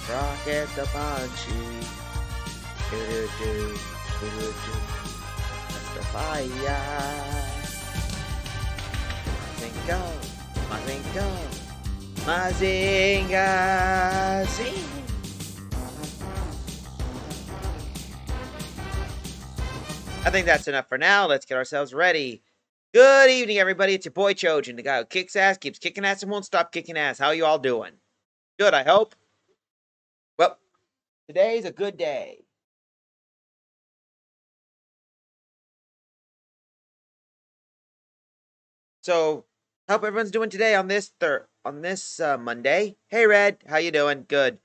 Rocket the Banshee. Do-do-do, do-do-do. That's the fire. Mazingo, Mazingo, Mazinga, zing. I think that's enough for now. Let's get ourselves ready. Good evening, everybody. It's your boy Chojin, the guy who kicks ass, keeps kicking ass, and won't stop kicking ass. How you all doing? Good, I hope. Well, today's a good day. So, hope everyone's doing today on this Monday. Hey, Red, how you doing? Good.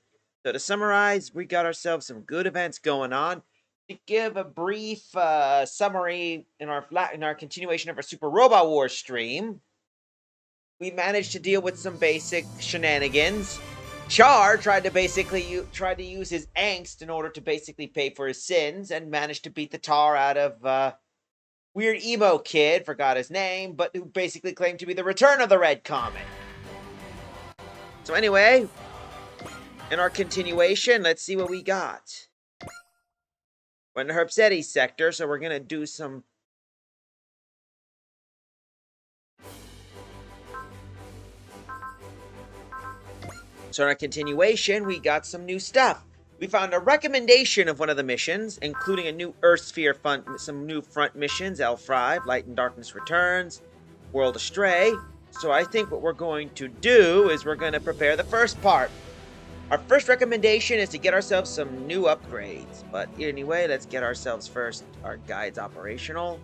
So to summarize, we got ourselves some good events going on. To give a brief summary in our continuation of our Super Robot Wars stream, we managed to deal with some basic shenanigans. Char tried to use his angst in order to basically pay for his sins and managed to beat the tar out of weird emo kid, forgot his name, but who basically claimed to be the return of the Red Comet. So anyway, in our continuation, let's see what we got. We're in the Herbsetti sector, so we're going to do some... So in our continuation, we got some new stuff. We found a recommendation of one of the missions, including a new Earth Sphere some new front missions, L5, Light and Darkness Returns, World Astray. So I think what we're going to do is we're going to prepare the first part. Our first recommendation is to get ourselves some new upgrades. But anyway, let's get ourselves first our guides operational.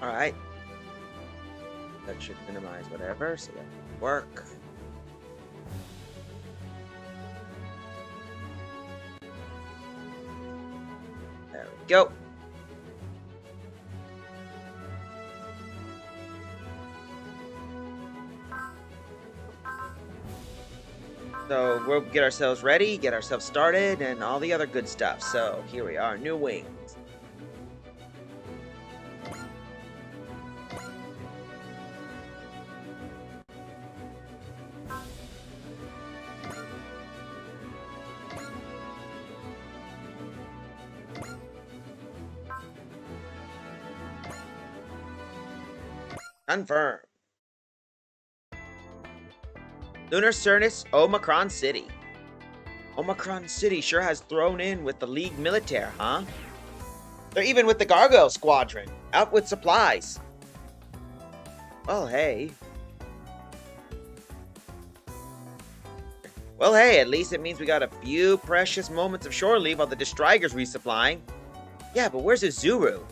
Alright. That should minimize whatever, so that will work. There we go. So we'll get ourselves ready, get ourselves started, and all the other good stuff. So here we are, new wings. Confirm. Lunar Cernus, Omicron City. Omicron City sure has thrown in with the League Militaire, huh? They're even with the Gargoyle Squadron, out with supplies. Well, hey. Well, hey, at least it means we got a few precious moments of shore leave while the Destriger's resupplying. Yeah, but where's Azuru?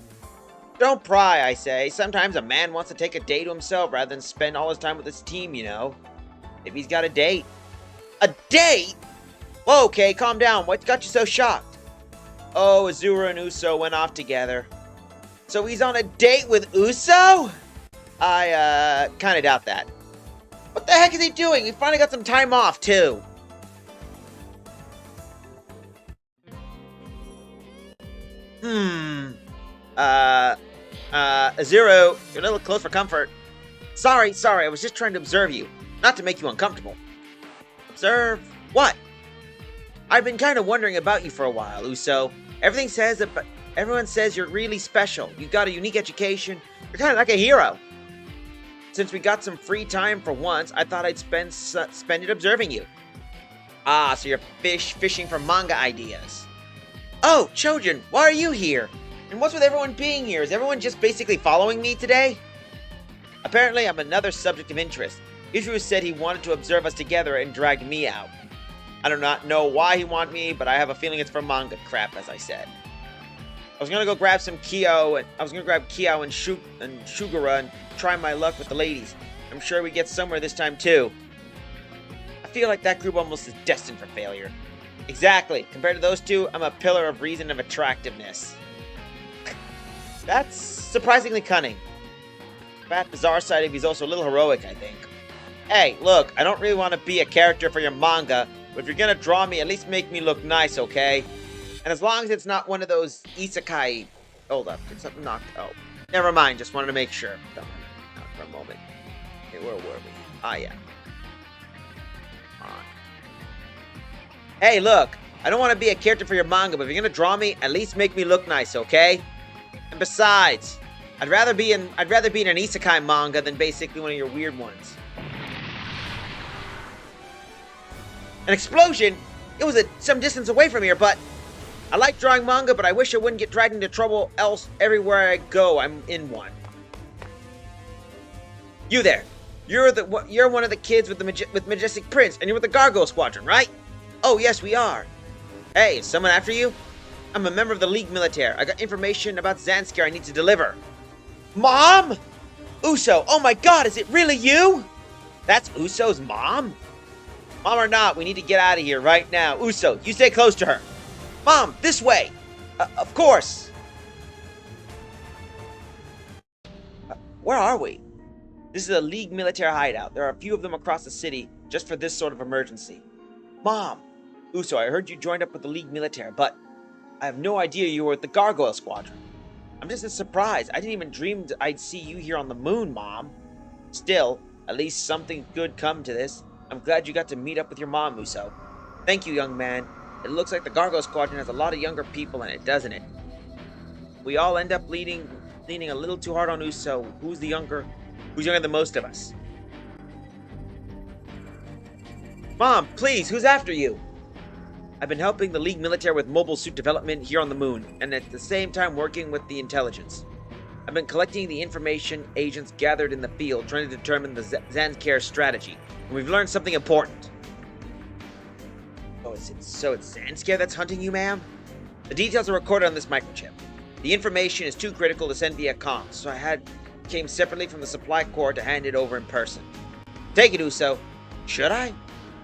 Don't pry, I say. Sometimes a man wants to take a day to himself rather than spend all his time with his team, you know. Maybe he's got a date. A date? Whoa, okay, calm down. What got you so shocked? Oh, Azura and Uso went off together. So he's on a date with Uso? I, kinda doubt that. What the heck is he doing? He finally got some time off, too. Azuro, you're a little close for comfort. Sorry, I was just trying to observe you, not to make you uncomfortable. Observe? What? I've been kind of wondering about you for a while, Uso. Everyone says you're really special. You've got a unique education. You're kind of like a hero. Since we got some free time for once, I thought I'd spend it observing you. Ah, so you're fishing for manga ideas. Oh, Chojin, why are you here? And what's with everyone being here? Is everyone just basically following me today? Apparently, I'm another subject of interest. Ishru said he wanted to observe us together and dragged me out. I do not know why he wanted me, but I have a feeling it's for manga crap, as I said. I was gonna go grab some Kyo, and I was gonna grab Kyo and Shugura and try my luck with the ladies. I'm sure we get somewhere this time too. I feel like that group almost is destined for failure. Exactly. Compared to those two, I'm a pillar of reason and of attractiveness. That's surprisingly cunning. That bizarre side of he's also a little heroic, I think. Hey, look, I don't really want to be a character for your manga, But if you're gonna draw me, at least make me look nice, okay? And as long as it's not one of those isekai... Hold up, did something knock... Oh, never mind, just wanted to make sure. Don't mind out for a moment. Okay, where were we? Ah, yeah. Come on. Hey, look, I don't want to be a character for your manga, but if you're gonna draw me, at least make me look nice, okay? And besides, I'd rather be in an isekai manga than basically one of your weird ones. An explosion? It was some distance away from here, but I like drawing manga, but I wish I wouldn't get dragged into trouble else everywhere I go. I'm in one. You there. You're one of the kids with Majestic Prince, and you're with the Gargoyle Squadron, right? Oh, yes, we are. Hey, is someone after you? I'm a member of the League Militaire. I got information about Zanskar I need to deliver. Mom? Uso, oh my god, is it really you? That's Uso's mom? Mom or not, we need to get out of here right now. Uso, you stay close to her. Mom, this way. Of course. Where are we? This is a League Militaire hideout. There are a few of them across the city just for this sort of emergency. Mom. Uso, I heard you joined up with the League Militaire, but I have no idea you were with the Gargoyle Squadron. I'm just as surprised. I didn't even dream I'd see you here on the moon, Mom. Still, at least something good come to this. I'm glad you got to meet up with your mom, Uso. Thank you, young man. It looks like the Gargoyle Squadron has a lot of younger people in it, doesn't it? We all end up leaning a little too hard on Uso. Who's younger than most of us? Mom, please, who's after you? I've been helping the League Militaire with mobile suit development here on the moon, and at the same time working with the intelligence. I've been collecting the information agents gathered in the field, trying to determine the Zanskar strategy, and we've learned something important. Oh, so it's Zanskar that's hunting you, ma'am? The details are recorded on this microchip. The information is too critical to send via comms, so came separately from the supply corps to hand it over in person. Take it, Uso. Should I?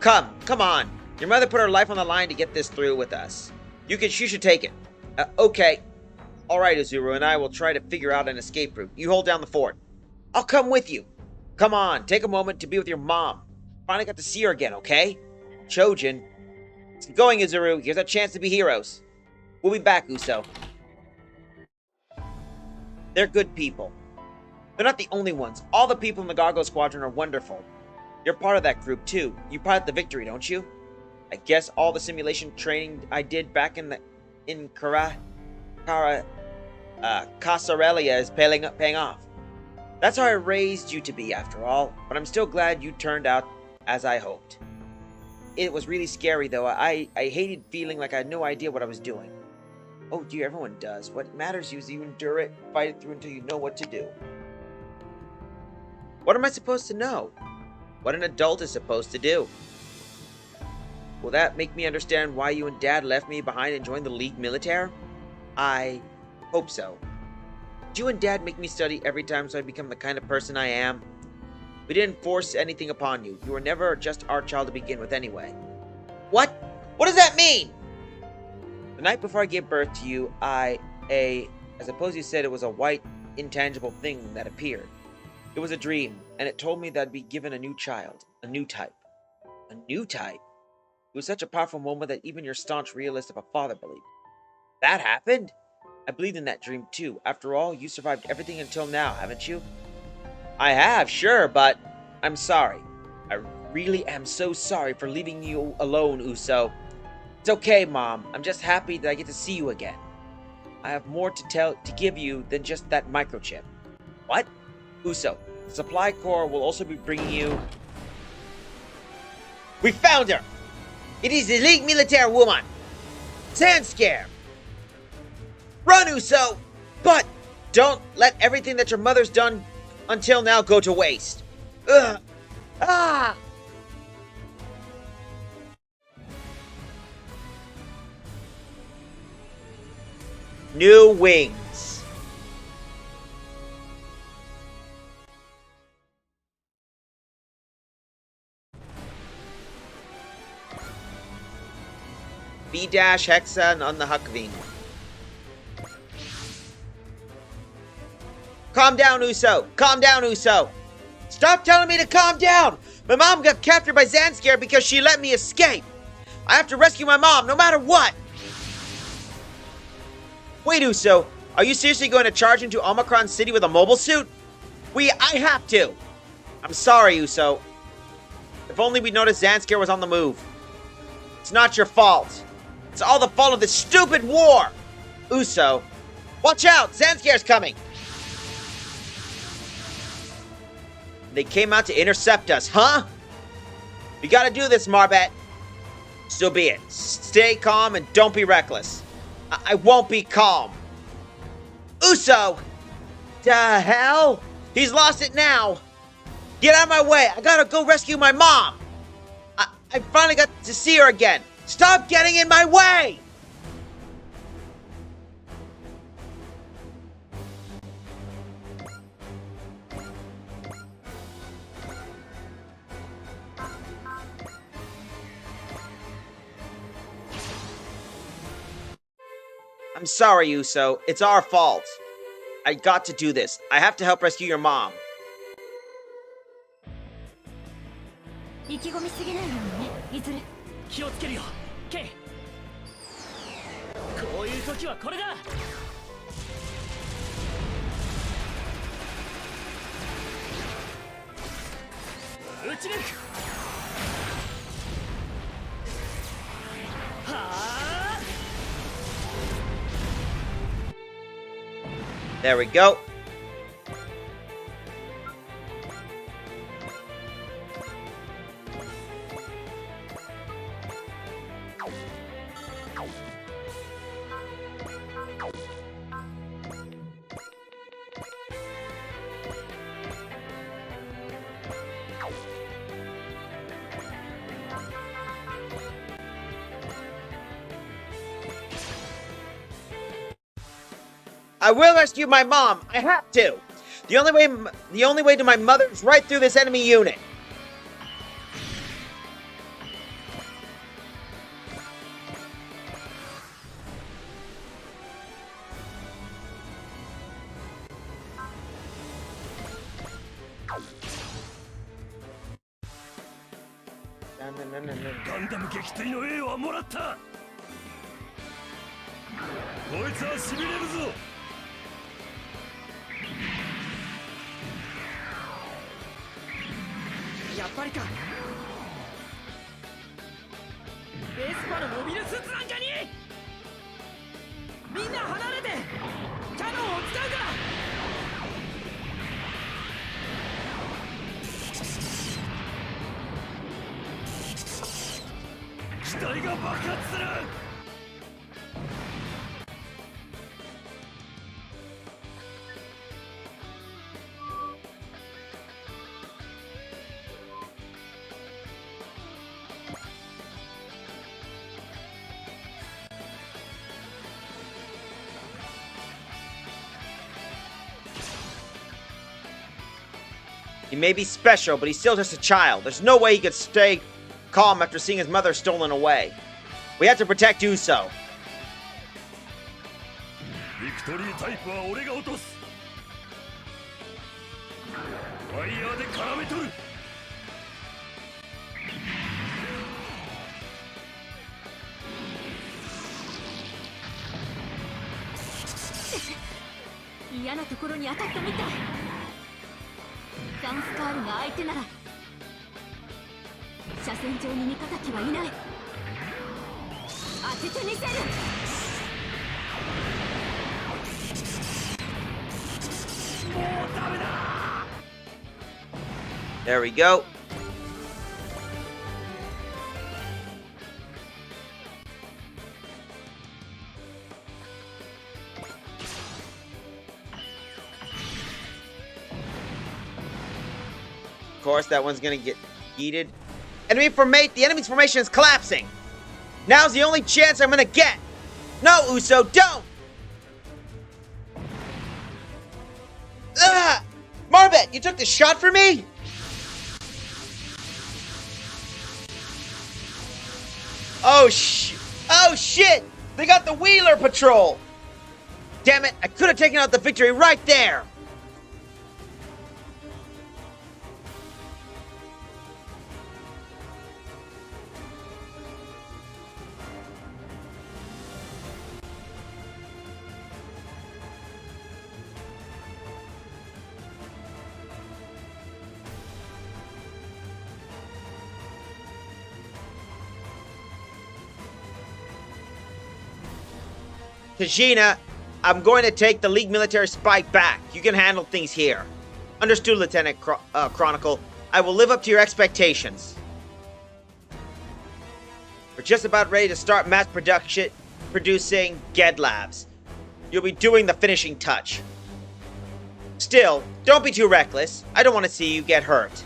Come on. Your mother put her life on the line to get this through with us. You should take it. Okay. Alright, Uzuru and I will try to figure out an escape route. You hold down the fort. I'll come with you. Come on, take a moment to be with your mom. Finally got to see her again, okay? Chojin. It's going, Uzuru. Here's our chance to be heroes. We'll be back, Uso. They're good people. They're not the only ones. All the people in the Gargoyle Squadron are wonderful. You're part of that group, too. You pilot the Victory, don't you? I guess all the simulation training I did back in Casarelia is paying off. That's how I raised you to be, after all, but I'm still glad you turned out as I hoped. It was really scary, though. I hated feeling like I had no idea what I was doing. Oh dear, everyone does. What matters is you endure it, fight it through until you know what to do. What am I supposed to know? What an adult is supposed to do. Will that make me understand why you and Dad left me behind and joined the League Militaire? I hope so. Did you and Dad make me study every time so I become the kind of person I am? We didn't force anything upon you. You were never just our child to begin with anyway. What? What does that mean? The night before I gave birth to you, I suppose you said it was a white, intangible thing that appeared. It was a dream, and it told me that I'd be given a new child, a new type. A new type? It was such a powerful moment that even your staunch realist of a father believed. That happened? I believed in that dream too. After all, you survived everything until now, haven't you? I have, sure, but I'm sorry. I really am so sorry for leaving you alone, Uso. It's okay, Mom. I'm just happy that I get to see you again. I have more to give you than just that microchip. What? Uso, the supply corps will also be bringing you... We found her! It is the League Militaire woman! Zanskar! Run, Uso! But don't let everything that your mother's done until now go to waste. Ugh! Ah! New wings. B-Hexa on the Huckveen. Calm down, Uso! Calm down, Uso! Stop telling me to calm down! My mom got captured by Zanskar because she let me escape! I have to rescue my mom, no matter what! Wait, Uso, are you seriously going to charge into Omicron City with a mobile suit? I have to! I'm sorry, Uso. If only we noticed Zanskar was on the move. It's not your fault. It's all the fault of this stupid war! Uso, watch out! Zanskar's coming! They came out to intercept us, huh? We gotta do this, Marbet. So be it. Stay calm and don't be reckless. I won't be calm. Uso! The hell? He's lost it now. Get out of my way. I gotta go rescue my mom. I finally got to see her again. Stop getting in my way! I'm sorry, Uso. It's our fault. I got to do this. I have to help rescue your mom. 意気込みすぎないようにね、いずれ気をつけるよ、ケイ。こういう時はこれだ。撃ち抜く。はあ。There we go. I will rescue my mom. I have to. The only way to my mother is right through this enemy unit. Gundam 撃墜の栄誉はもらった。こいつは痺れるぞ。やっぱりか。ベースパのモビルスーツなんかに。みんな離れて。キャノンを使うから。機体が爆発する。He may be special, but he's still just a child. There's no way he could stay calm after seeing his mother stolen away. We have to protect Uso. Victory type は俺が落とす。ワイヤーで絡め取る。嫌なところに当たったみたい。ダンスカールが相手なら車線上に味方機はいない。当ててみせる。もうダメだ。 There we go. Of course, that one's gonna get heated. Enemy formate. The enemy's formation is collapsing. Now's the only chance I'm gonna get. No, Uso, don't. Ah! Marbet, you took the shot for me? Oh shit! They got the Wheeler Patrol! Damn it, I could have taken out the victory right there! Tajina, I'm going to take the League military spike back. You can handle things here. Understood, Lieutenant Chronicle. I will live up to your expectations. We're just about ready to start mass producing Ged Labs. You'll be doing the finishing touch. Still, don't be too reckless. I don't want to see you get hurt.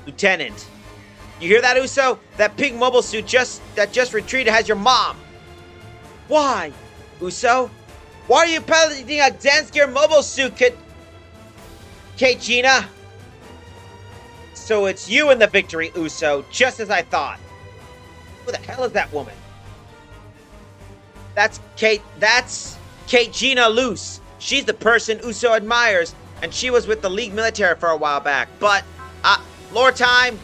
Lieutenant, you hear that, Uso? That pink mobile suit that just retreated has your mom. Why? Uso? Why are you piloting a Zanskir mobile suit, Gina? So it's you in the victory, Uso, just as I thought. Who the hell is that woman? That's Gina Luce. She's the person Uso admires, and she was with the League military for a while back. But, lore time.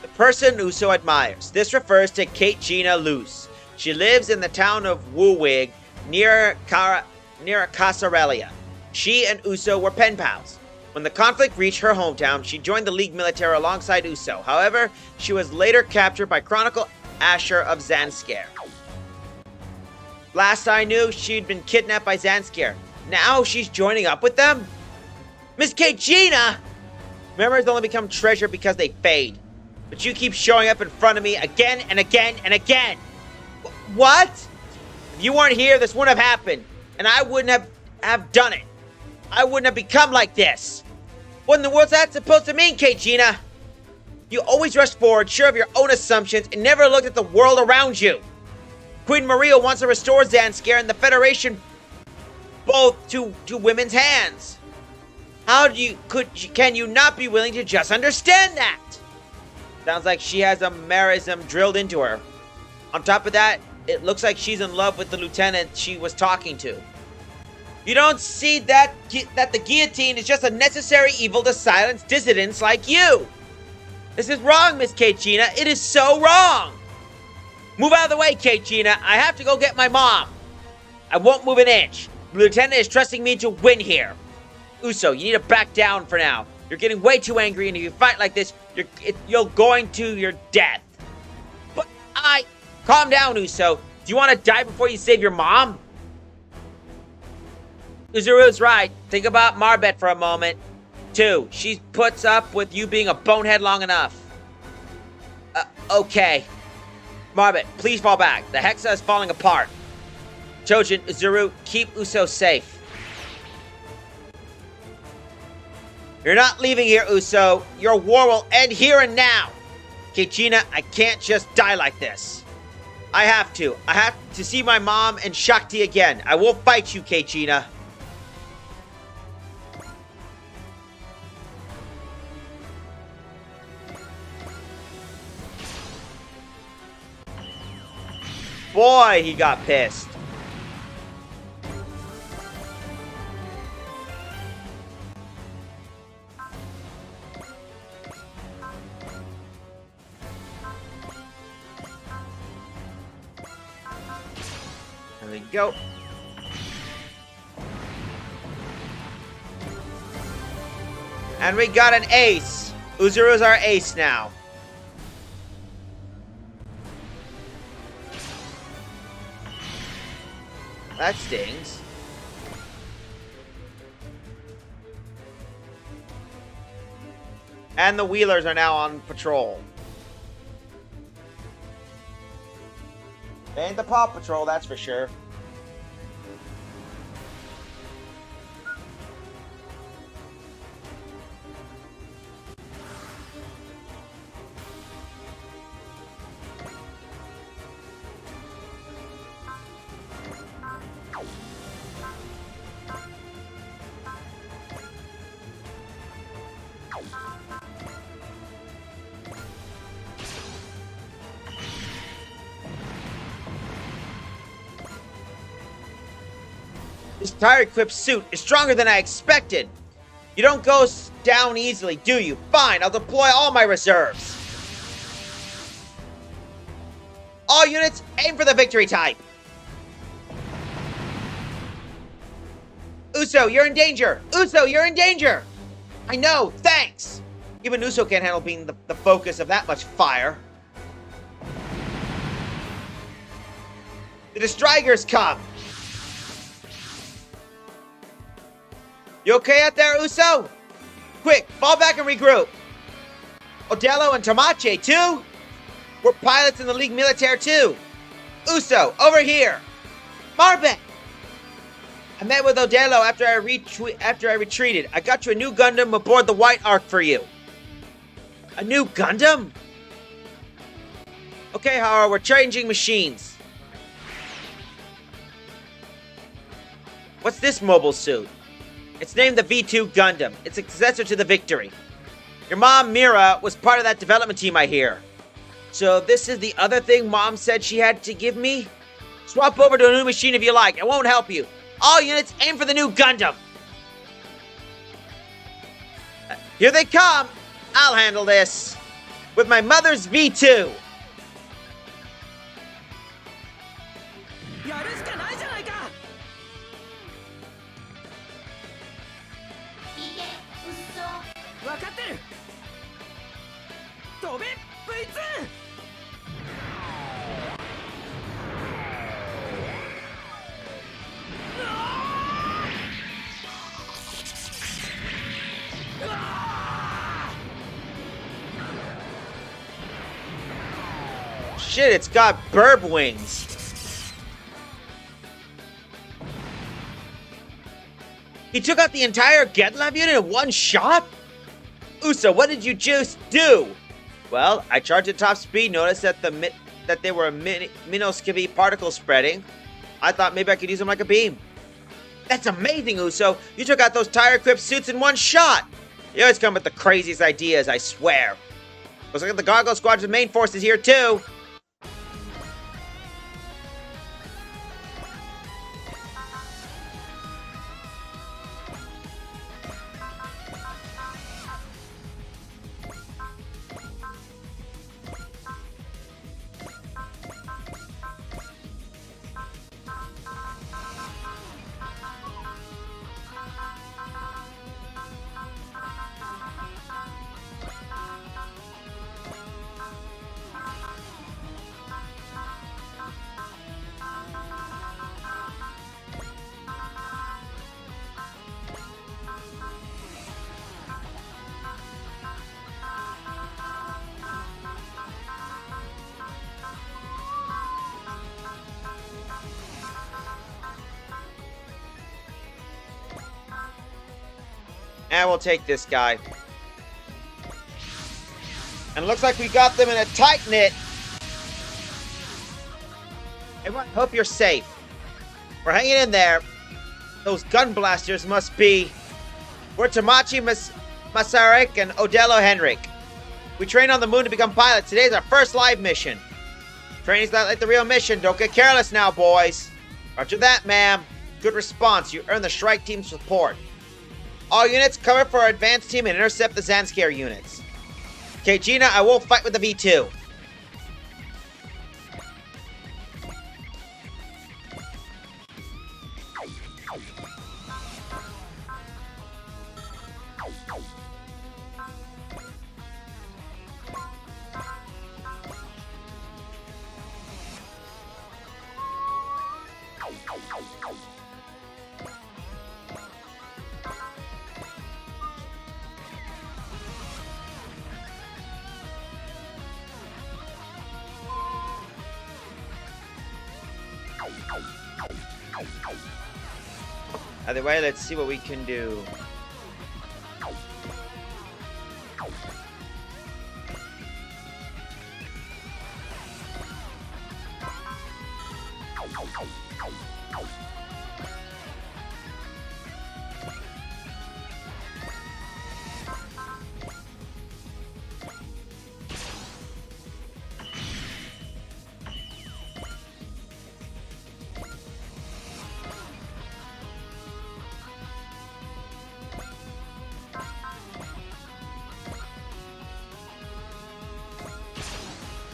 The person Uso admires. This refers to Gina Luce. She lives in the town of Woowig, near Casarelia. She and Uso were pen pals. When the conflict reached her hometown, she joined the League military alongside Uso. However, she was later captured by Chronicle Asher of Zanskir. Last I knew, she'd been kidnapped by Zanskir. Now she's joining up with them? Miss Gina! Memories only become treasure because they fade. But you keep showing up in front of me again and again and again. What? If you weren't here, this wouldn't have happened. And I wouldn't have done it. I wouldn't have become like this. What in the world's that supposed to mean, Gina? You always rush forward, sure of your own assumptions, and never looked at the world around you. Queen Maria wants to restore Zanskir and the Federation both to women's hands. Can you not be willing to just understand that? Sounds like she has a Merism drilled into her. On top of that, it looks like she's in love with the lieutenant she was talking to. You don't see that the guillotine is just a necessary evil to silence dissidents like you. This is wrong, Miss Gina. It is so wrong. Move out of the way, Gina. I have to go get my mom. I won't move an inch. The lieutenant is trusting me to win here. Uso, you need to back down for now. You're getting way too angry, and if you fight like this, you're going to your death. But calm down, Uso. Do you want to die before you save your mom? Uzuru's right. Think about Marbet for a moment. 2, she puts up with you being a bonehead long enough. Okay. Marbet, please fall back. The Hexa is falling apart. Chojin, Uzuru, keep Uso safe. You're not leaving here, Uso. Your war will end here and now. Gina, I can't just die like this. I have to. I have to see my mom and Shakti again. I will fight you, Gina. Boy, he got pissed. There we go. And we got an ace. Uzuru's our ace now. That stings. And the Wheelers are now on patrol. They ain't the Paw Patrol, that's for sure. This tire-equipped suit is stronger than I expected. You don't go down easily, do you? Fine, I'll deploy all my reserves. All units, aim for the victory type. Uso, you're in danger. Uso, you're in danger. I know, thanks. Even Uso can't handle being the focus of that much fire. The Strikers come! You okay out there, Uso? Quick, fall back and regroup. Odello and Tamache, too? We're pilots in the League Militaire, too. Uso, over here. Marbe! I met with Odello after I retreated. I got you a new Gundam aboard the White Ark for you. A new Gundam? Okay, Hara, we're changing machines. What's this mobile suit? It's named the V2 Gundam. It's a successor to the Victory. Your mom, Mira, was part of that development team, I hear. So this is the other thing Mom said she had to give me? Swap over to a new machine if you like. It won't help you. All units, aim for the new Gundam. Here they come. I'll handle this. With my mother's V2. Shit, it's got burb wings. He took out the entire Getlab unit in one shot? Uso, what did you just do? Well, I charged at top speed, noticed that they were minuscule particle spreading. I thought maybe I could use them like a beam. That's amazing, Uso. You took out those tire-equipped suits in one shot. You always come with the craziest ideas, I swear. Looks like the Gargoyle Squadron's main force is here, too. And we'll take this guy. And it looks like we got them in a tight knit. Everyone, hope you're safe. We're hanging in there. Those gun blasters must be... We're Tamachi Masarek and Odello Henrik. We trained on the moon to become pilots. Today's our first live mission. Training's not like the real mission. Don't get careless now, boys. Roger that, ma'am. Good response. You earned the Shrike Team's support. All units, cover for our advance team and intercept the Zanskare units. Okay, Gina, I will fight with the V2. Either way, let's see what we can do.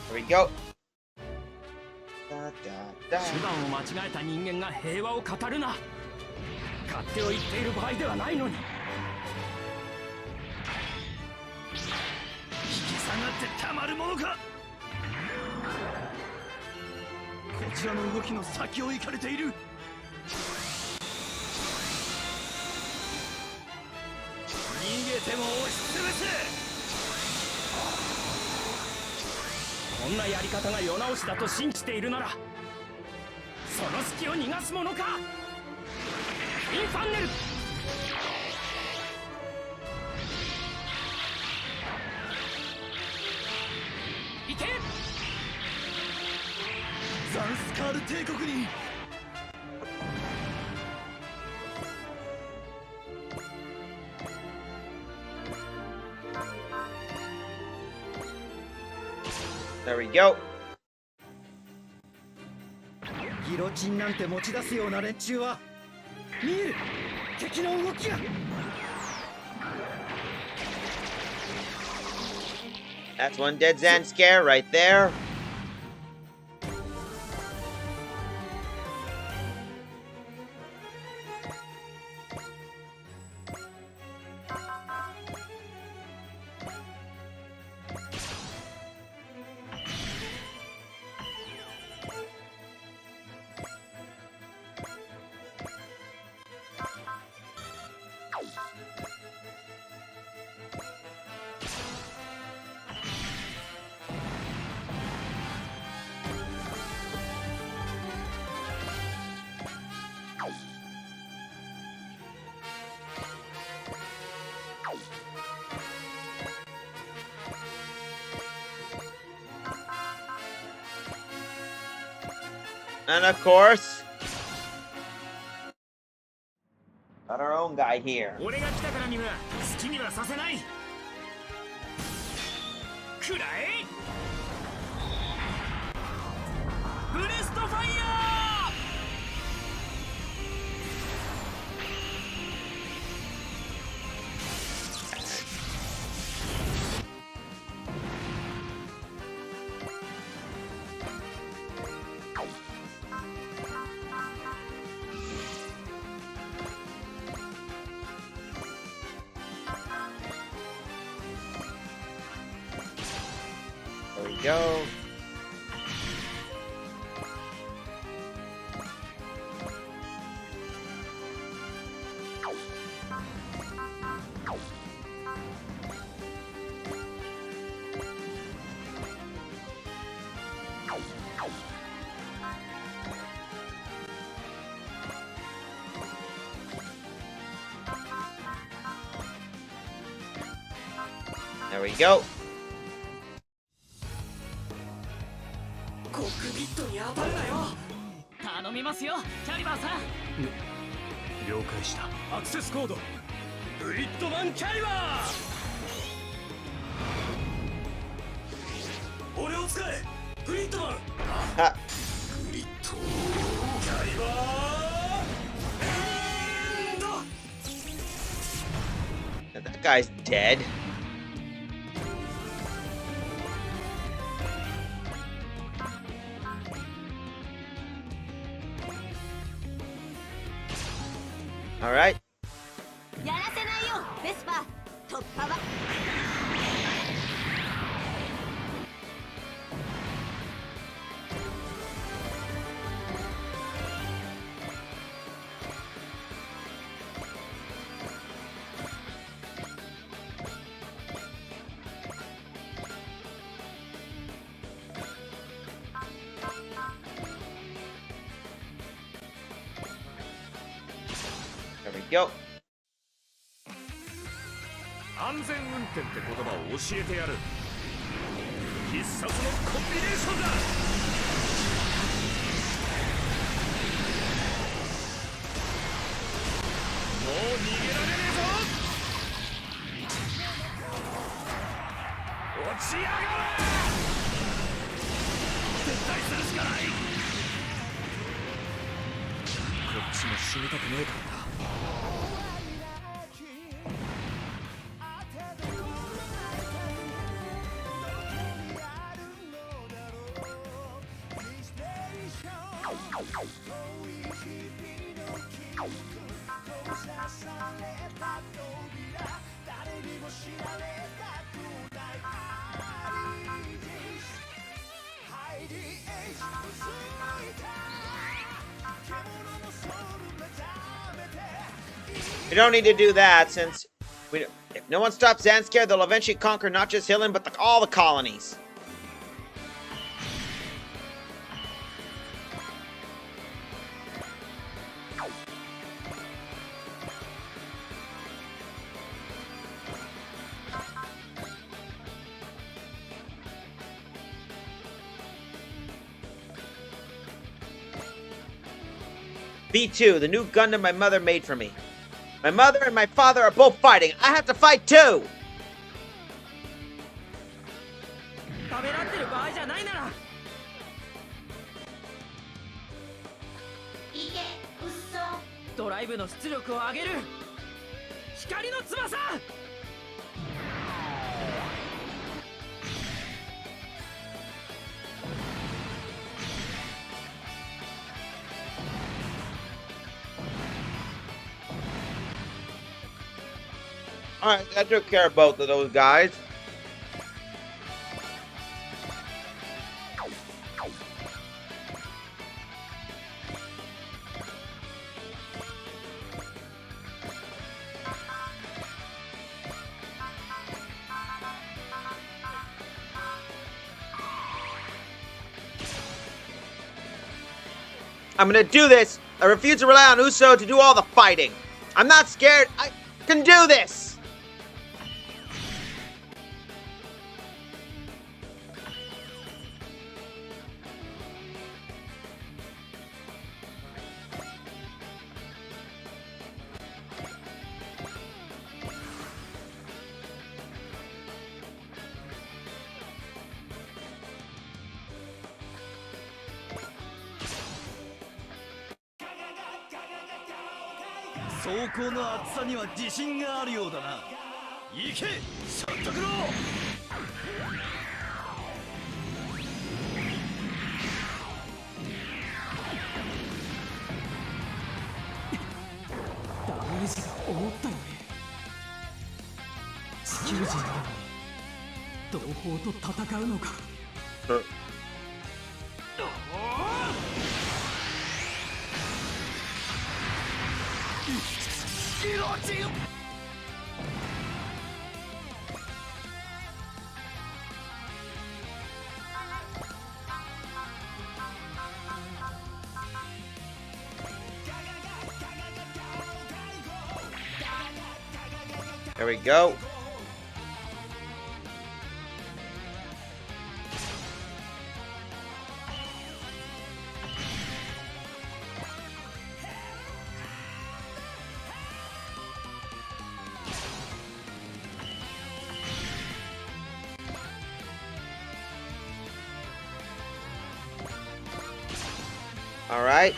Here we go. 手段を間違えた人間が平和を語るな。勝手を言っている場合ではないのに。引き下がってたまるものか。こちらの動きの先を行かれている。逃げても押しつぶす。こんなやり方が世直しだと信じているなら、その隙を逃がすものか。インファンネル。行け。ザンスカール帝国に。There we go. ギロチンなんて持ち出すような連中は見える。敵の動きが。That's one dead Zan scare right there. And of course, got our own guy here. 俺が来たからには好きにはさせない。くらえ。ブレストファイヤー。There we go. There we go. コックピットに当たるなよ。頼みますよ、キャリバーさん。了解した。アクセスコードグリッドマンキャリバー。俺を使えグリッドマン。Ha. グリッドキャリバーエンド。 That guy's dead. All right. やらせないよ、ベスパー。突破は。There we go. 安全運転って言葉を教えてやる。必殺のコンビネーションだ。もう逃げられねえぞ。落ちやがれ。撤退するしかない。こっちも死にたくねえからな。We don't need to do that since if no one stops Zanskar, they'll eventually conquer not just Hillen, but all the colonies. B2, the new Gundam my mother made for me. My mother and my father are both fighting. I have to fight too! 食べらってる場合じゃないならドライブの出力を上げる光の翼 Alright, I took care of both of those guys. I'm gonna do this! I refuse to rely on Uso to do all the fighting! I'm not scared! I can do this! There we go. All right.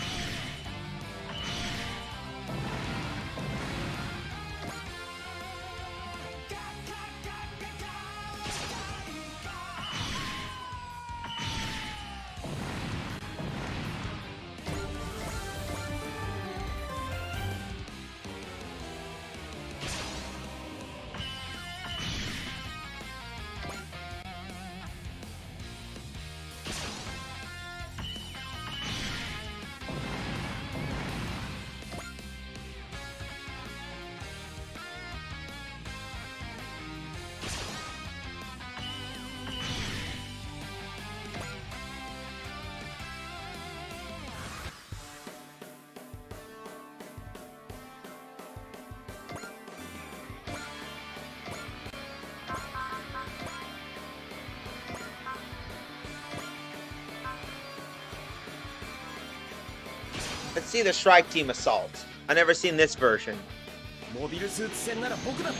Let's see the Strike Team Assault. I've never seen this version. モビルスーツ戦なら僕だって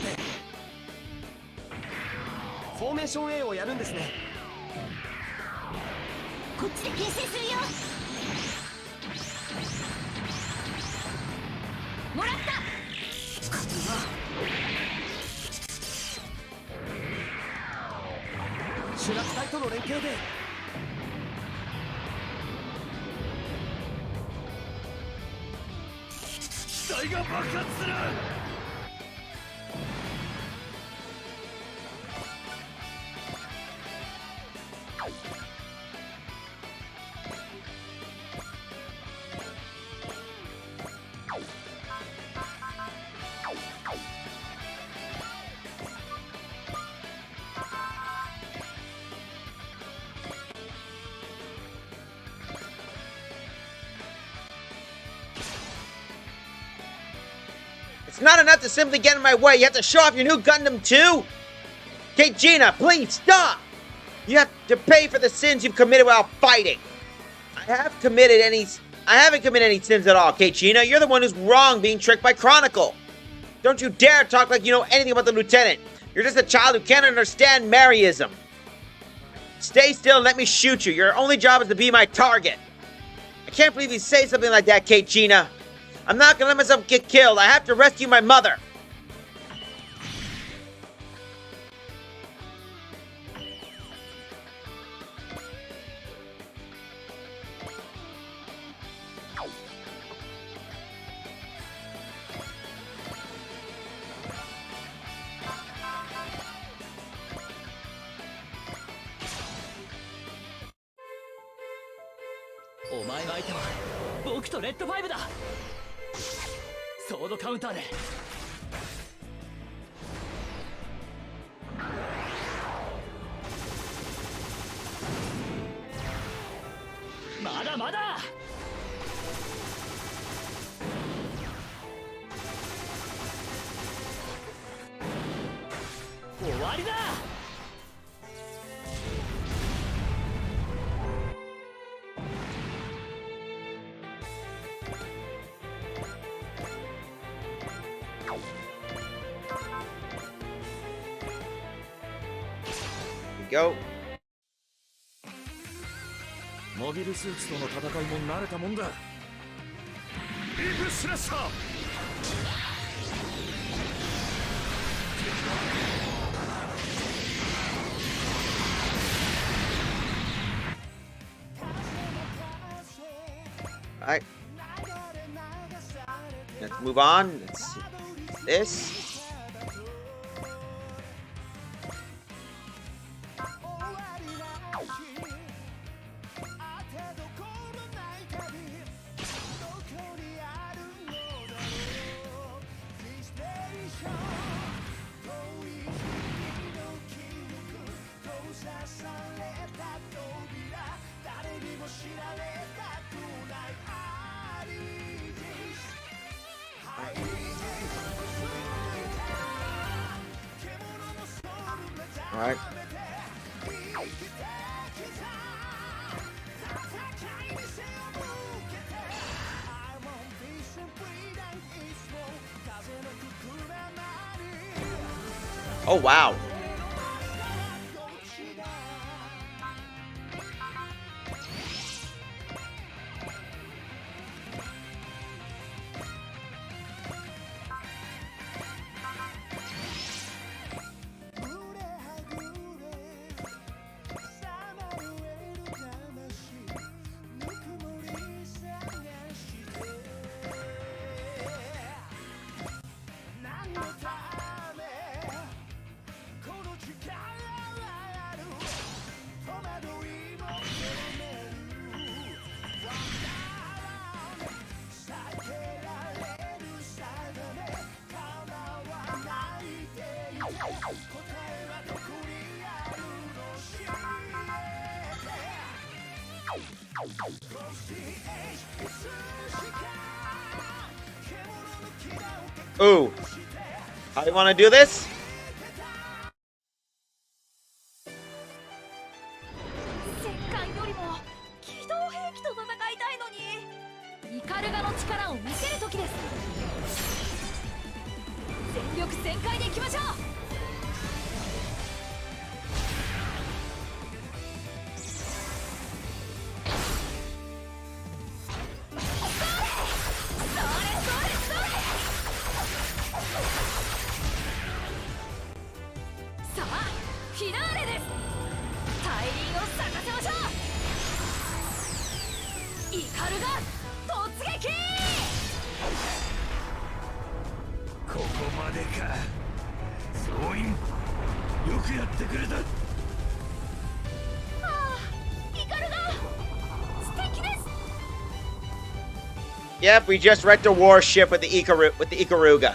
フォーメーション A をやるんですねこっちで牽制するよもらったシュラス隊との連携で機体が爆発する It's not enough to simply get in my way. You have to show off your new Gundam too? Okay, Gina, please stop! You have to pay for the sins you've committed while fighting. I haven't committed any sins at all, okay, Gina? You're the one who's wrong being tricked by Chronicle. Don't you dare talk like you know anything about the Lieutenant. You're just a child who can't understand Maryism. Stay still and let me shoot you. Your only job is to be my target. I can't believe you say something like that, Kate Gina. I'm not gonna let myself get killed. I have to rescue my mother. Oh, お前の相手は僕とレッドファイブだ。ソードカウンターで。まだまだ。終わりだ。Go. モビルスーツとの戦いも慣れたもんだ。ビッグスラッシャー。Alright. Let's move on. Let's see this. All right. Oh, wow. Ooh. How do you want to do this? 戦艦よりも機動兵器と戦いたいのに、イカルガの力を見せる時です。全力全開でいきましょう。さあ、フィナーレです。大輪を咲かせましょう。イカルガ突撃。ここまでか。総員、よくやってくれた。ああ、イカルガ素敵です。 Yep, we just wrecked a warship with the Ikaruga.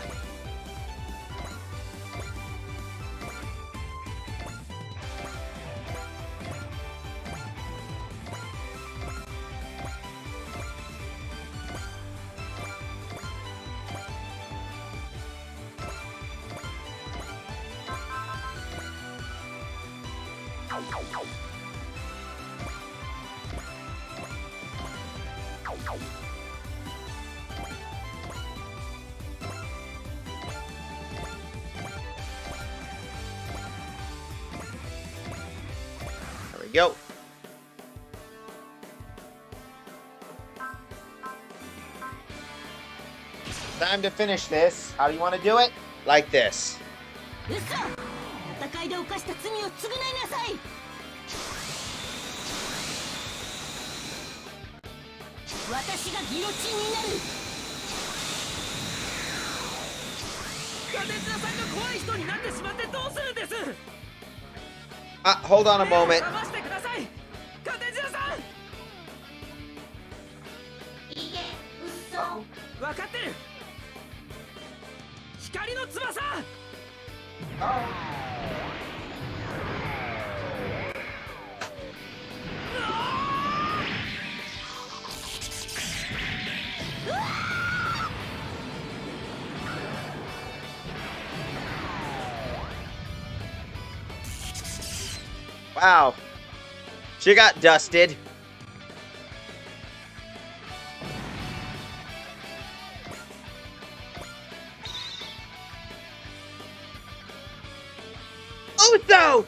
There we go. Time to finish this. How do you want to do it? Like this. 嘘戦いで犯した罪を償いなさい私がギロチンになるカデジナさんが怖い人になってしまってどうするんです Hold on a moment. 騙してくださいカデジナさんいいえ嘘分かってる光の翼 Wow. She got dusted. Uso!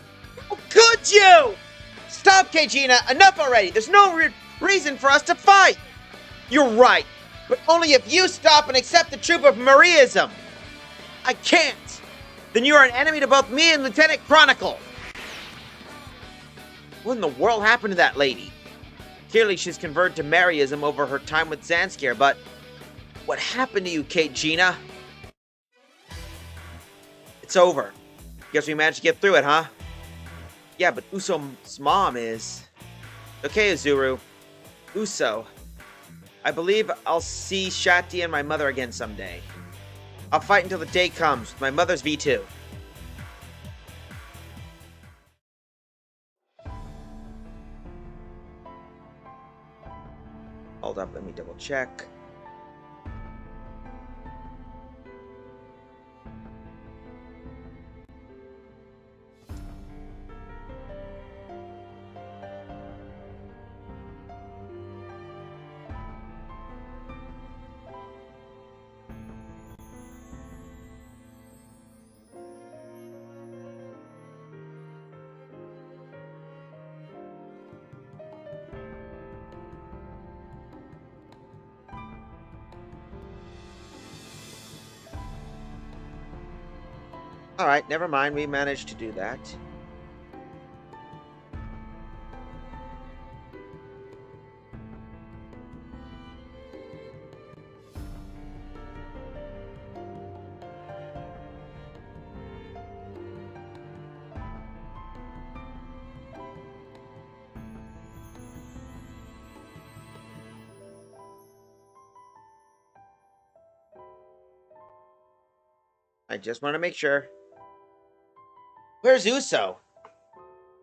How could you? Stop, Keijina. Enough already. There's no reason for us to fight. You're right. But only if you stop and accept the truth of Mariaism. I can't. Then you are an enemy to both me and Lieutenant Chronicle. What in the world happened to that lady? Clearly she's converted to Mariaism over her time with Zanskier, but what happened to you, Keijina? It's over. Guess we managed to get through it, huh? Yeah, but Uso's mom is... Okay, Uzuru. Uso. I believe I'll see Shati and my mother again someday. I'll fight until the day comes with my mother's V2. Hold up, let me double check. Alright, never mind. We managed to do that. I just want to make sure. Where's Uso?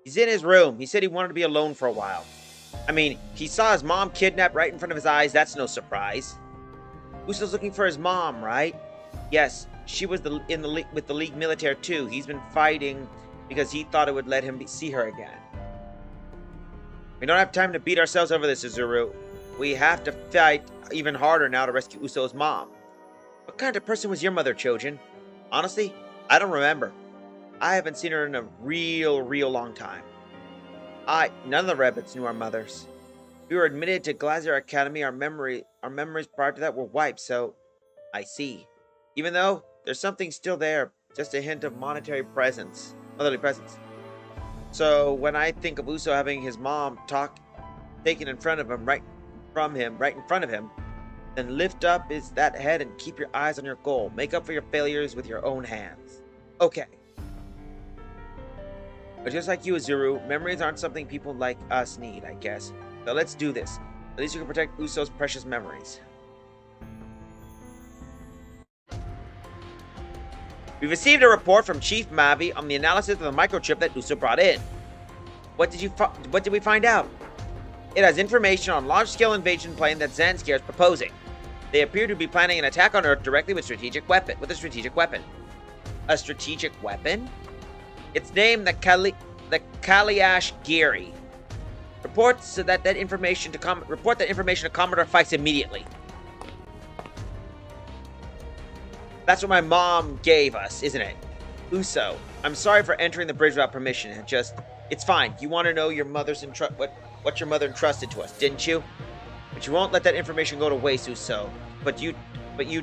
He's in his room. He said he wanted to be alone for a while. I mean, he saw his mom kidnapped right in front of his eyes. That's no surprise. Uso's looking for his mom, right? Yes, she was with the League Militaire too. He's been fighting because he thought it would let him see her again. We don't have time to beat ourselves over this, Uzuru. We have to fight even harder now to rescue Uso's mom. What kind of person was your mother, Chojin? Honestly, I don't remember. I haven't seen her in a real long time. None of the rabbits knew our mothers. We were admitted to Glazier Academy. Our memories prior to that were wiped, so I see. Even though there's something still there, just a hint of motherly presence. So when I think of Uso having his mom taken in front of him, right in front of him, then lift up that head and keep your eyes on your goal. Make up for your failures with your own hands. Okay. But just like you, Uzuru, memories aren't something people like us need, I guess. So let's do this. At least you can protect Uso's precious memories. We received a report from Chief Mavi on the analysis of the microchip that Uso brought in. What did we find out? It has information on large-scale invasion plan that Zanskier is proposing. They appear to be planning an attack on Earth directly with a strategic weapon. A strategic weapon? It's named the the Kaliash Giri. Report that information to Commodore Fikes immediately. That's what my mom gave us, isn't it? Uso, I'm sorry for entering the bridge without permission. It's fine. You want to know your mother's what your mother entrusted to us, didn't you? But you won't let that information go to waste, Uso. But you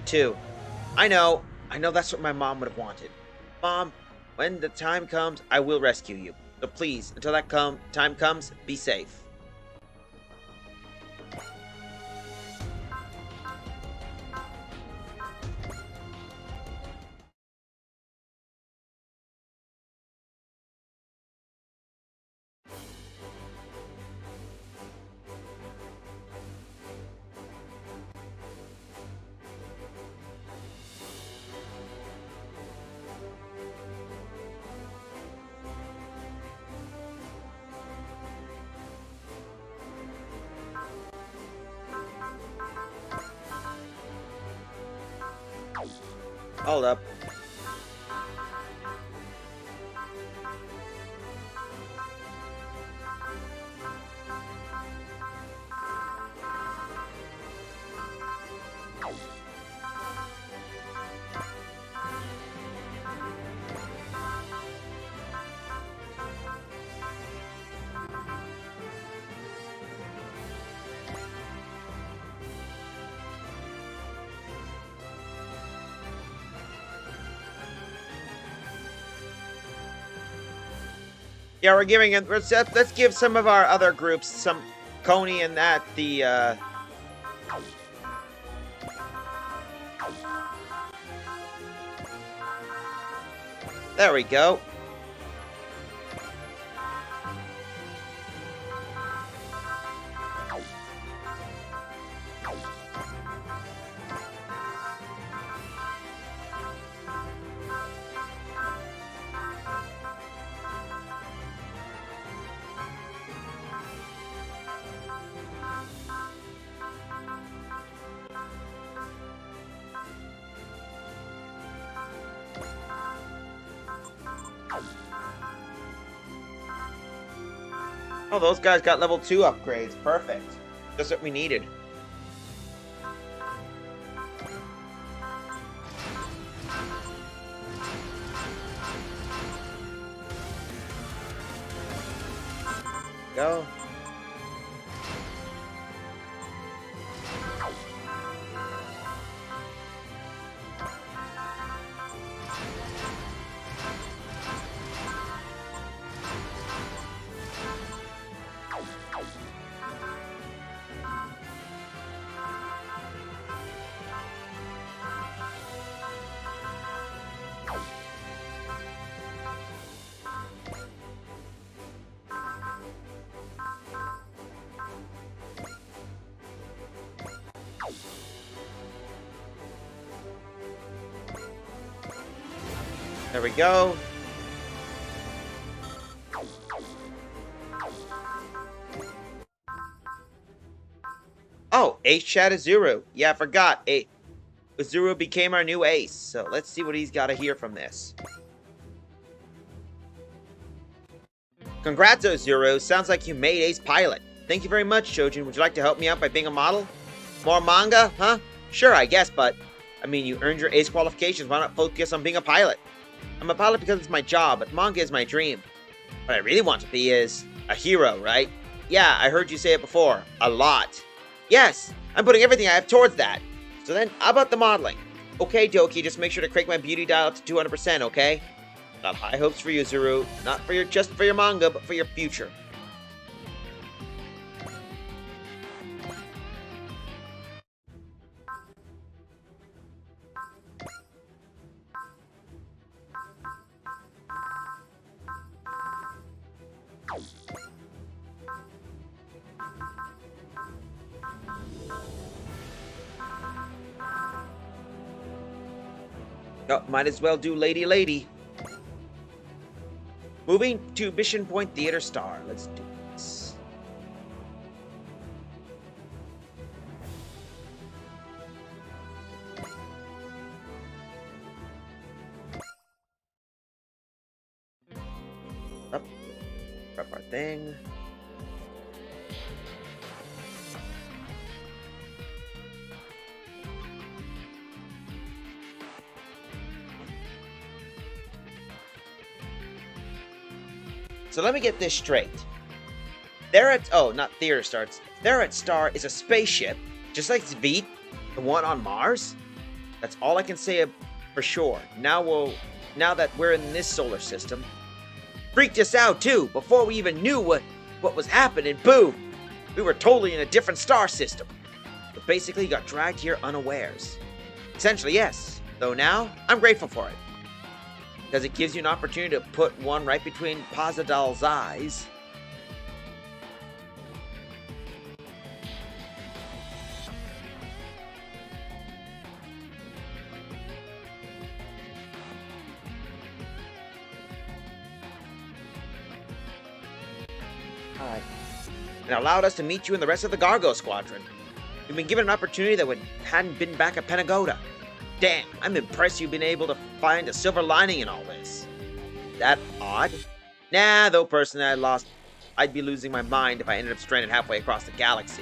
too. I know that's what my mom would have wanted. Mom, when the time comes, I will rescue you. So please, until that time comes, be safe. Hold up. Yeah, we're giving it. Let's give some of our other groups, some Coney and that, the. There we go. Oh, those guys got level 2 upgrades. Perfect. Just what we needed. Go. There we go. Oh, Ace Chat Azuru. Yeah, I forgot. Azuru became our new ace. So let's see what he's got to hear from this. Congrats, Azuru. Sounds like you made ace pilot. Thank you very much, Shojin. Would you like to help me out by being a model? More manga, huh? Sure, I guess, but I mean, you earned your ace qualifications. Why not focus on being a pilot? I'm a pilot because it's my job, but manga is my dream. What I really want to be is a hero, right? Yeah, I heard you say it before. A lot. Yes, I'm putting everything I have towards that. So then, how about the modeling? Okay, Doki, just make sure to crank my beauty dial up to 200%, okay? Got high hopes for you, Zuru. Not for just for your manga, but for your future. Oh, might as well do Lady Lady. Moving to Mission Point Theater Star. Let's do this. Up. Prep our thing. So let me get this straight. Not Theater Stars. Therat Star is a spaceship, just like Zvit, the one on Mars. That's all I can say for sure. Now that we're in this solar system, freaked us out too. Before we even knew what was happening, boom, we were totally in a different star system. But basically got dragged here unawares. Essentially, yes. Though now, I'm grateful for it. Because it gives you an opportunity to put one right between Pasadal's eyes. And allowed us to meet you and the rest of the Gargo Squadron. We've been given an opportunity that hadn't been back at Pentagoda. Damn, I'm impressed you've been able to find a silver lining in all this. That odd? Nah, though personally I'd be losing my mind if I ended up stranded halfway across the galaxy.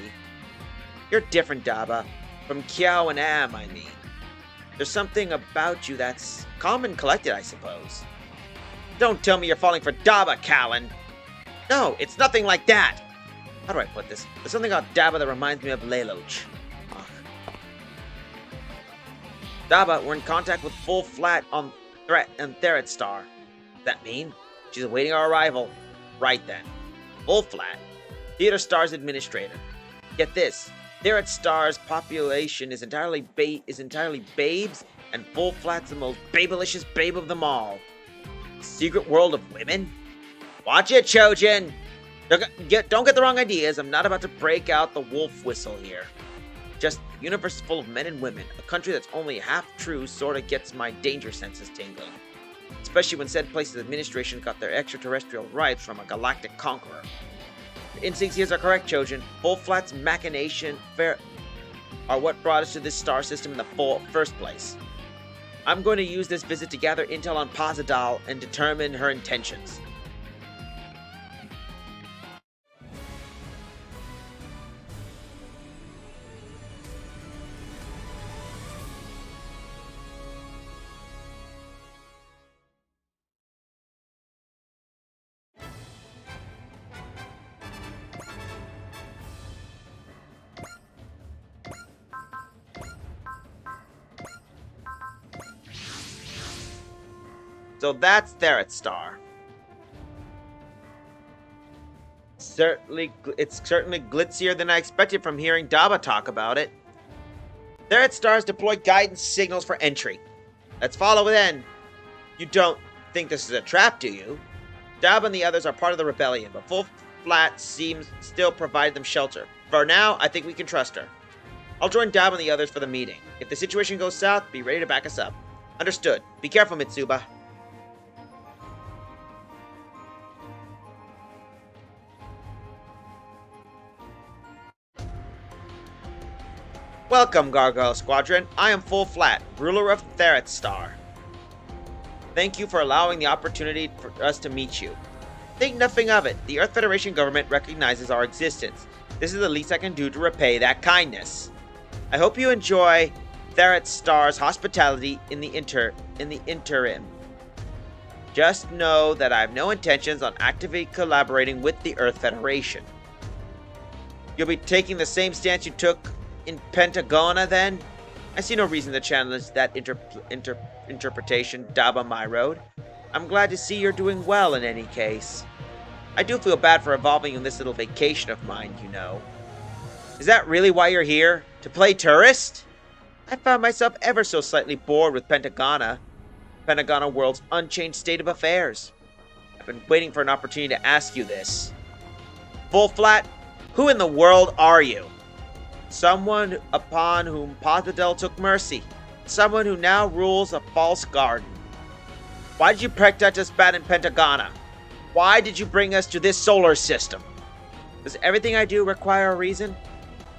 You're different, Daba. From Kiao and Am, I mean. There's something about you that's calm and collected, I suppose. Don't tell me you're falling for Daba, Callan. No, it's nothing like that. How do I put this? There's something about Daba that reminds me of Lelouch. Daba, we're in contact with Full Flat on Threat and Therat Star. Does that mean she's awaiting our arrival? Right then. Full Flat, Theater Star's administrator. Get this, Therat Star's population is entirely babes, and Full Flat's the most babelicious babe of them all. Secret world of women? Watch it, Chojin! Don't get the wrong ideas. I'm not about to break out the wolf whistle here. Just a universe full of men and women. A country that's only half true sorta gets my danger senses tingling. Especially when said place's administration got their extraterrestrial rights from a galactic conqueror. The instincts here are correct, Chojin. Full Flat's machination are what brought us to this star system in the first place. I'm going to use this visit to gather intel on Pasadal and determine her intentions. So that's Therat Star. It's certainly glitzier than I expected from hearing Daba talk about it. Therat Stars deploy guidance signals for entry. Let's follow then. You don't think this is a trap, do you? Daba and the others are part of the rebellion, but Full Flat seems still provide them shelter. For now, I think we can trust her. I'll join Daba and the others for the meeting. If the situation goes south, be ready to back us up. Understood. Be careful, Mitsuba. Welcome, Gargoyle Squadron. I am Full Flat, ruler of Therat Star. Thank you for allowing the opportunity for us to meet you. Think nothing of it. The Earth Federation government recognizes our existence. This is the least I can do to repay that kindness. I hope you enjoy Therat Star's hospitality in the interim. Just know that I have no intentions on actively collaborating with the Earth Federation. You'll be taking the same stance you took in Pentagona, then? I see no reason to challenge that interpretation, Daba my road. I'm glad to see you're doing well in any case. I do feel bad for involving you in this little vacation of mine, you know. Is that really why you're here? To play tourist? I found myself ever so slightly bored with Pentagona World's unchanged state of affairs. I've been waiting for an opportunity to ask you this. Full Flat, who in the world are you? Someone upon whom Pasadal took mercy. Someone who now rules a false garden. Why did you protect us bad in Pentagona? Why did you bring us to this solar system? Does everything I do require a reason?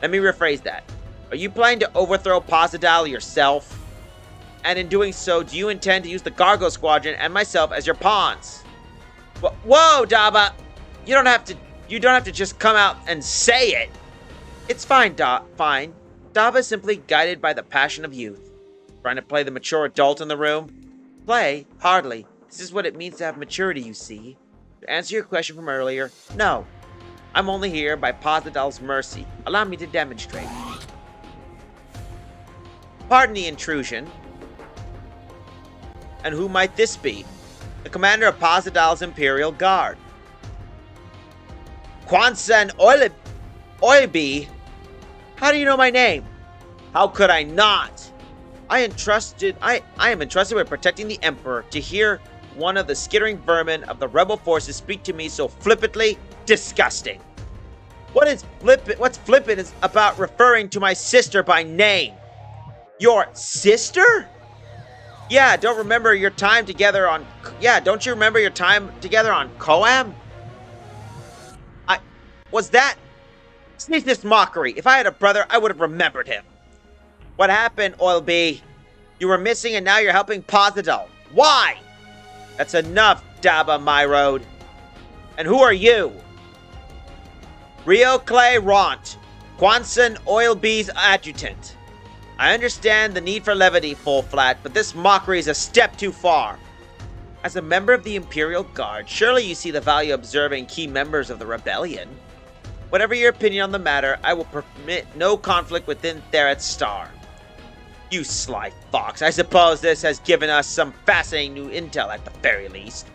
Let me rephrase that. Are you planning to overthrow Pasadal yourself? And in doing so, do you intend to use the Gargo Squadron and myself as your pawns? Whoa, Daba! You don't have to just come out and say it. It's fine, fine. Daba is simply guided by the passion of youth. Trying to play the mature adult in the room? Play? Hardly. This is what it means to have maturity, you see. To answer your question from earlier, no. I'm only here by Pazdal's mercy. Allow me to demonstrate. Pardon the intrusion. And who might this be? The commander of Pazdal's Imperial Guard. Quansen Oibi. How do you know my name? How could I not? I am entrusted with protecting the Emperor. To hear one of the skittering vermin of the rebel forces speak to me so flippantly, disgusting. What's flippant is about referring to my sister by name. Your sister? Don't you remember your time together on Koam? Was that ceaseless mockery? If I had a brother, I would have remembered him. What happened, Oil B? You were missing and now you're helping Pazdal. Why? That's enough, Daba My Road. And who are you? Rio Clay Ront, Quansen Oil B's adjutant. I understand the need for levity, Full Flat, but this mockery is a step too far. As a member of the Imperial Guard, surely you see the value of observing key members of the rebellion. Whatever your opinion on the matter, I will permit no conflict within Therat's Star. You sly fox, I suppose this has given us some fascinating new intel at the very least.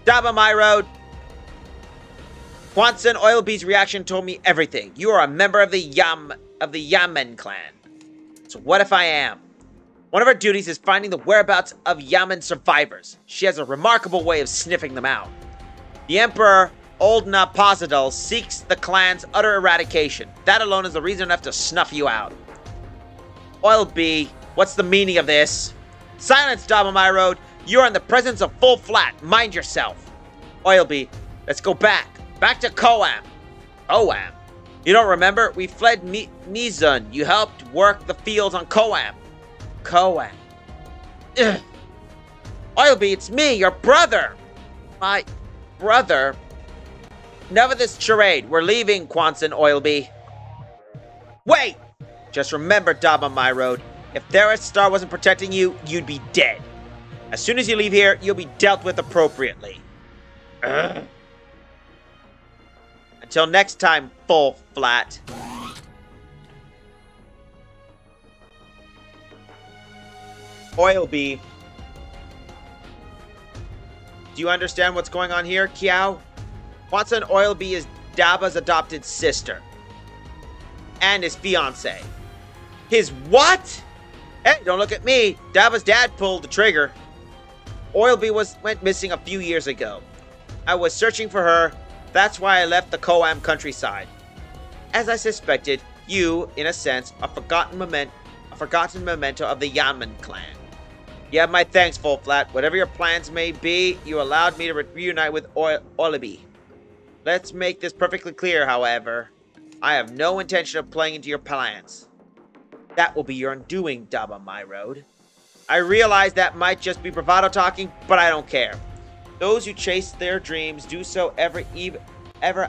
Daba My Road. Quansen Oilbee's reaction told me everything. You are a member of the Yamen clan. So what if I am? One of our duties is finding the whereabouts of Yamen survivors. She has a remarkable way of sniffing them out. The Emperor, Oldna Pazdal, seeks the clan's utter eradication. That alone is the reason enough to snuff you out. Oil B, what's the meaning of this? Silence, Daba My Road. You're in the presence of Full Flat. Mind yourself. Oil B, let's go back. Back to Koam. Koam? You don't remember? We fled Nizun. You helped work the fields on Koam. Koam. Ugh. Oil B, it's me, your brother. My brother? Enough of this charade. We're leaving, Quansen Oilby. Wait! Just remember, Daba My Road. If Therat's Star wasn't protecting you, you'd be dead. As soon as you leave here, you'll be dealt with appropriately. Ugh. Until next time, Full Flat. Oilby. Do you understand what's going on here, Kiao? Quansen Oilby is Daba's adopted sister. And his fiancée. His what? Hey, don't look at me. Daba's dad pulled the trigger. Oilby went missing a few years ago. I was searching for her. That's why I left the Koam countryside. As I suspected, you, in a sense, a forgotten memento of the Yamen clan. You have my thanks, Full Flat. Whatever your plans may be, you allowed me to reunite with Oilby. Let's make this perfectly clear, however. I have no intention of playing into your plans. That will be your undoing, Daba My Road. I realize that might just be bravado talking, but I don't care. Those who chase their dreams do so ever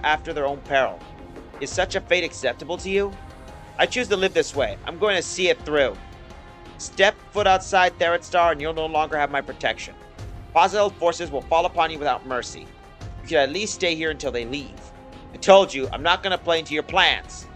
after their own peril. Is such a fate acceptable to you? I choose to live this way. I'm going to see it through. Step foot outside Therat's Star and you'll no longer have my protection. Pazdal forces will fall upon you without mercy. You can at least stay here until they leave. I told you, I'm not going to play into your plans.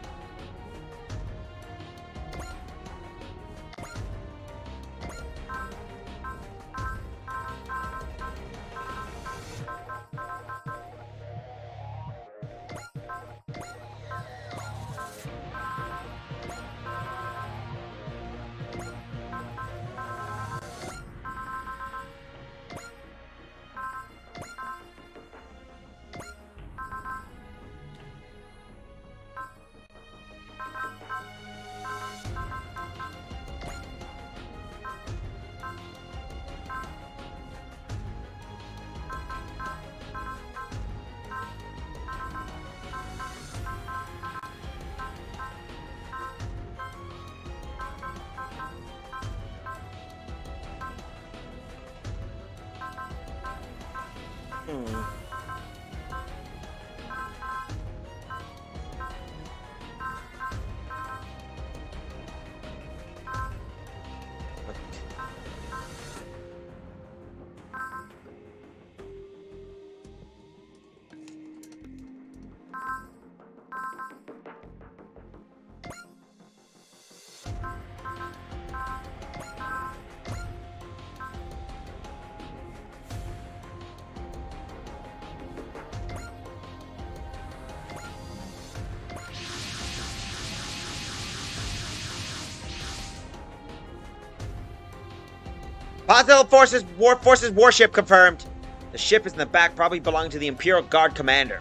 War Forces warship confirmed. The ship is in the back, probably belonging to the Imperial Guard commander.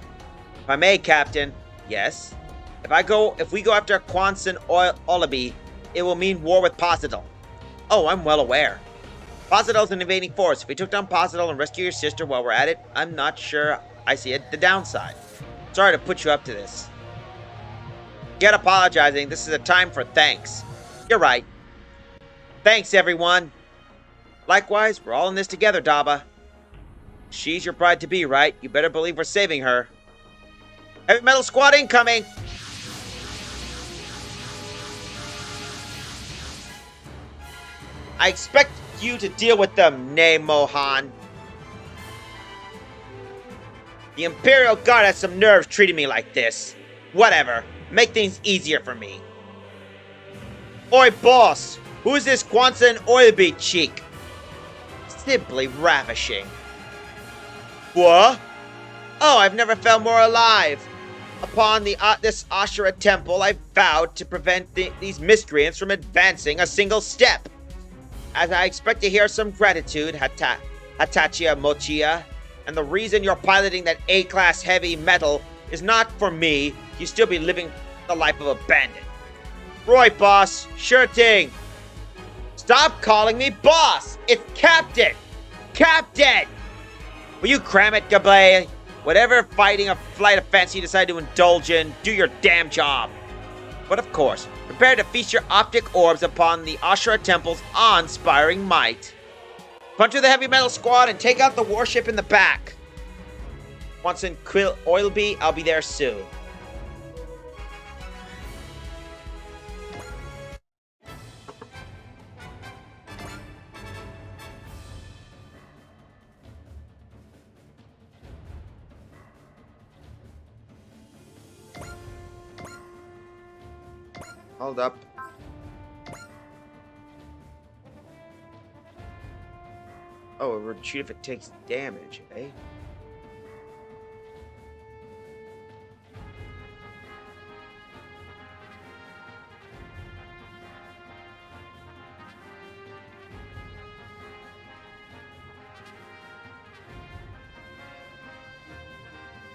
If I may, Captain. Yes? If we go after Quanson Olabi, it will mean war with Positol. Oh, I'm well aware. Positol's an invading force. If we took down Positol and rescue your sister while we're at it, I'm not sure I see the downside. Sorry to put you up to this. Get apologizing. This is a time for thanks. You're right. Thanks, everyone. Likewise, we're all in this together, Daba. She's your bride-to-be, right? You better believe we're saving her. Heavy Metal Squad incoming! I expect you to deal with them, Ne Mohan. The Imperial Guard has some nerves treating me like this. Whatever. Make things easier for me. Oi, boss! Who's this Quanson Oilbeat cheek? Simply ravishing. What? Oh, I've never felt more alive. Upon this Ashura temple, I vowed to prevent these miscreants from advancing a single step. As I expect to hear some gratitude, Hatachia Mochia, and the reason you're piloting that A-class heavy metal is not for me, you still be living the life of a bandit. Right, boss. Sure thing. Stop calling me boss! It's Captain! Captain! Will you cram it, Gablé? Whatever fighting a flight of fancy you decide to indulge in, do your damn job. But of course, prepare to feast your optic orbs upon the Ashura Temple's awe-inspiring might. Punch through the Heavy Metal Squad and take out the warship in the back. Once in Quill Oilby, I'll be there soon. Hold up. Oh, a retreat if it takes damage, eh?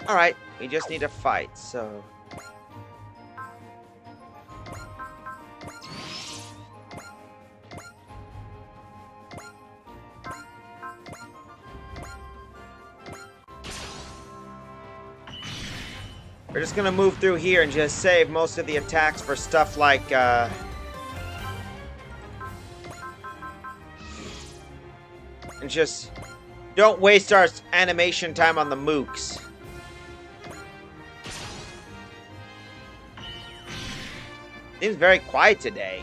Alright, we just need to fight, so... We're just gonna move through here and just save most of the attacks for stuff like, and just don't waste our animation time on the mooks. Seems very quiet today.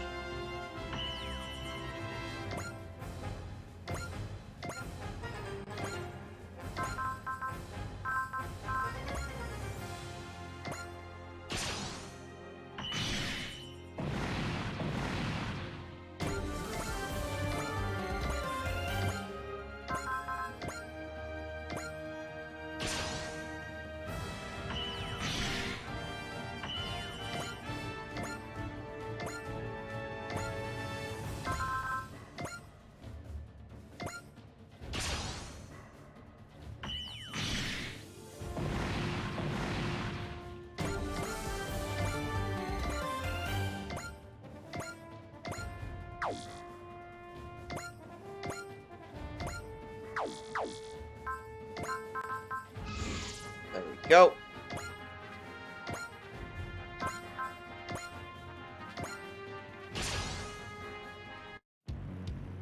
There we go.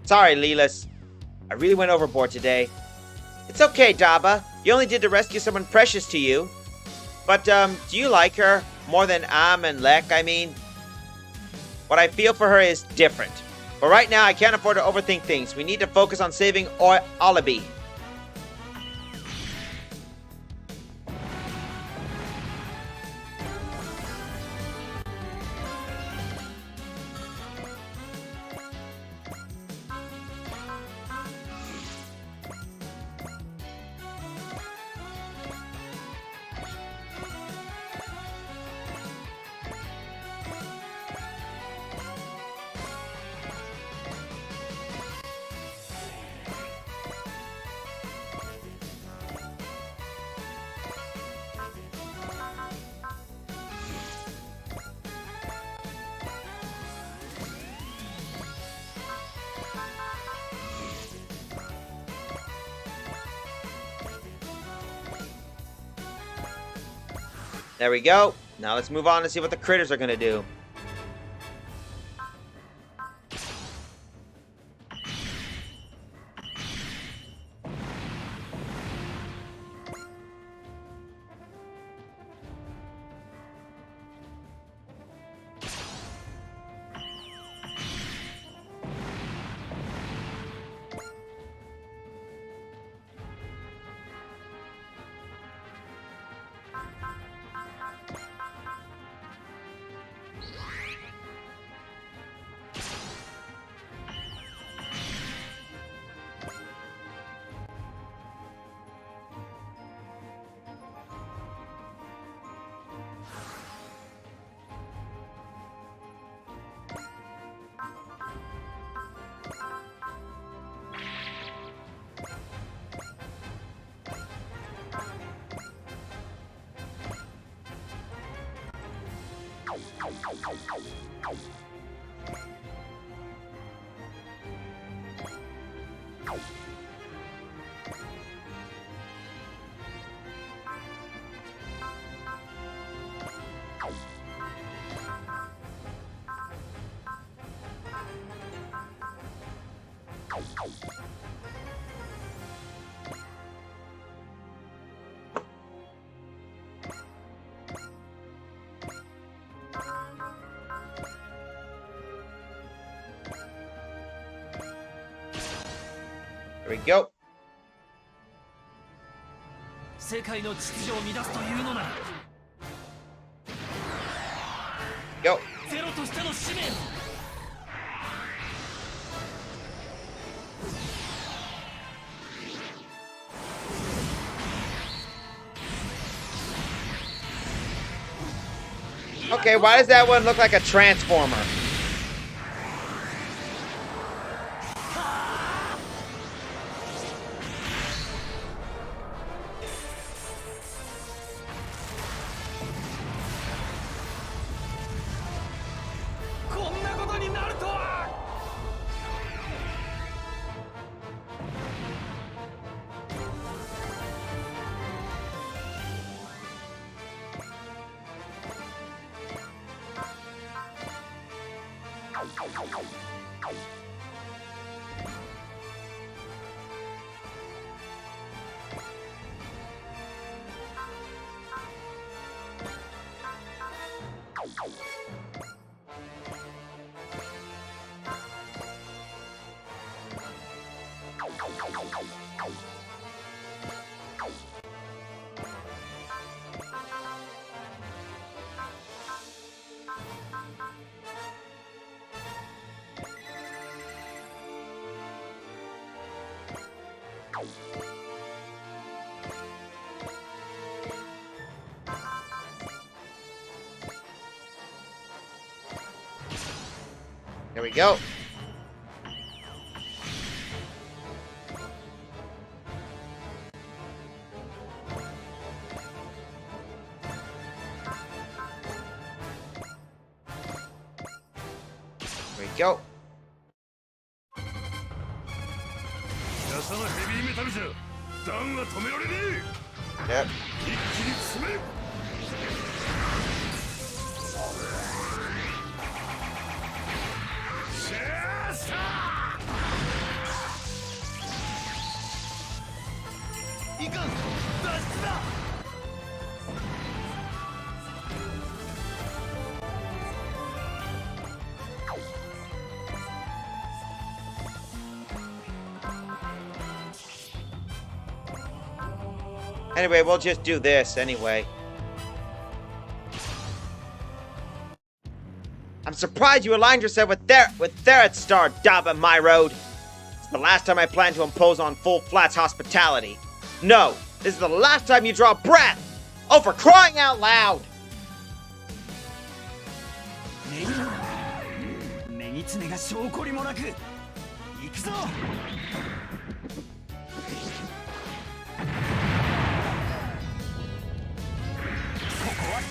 Sorry, Leelus. I really went overboard today. It's okay, Daba. You only did to rescue someone precious to you. But, do you like her? More than Am and Lek, I mean? What I feel for her is different. But right now, I can't afford to overthink things. We need to focus on saving Olabi. There we go. Now let's move on and see what the critters are gonna do. There we go. 世界の秩序を乱すというのなら Go. ゼロとしての使命 Okay, why does that one look like a transformer? Here we go. Here we go. 皆様ヘビーメタルじゃダウンは止められねえ Yep. 一気に詰める いかん脱出だ Anyway, we'll just do this anyway. I'm surprised you aligned yourself with Therat Star, Daba My Road. It's the last time I plan to impose on Full Flat's hospitality. No, this is the last time you draw breath! Oh, for crying out loud! メギツネが証拠りもなく行くぞ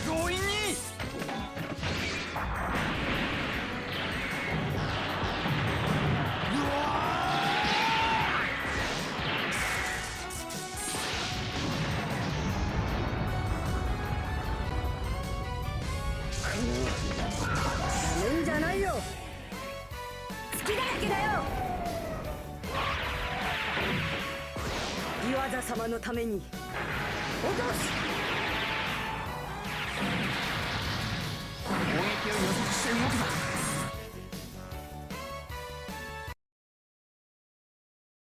強引にめんじゃないよ。好きだらけだよ。岩座様のために落とす。攻撃を予測して動くな。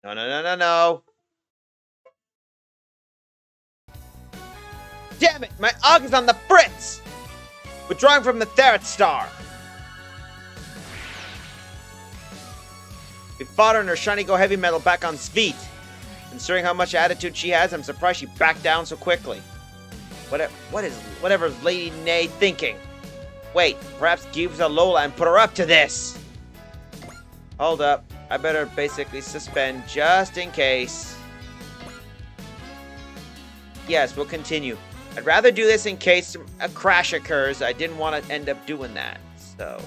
No, no, no, no, no. Damn it! My AUG is on the fritz! Withdrawing from the Theret Star. We fought her and her shiny go heavy metal back on Svit. Considering how much attitude she has, I'm surprised she backed down so quickly. Whatever's Lady Nay thinking? Wait, perhaps Gibbs a Lola and put her up to this. Hold up. I better basically suspend just in case. Yes, we'll continue. I'd rather do this in case a crash occurs. I didn't want to end up doing that, so...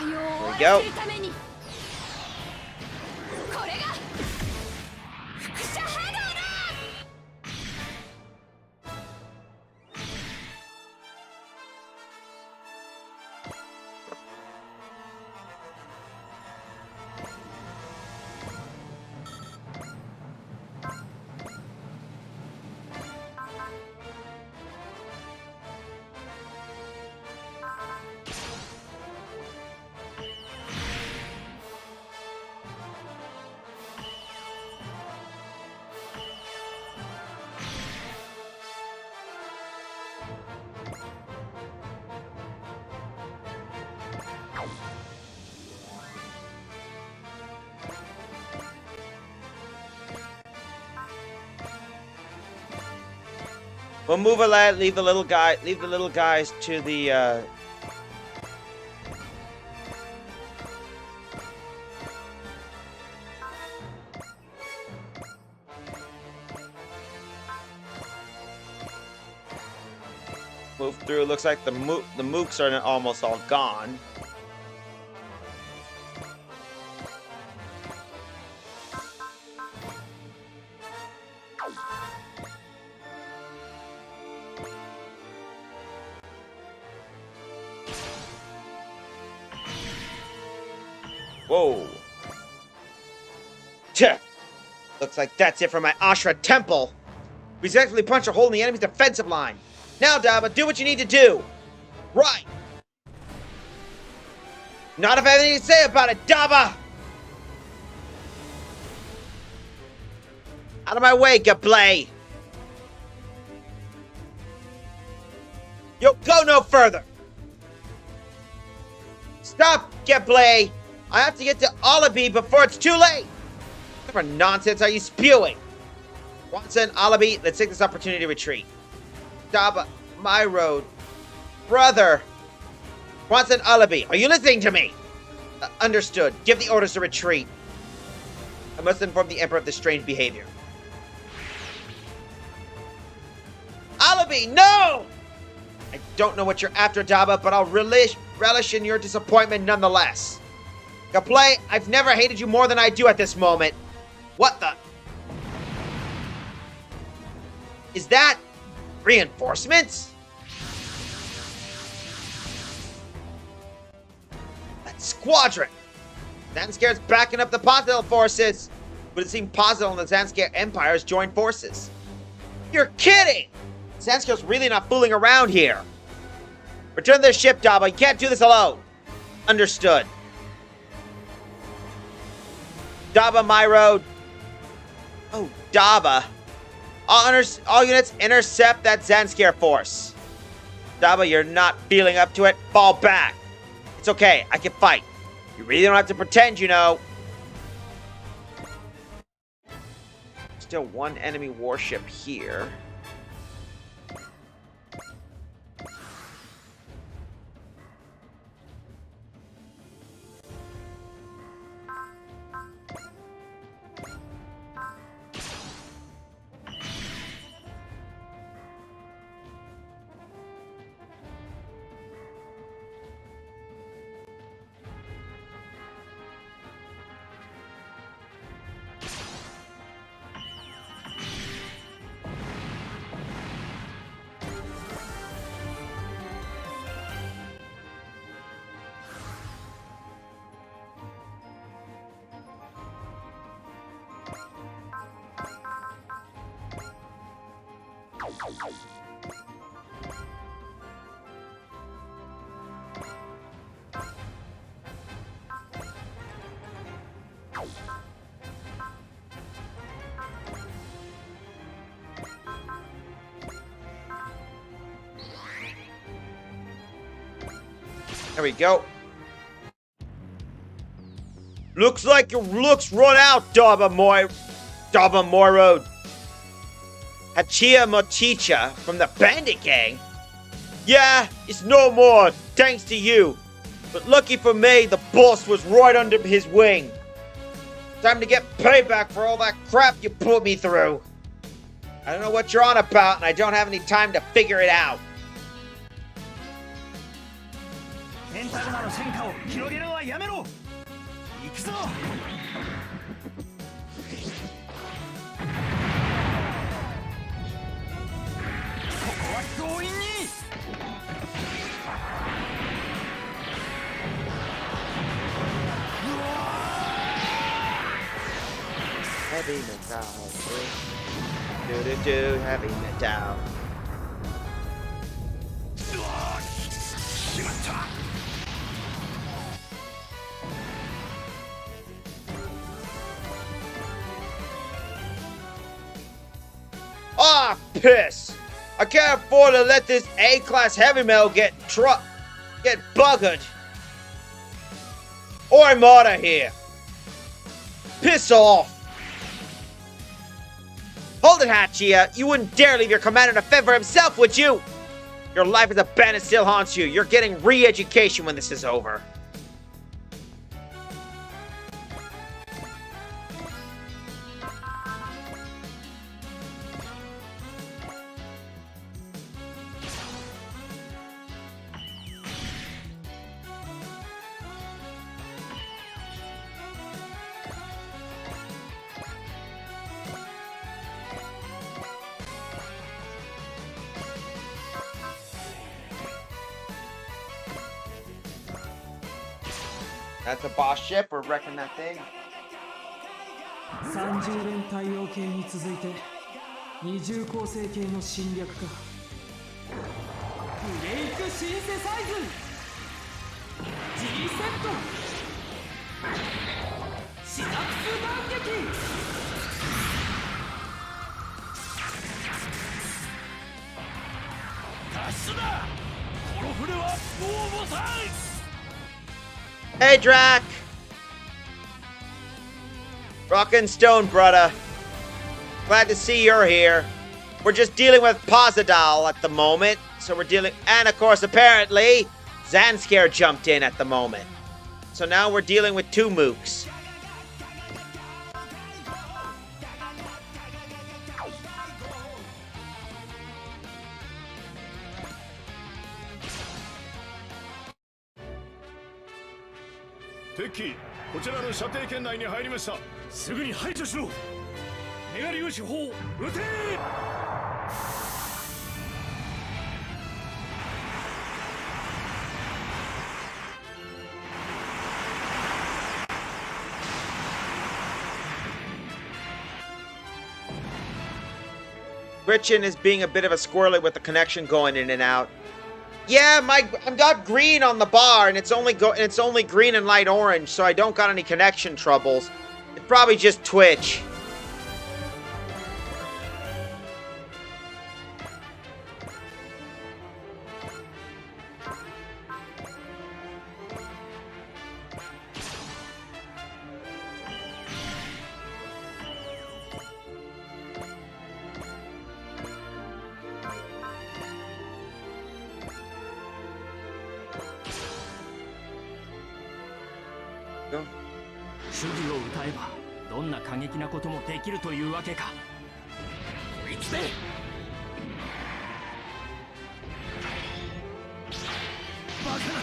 There we go. We'll move a lad, leave the little guys to the move through. Looks like the mooks are almost all gone. Whoa. Tch. Looks like that's it for my Ashra Temple. We successfully punched a hole in the enemy's defensive line. Now, Daba, do what you need to do. Right. Not if I have anything to say about it, Daba. Out of my way, Gablay. You'll go no further. Stop, Gablay. I have to get to Alabi before it's too late! What nonsense are you spewing? Watson, Alabi, let's take this opportunity to retreat. Daba, my road. Brother! Watson, Alabi, are you listening to me? Understood. Give the orders to retreat. I must inform the Emperor of this strange behavior. Alabi, no! I don't know what you're after, Daba, but I'll relish in your disappointment nonetheless. Gablay, I've never hated you more than I do at this moment. What the? Is that reinforcements? That squadron! Zanscare's backing up the Pazdel forces. But it seemed Pazdel and the Zanskare Empires joined forces. You're kidding! Zanscare's really not fooling around here. Return to the ship, Daba. You can't do this alone. Understood. Daba, my road. Oh, Daba. All units intercept that Zanskare force. Daba, you're not feeling up to it. Fall back. It's okay. I can fight. You really don't have to pretend, you know. Still one enemy warship here. There we go. Looks like your looks run out, Dabamoro Hachia Mochicha from the Bandit Gang. Yeah, it's no more, thanks to you. But lucky for me, the boss was right under his wing. Time to get payback for all that crap you put me through. I don't know what you're on about, and I don't have any time to figure it out. ペンタゴナの戦果を広げるのはやめろ。行くぞ。ここは強引に。Heavy metal. Do heavy metal. しまった。Ah, piss! I can't afford to let this A-class heavy metal get buggered. Or I'm out of here. Piss off. Hold it, Hachia. You wouldn't dare leave your commander to fend for himself, would you? Your life as a bandit still haunts you. You're getting re-education when this is over. That's a boss ship. We're wrecking that thing. 30連太陽系に続いて二重構成系の侵略か。ブレイクシンセサイズ G セットシナプス弾撃。脱出だ。この船はもうボタン。 Hey, Drac! Rock and Stone, brother. Glad to see you're here. We're just dealing with Posidal at the moment. So we're dealing... And, of course, apparently, Zanskare jumped in at the moment. So now we're dealing with two mooks. Teki, こちらの射程圏内に入りました。すぐに排除しろ。メガリウシ砲撃て。 Gretchen is being a bit of a squirrely with the connection going in and out. Yeah, I'm got green on the bar, and it's only green and light orange, so I don't got any connection troubles. It's probably just Twitch. Go. 主義を歌えばどんな過激なこともできるというわけか。こいつで。バカな。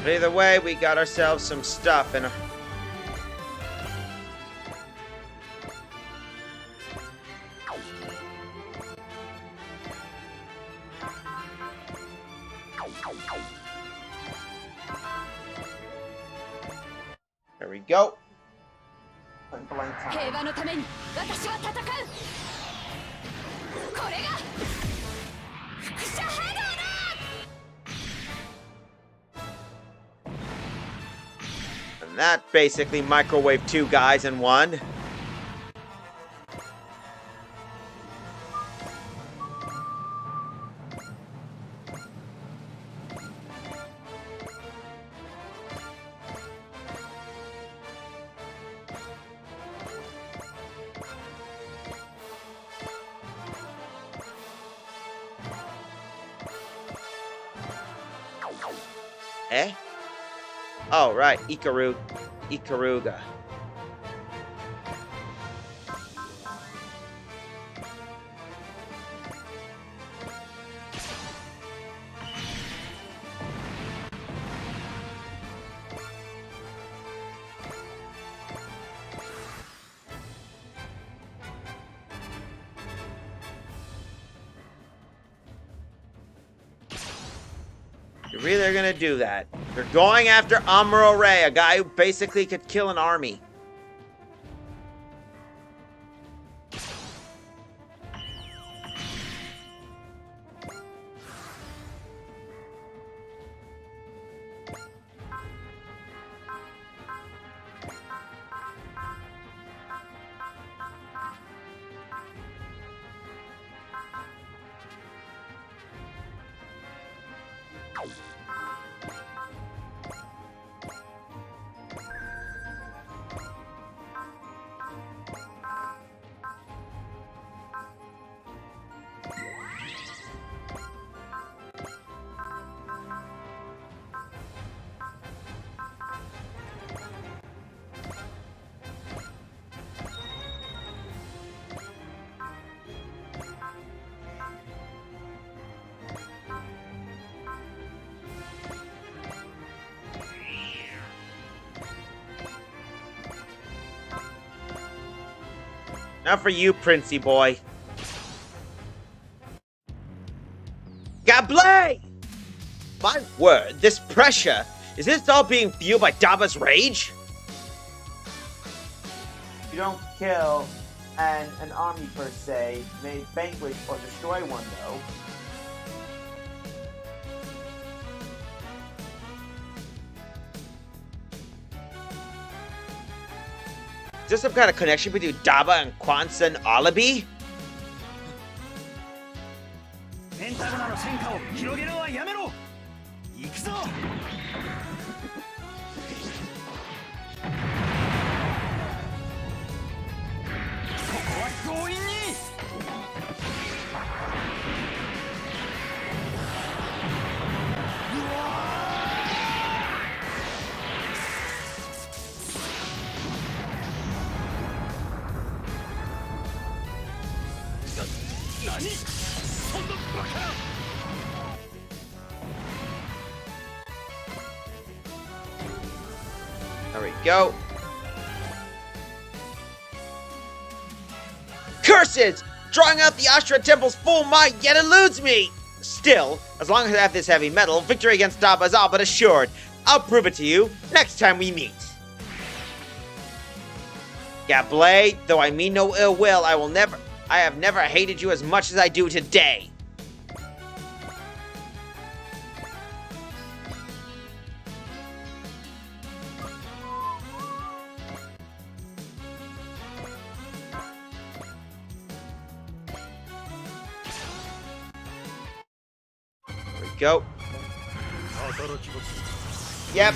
But either way, we got ourselves some stuff in a... There we go. 平和のために私は戦う。これが輻射波動だ。 And that basically microwave 2 guys in one. Eh? Oh, right. Ikaruga. You're really gonna do that? They're going after Amuro Ray, a guy who basically could kill an army. Not for you, Princey boy. Gablé! My word, this pressure! Is this all being fueled by Daba's rage? You don't kill an army per se, may vanquish or destroy one though. Is there some kind of connection between Daba and Kwanzaa and Alibi? ペンタゴナの戦果を広げるのはやめろ。行くぞ。ここは強引に。何？そんなバカな。 There we go. Curses! Drawing out the Ashtra Temple's full might yet eludes me! Still, as long as I have this heavy metal, victory against Daba is all but assured. I'll prove it to you next time we meet. Gablé, though I mean no ill will, I have never hated you as much as I do today. Go. Yep.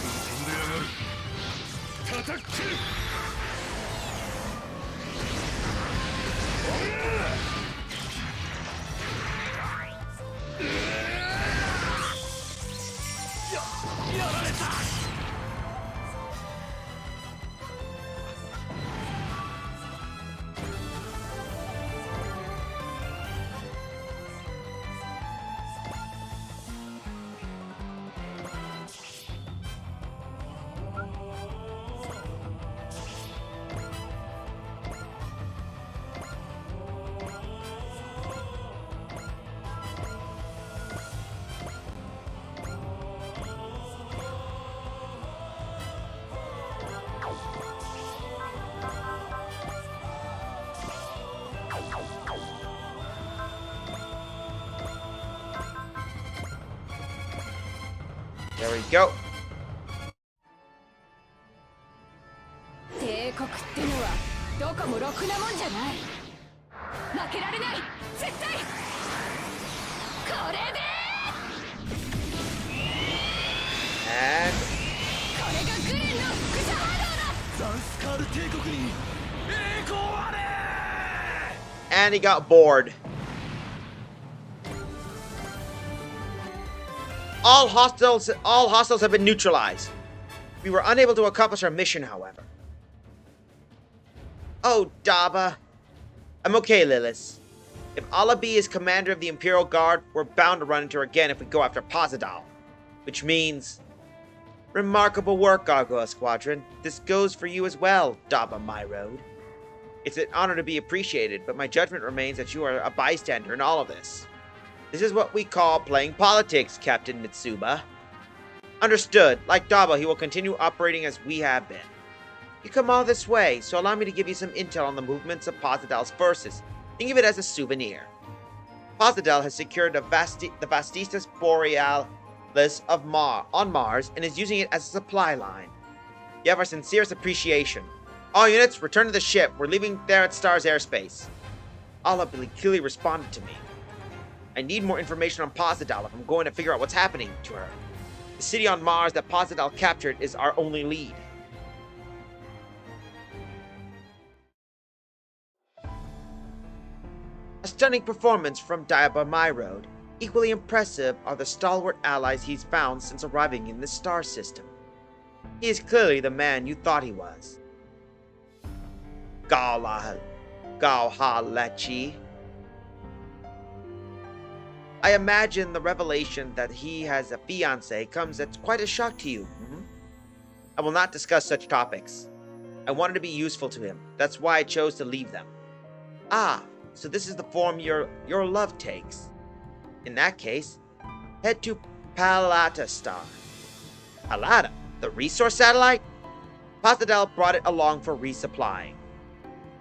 There we go. 帝国ってのはどこもろくなもんじゃない。負けられない、絶対。これで And これがグレンの副者波動だ。ザンスカール帝国に栄光あれ。 and he got bored. All hostiles have been neutralized. We were unable to accomplish our mission, however. Oh, Daba. I'm okay, Lilith. If Alabi is commander of the Imperial Guard, we're bound to run into her again if we go after Pasadal. Which means... Remarkable work, Gargoyle Squadron. This goes for you as well, Daba My Road. It's an honor to be appreciated, but my judgment remains that you are a bystander in all of this. This is what we call playing politics, Captain Mitsuba. Understood. Like Daba, he will continue operating as we have been. You come all this way, so allow me to give you some intel on the movements of Pasadal's forces. Think of it as a souvenir. Pasadal has secured the Vastistas Borealis on Mars and is using it as a supply line. You have our sincerest appreciation. All units, return to the ship. We're leaving there at Star's airspace. Alabi clearly responded to me. I need more information on Pasadal if I'm going to figure out what's happening to her. The city on Mars that Pasadal captured is our only lead. A stunning performance from Daba My Road. Equally impressive are the stalwart allies he's found since arriving in the star system. He is clearly the man you thought he was. Galhalechi. I imagine the revelation that he has a fiancée comes as quite a shock to you. I will not discuss such topics. I wanted to be useful to him. That's why I chose to leave them. Ah, so this is the form your love takes. In that case, head to Palata Star. Palata? The resource satellite? Pasadal brought it along for resupplying.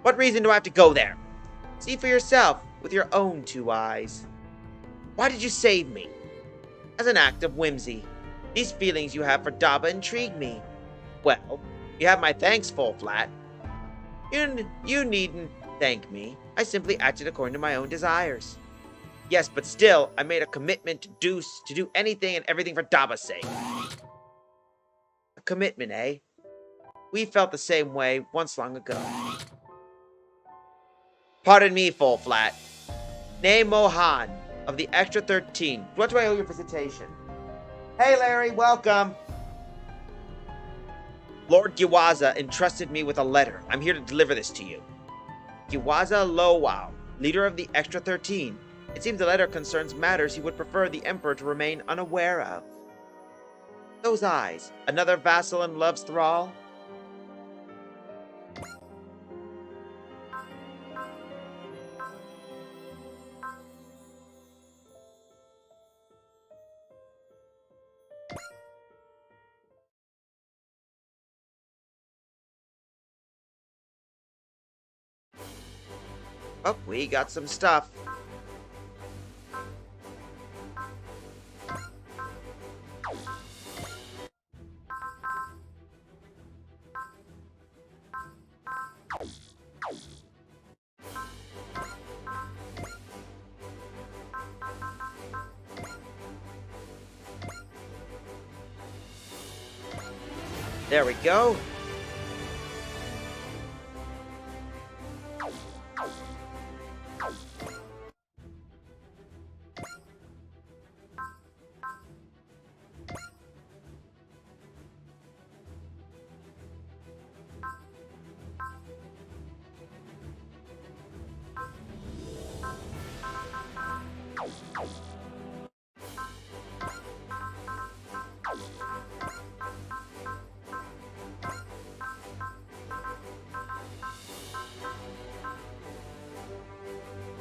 What reason do I have to go there? See for yourself with your own two eyes. Why did you save me? As an act of whimsy. These feelings you have for Daba intrigue me. Well, you have my thanks, Full Flat. You needn't thank me. I simply acted according to my own desires. Yes, but still, I made a commitment to do anything and everything for Daba's sake. A commitment, eh? We felt the same way once long ago. Pardon me, Full Flat. Nay Mohan of the Extra 13. What do I owe your visitation? Hey, Larry, welcome. Lord Giwaza entrusted me with a letter. I'm here to deliver this to you. Giwaza Lowwow, leader of the Extra 13. It seems the letter concerns matters he would prefer the Emperor to remain unaware of. Those eyes, another vassal and love's thrall? Oh, we got some stuff. There we go.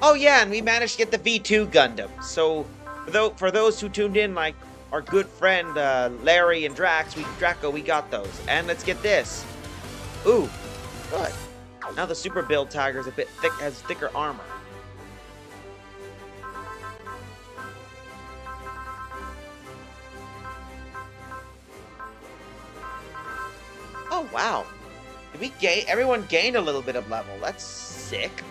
Oh yeah, and we managed to get the V2 Gundam. So, for those who tuned in, like our good friend Larry and Draco, we got those. And let's get this. Ooh, good. Now the Super Build Tiger is a bit thick, has thicker armor. Oh, wow. Did we gain? Everyone gained a little bit of level. That's sick.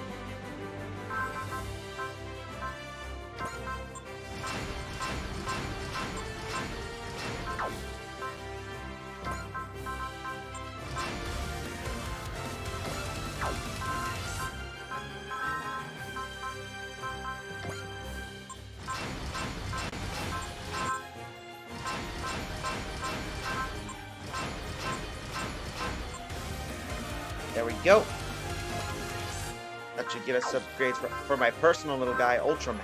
There we go. That should get us upgrades for my personal little guy, Ultraman.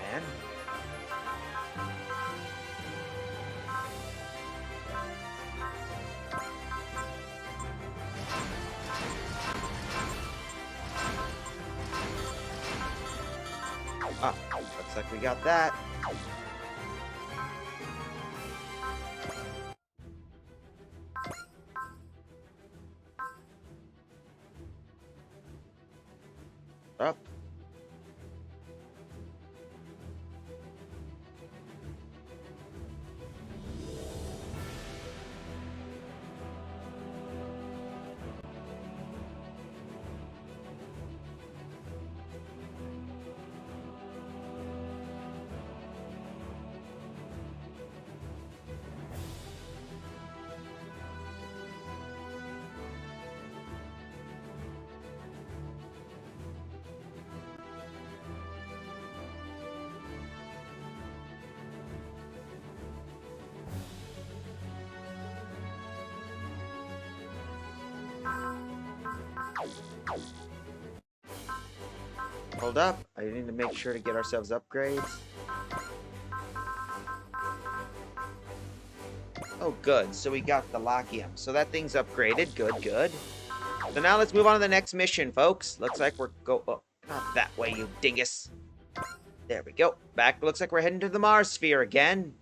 Ah, looks like we got that. Up. Hold up. I need to make sure to get ourselves upgrades. Oh, good. So we got the Lachium. So that thing's upgraded. Good, good. So now let's move on to the next mission, folks. Looks like we're oh, not that way, you dingus. There we go. Back. Looks like we're heading to the Mars sphere again.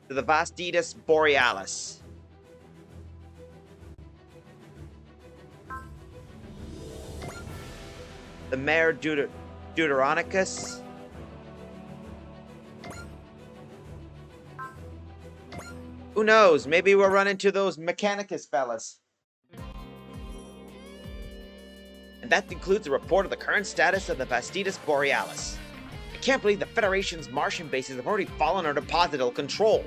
To the Vastitas Borealis. The Mare Deuteronicus. Who knows? Maybe we'll run into those Mechanicus fellas. And that concludes the report of the current status of the Vastitas Borealis. I can't believe the Federation's Martian bases have already fallen under Posital control.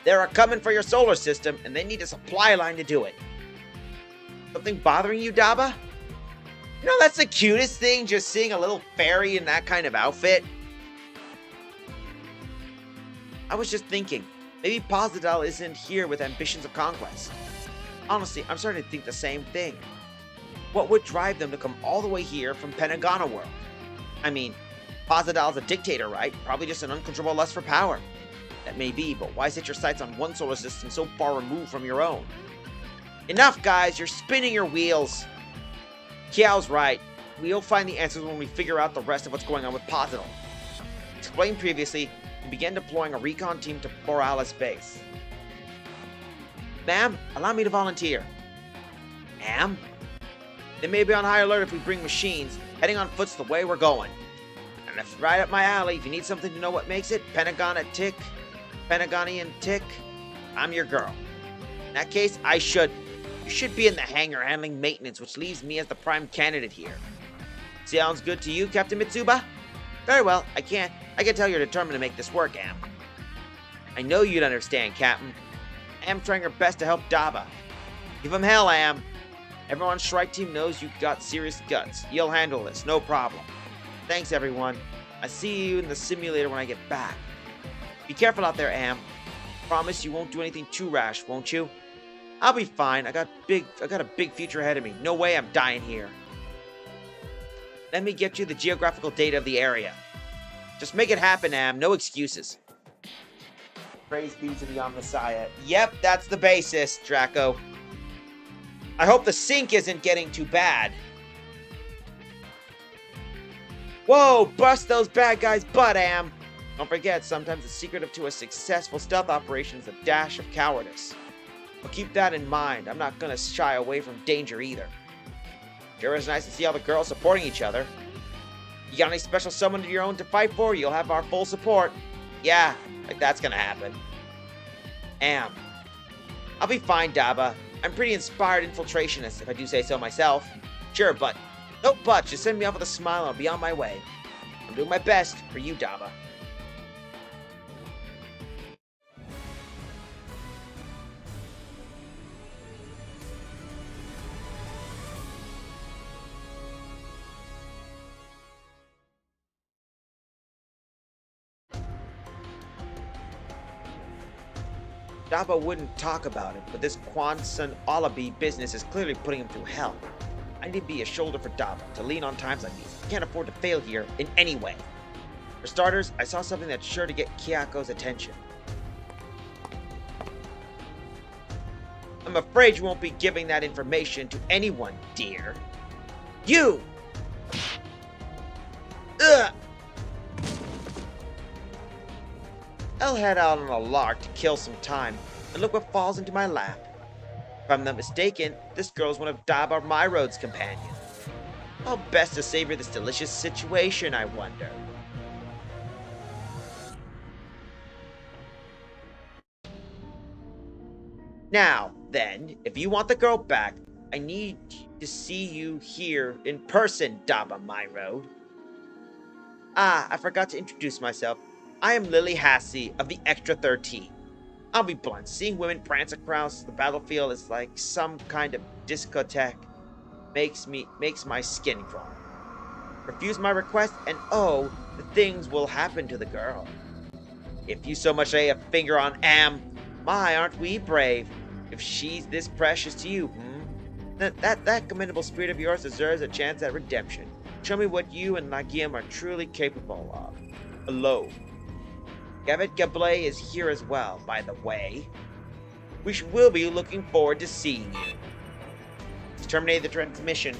They're coming for your solar system, and they need a supply line to do it. Something bothering you, Daba? You know, that's the cutest thing, just seeing a little fairy in that kind of outfit. I was just thinking, maybe Posital isn't here with ambitions of conquest. Honestly, I'm starting to think the same thing. What would drive them to come all the way here from Pentagona World? I mean, Posital's a dictator, right? Probably just an uncontrollable lust for power. That may be, but why set your sights on one solar system so far removed from your own? Enough, guys! You're spinning your wheels! Kiao's right. We'll find the answers when we figure out the rest of what's going on with Posital. Explained previously, we began deploying a recon team to Borealis base. Ma'am, allow me to volunteer. Ma'am? They may be on high alert if we bring machines. Heading on foot's the way we're going. And it's right up my alley. If you need something to know what makes it, Pentagonian tick, I'm your girl. In that case, you should be in the hangar handling maintenance, which leaves me as the prime candidate here. Sounds good to you, Captain Mitsuba? Very well, I can tell you're determined to make this work, Am. I know you'd understand, Captain. Am trying her best to help Daba. Give him hell, Am. Everyone on Shrike Team knows you've got serious guts. You'll handle this, no problem. Thanks, everyone. I see you in the simulator when I get back. Be careful out there, Am. Promise you won't do anything too rash, won't you? I'll be fine. I got a big future ahead of me. No way I'm dying here. Let me get you the geographical data of the area. Just make it happen, Am. No excuses. Praise be to the Omnissiah. Yep, that's the basis, Draco. I hope the sink isn't getting too bad. Whoa, bust those bad guys' butt, Am. Don't forget, sometimes the secret to a successful stealth operation is a dash of cowardice. But keep that in mind. I'm not gonna shy away from danger either. Sure is nice to see all the girls supporting each other. You got any special someone of your own to fight for? You'll have our full support. Yeah, like that's gonna happen. Am, I'll be fine, Daba. I'm pretty inspired infiltrationist, if I do say so myself. Sure, but no buts. Just send me off with a smile and I'll be on my way. I'm doing my best for you, Daba. Daba wouldn't talk about it, but this Kwanson Allaby business is clearly putting him through hell. I need to be a shoulder for Daba, to lean on times like these. I can't afford to fail here in any way. For starters, I saw something that's sure to get Kyako's attention. I'm afraid you won't be giving that information to anyone, dear. You! Ugh! I'll head out on a lark to kill some time, and look what falls into my lap. If I'm not mistaken, this girl's one of Daba Myroad's companions. How best to savor this delicious situation, I wonder. Now, then, if you want the girl back, I need to see you here in person, Daba Myroad. Ah, I forgot to introduce myself. I am Lily Hassey of the Extra 13. I'll be blunt, seeing women prance across the battlefield is like some kind of discotheque. Makes my skin crawl. Refuse my request, and oh, the things will happen to the girl. If you so much lay a finger on Am, my, aren't we brave? If she's this precious to you, That commendable spirit of yours deserves a chance at redemption. Show me what you and Nagiam are truly capable of. Alone. Gavet Gablé is here as well, by the way. Will be looking forward to seeing you. Let's terminate the transmission.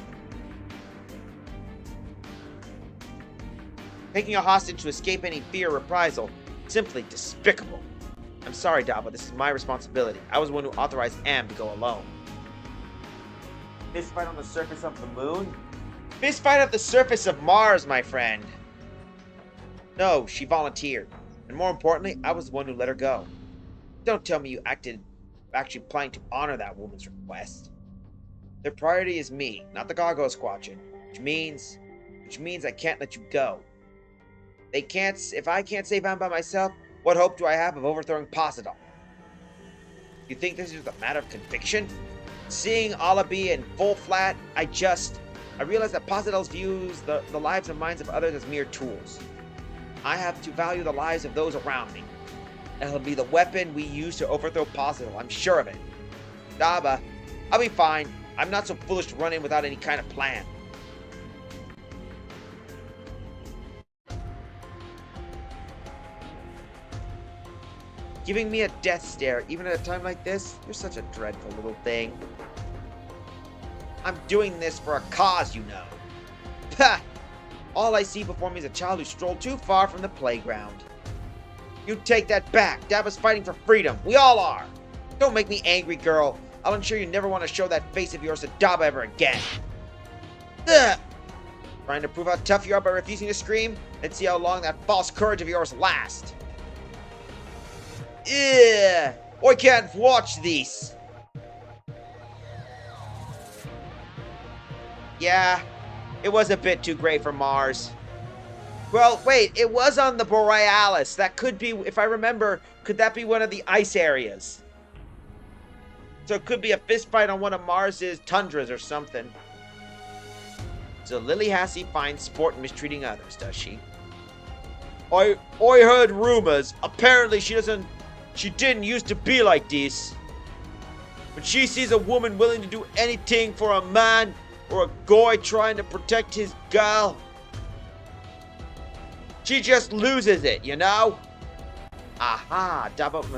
Taking a hostage to escape any fear or reprisal. Simply despicable. I'm sorry, Daba, this is my responsibility. I was the one who authorized Am to go alone. Fistfight on the surface of the moon? Fistfight at the surface of Mars, my friend. No, she volunteered. And more importantly, I was the one who let her go. Don't tell me you actually planning to honor that woman's request. Their priority is me, not the Gargoyle Squadron, which means I can't let you go. If I can't save Am by myself, what hope do I have of overthrowing Posidon? You think this is a matter of conviction? Seeing Allaby in full flat, I realize that Posidon views the lives and minds of others as mere tools. I have to value the lives of those around me. And it'll be the weapon we use to overthrow Posidon, I'm sure of it. Daba, I'll be fine. I'm not so foolish to run in without any kind of plan. Giving me a death stare, even at a time like this? You're such a dreadful little thing. I'm doing this for a cause, you know. Pah! All I see before me is a child who strolled too far from the playground. You take that back. Daba's fighting for freedom. We all are. Don't make me angry, girl. I'll ensure you never want to show that face of yours to Daba ever again. Ugh! Trying to prove how tough you are by refusing to scream? Let's see how long that false courage of yours lasts. Ugh! I can't watch this. Yeah, it was a bit too great for Mars. Well, wait, it was on the Borealis. That could be, if I remember, could that be one of the ice areas? So it could be a fistfight on one of Mars's tundras or something. So Lily Hassey finds sport in mistreating others, does she? I heard rumors. Apparently she didn't used to be like this. When she sees a woman willing to do anything for a man, or a guy trying to protect his gal, she just loses it, you know? Aha, Daba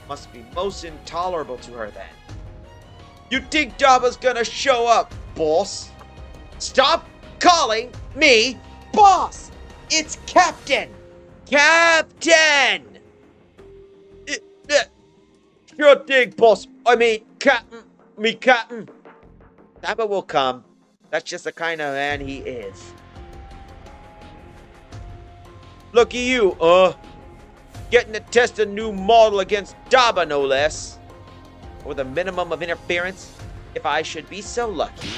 must be most intolerable to her then. You think Daba's gonna show up, boss? Stop calling me boss! It's Captain! Captain! Sure thing, boss. I mean, Captain. Daba will come. That's just the kind of man he is. Look at you, getting to test a new model against Daba, no less. with a minimum of interference, if I should be so lucky.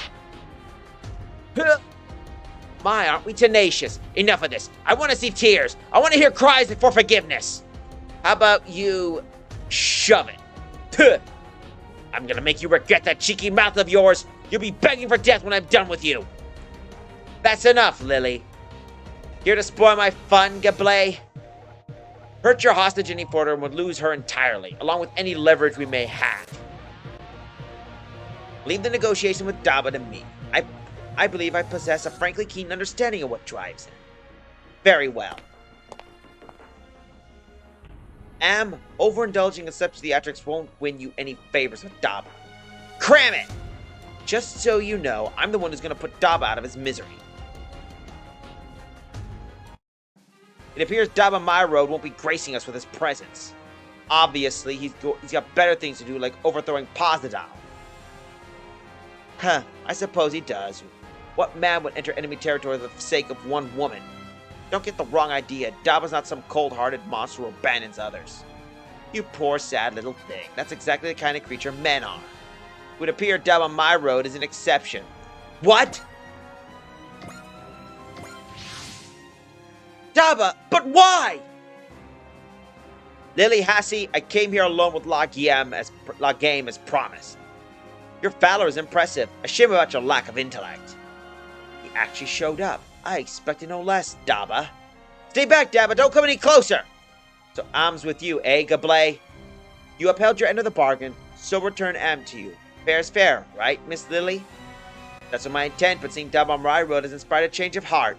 My, aren't we tenacious? Enough of this. I want to see tears. I want to hear cries for forgiveness. How about you shove it? I'm gonna make you regret that cheeky mouth of yours. You'll be begging for death when I'm done with you. That's enough, Lily. Here to spoil my fun, Gablé? Hurt your hostage any further and would lose her entirely, along with any leverage we may have. Leave the negotiation with Daba to me. I believe I possess a frankly keen understanding of what drives him. Very well. Overindulging in such theatrics won't win you any favors with Daba. Cram it! Just so you know, I'm the one who's going to put Daba out of his misery. It appears Daba My Road won't be gracing us with his presence. Obviously, he's got better things to do, like overthrowing Pozadal. Huh, I suppose he does. What man would enter enemy territory for the sake of one woman? Don't get the wrong idea. Daba's not some cold-hearted monster who abandons others. You poor, sad little thing. That's exactly the kind of creature men are. It would appear Daba My Road is an exception. What? Daba, but why? Lily Hassie, I came here alone with La Game as promised. Your valor is impressive. A shame about your lack of intellect. He actually showed up. I expected no less, Daba. Stay back, Daba. Don't come any closer. So Am's with you, eh, Gablé? You upheld your end of the bargain, so return Am to you. Fair is fair, right, Miss Lily? That's what my intent, but seeing Daba My Road has inspired a change of heart.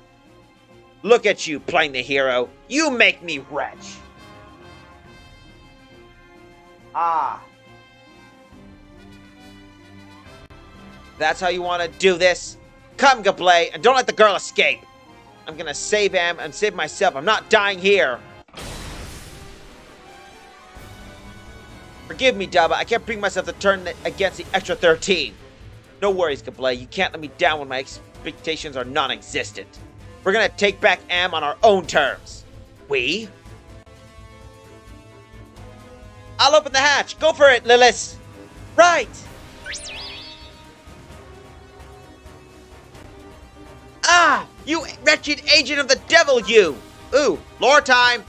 Look at you, playing the hero. You make me wretch. Ah. That's how you want to do this? Come, Gablé, and don't let the girl escape. I'm gonna save Am and save myself. I'm not dying here. Forgive me, Daba. I can't bring myself to turn against the extra 13. No worries, Gablé. You can't let me down when my expectations are non-existent. We're gonna take back Am on our own terms. We? I'll open the hatch. Go for it, Lilith. Right. Ah! You wretched agent of the devil, you! Ooh, lore time!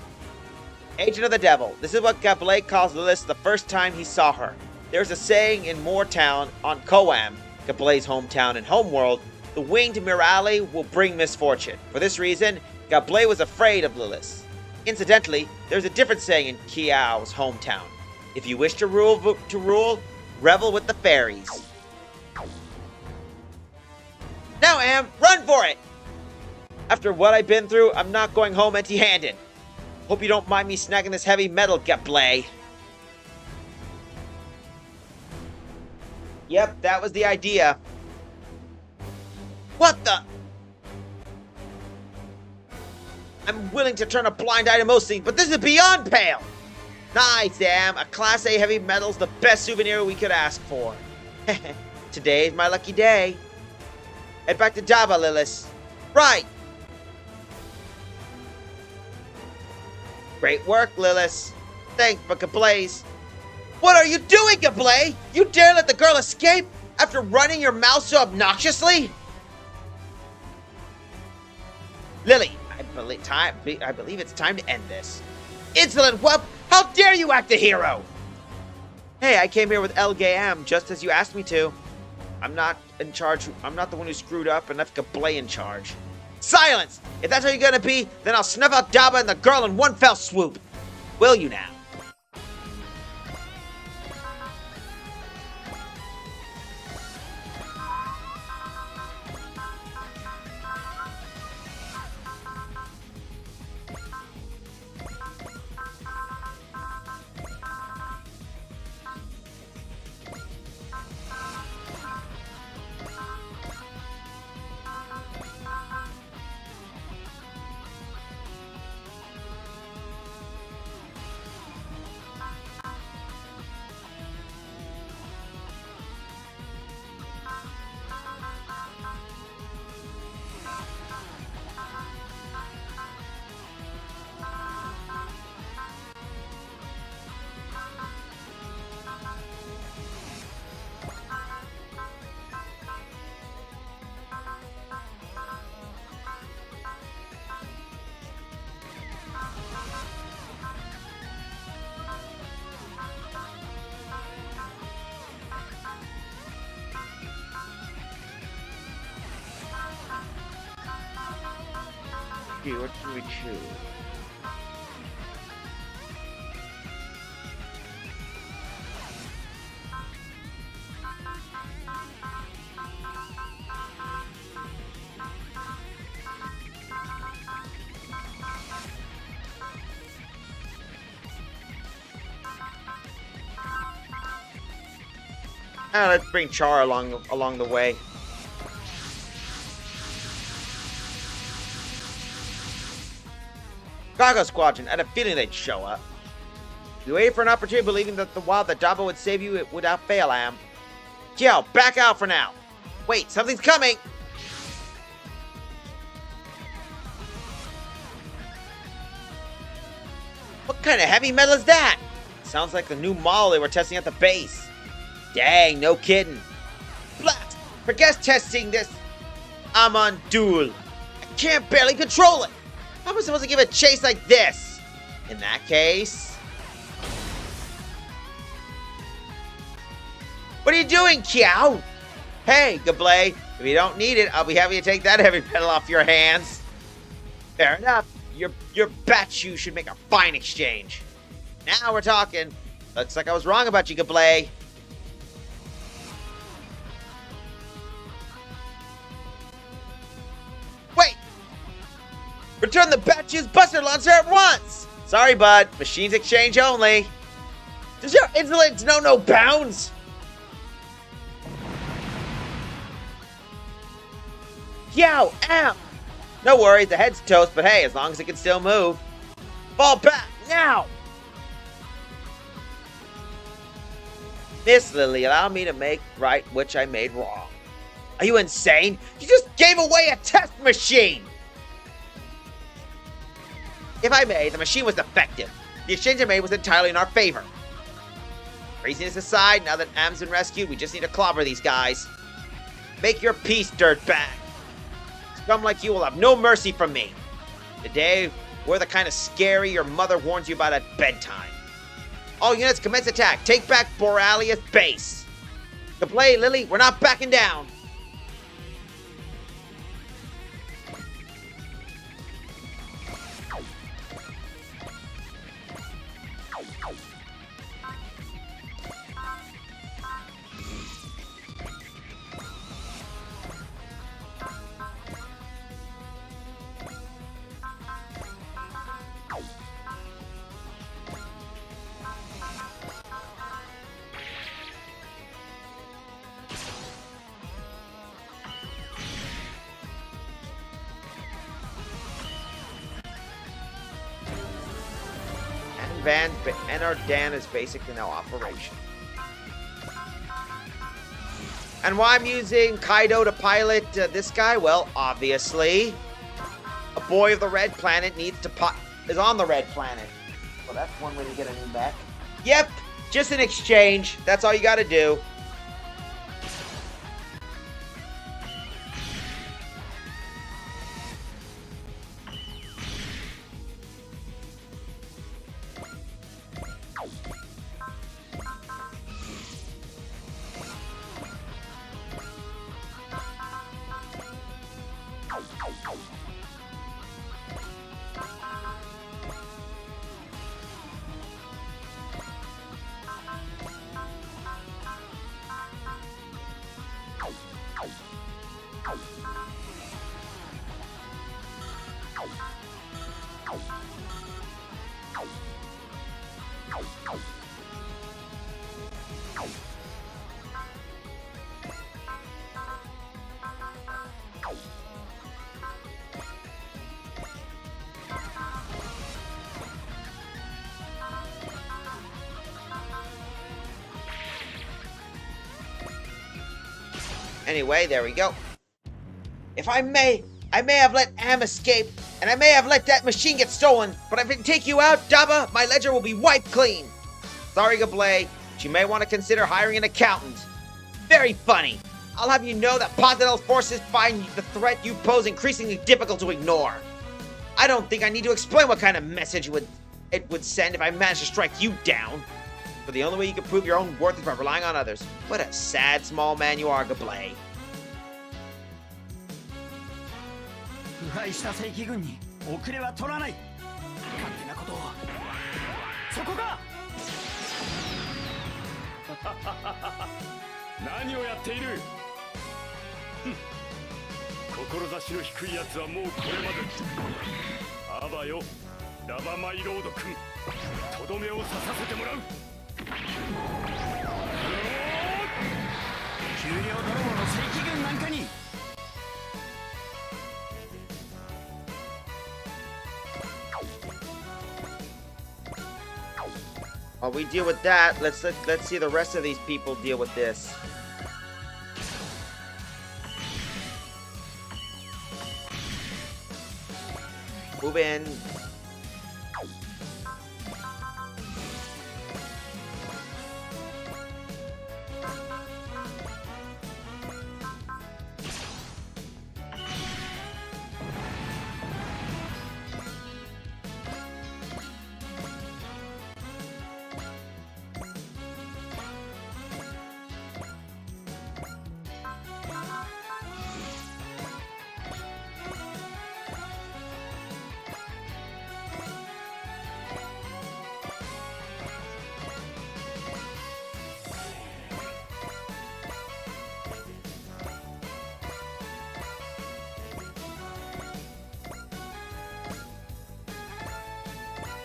Agent of the devil. This is what Gablé calls Lilith the first time he saw her. There's a saying in Moortown on Koam, Gablé's hometown and homeworld, the winged Mirali will bring misfortune. For this reason, Gablé was afraid of Lilith. Incidentally, there's a different saying in Kiao's hometown. If you wish to rule, revel with the fairies. Now, Am, run for it! After what I've been through, I'm not going home empty-handed. Hope you don't mind me snagging this heavy metal, Gablé. Yep, that was the idea. What the? I'm willing to turn a blind eye to most things, but this is beyond pale! Nice, Am. A Class A heavy metal's the best souvenir we could ask for. Today's my lucky day. Head back to Daba, Lilith. Right! Great work, Lilith. Thanks, but Gablé. What are you doing, Gablé? You dare let the girl escape after running your mouth so obnoxiously? Lily, I believe it's time to end this. Insolent whelp! How dare you act the hero? Hey, I came here with El Gayam just as you asked me to. I'm not in charge. I'm not the one who screwed up and left Gablé in charge. Silence! If that's how you're gonna be, then I'll snuff out Daba and the girl in one fell swoop. Will you now? see. What should we choose? Let's bring Char along the way. Gaga Squadron, I had a feeling they'd show up. You waited for an opportunity, believing that while the Dabo would save you, it would outfail Am. Kiel, back out for now. Wait, something's coming. What kind of heavy metal is that? Sounds like the new model they were testing at the base. Dang, no kidding. Blast! Forget testing this. I'm on duel. I can't barely control it. How am I supposed to give a chase like this? In that case... What are you doing, Kiao? Hey, Gablé, if you don't need it, I'll be happy to take that heavy metal off your hands. Fair enough. Your bat shoe should make a fine exchange. Now we're talking. Looks like I was wrong about you, Gablé. Wait! Return the Batch's Buster Launcher at once! Sorry, bud. Machines exchange only. Does your insolence know no bounds? Yow! Ow! No worries, the head's toast, but hey, as long as it can still move. Fall back, now! Miss Lily, allow me to make right which I made wrong. Are you insane? You just gave away a test machine! If I may, the machine was defective. The exchange I made was entirely in our favor. Craziness aside, now that Am's been rescued, we just need to clobber these guys. Make your peace, dirtbag. Scum like you will have no mercy from me. Today, we're the kind of scary your mother warns you about at bedtime. All units commence attack. Take back Boralius base. Gablé, Lily, we're not backing down. And our Dan is basically now operational. And why I'm using Kaido to pilot this guy? Well, obviously, a boy of the red planet is on the red planet. Well, that's one way to get a new mech. Yep, just an exchange. That's all you gotta do. Anyway, there we go. If I may have let Am escape, and I may have let that machine get stolen, but if I can take you out, Daba, my ledger will be wiped clean. Sorry, Gablé, but you may want to consider hiring an accountant. Very funny. I'll have you know that Pontanel's forces find the threat you pose increasingly difficult to ignore. I don't think I need to explain what kind of message it would send if I managed to strike you down. But the only way you can prove your own worth is by relying on others. What a sad small man you are, Gablé. 腐敗した正規軍に遅れは取らない。勝手なことを。そこか。何をやっている。志の低いやつはもうこれまで。あばよ、ラバマイロード君、とどめを刺させてもらう。給料泥棒の正規軍なんかに。While we deal with that, let's see the rest of these people deal with this. Move in.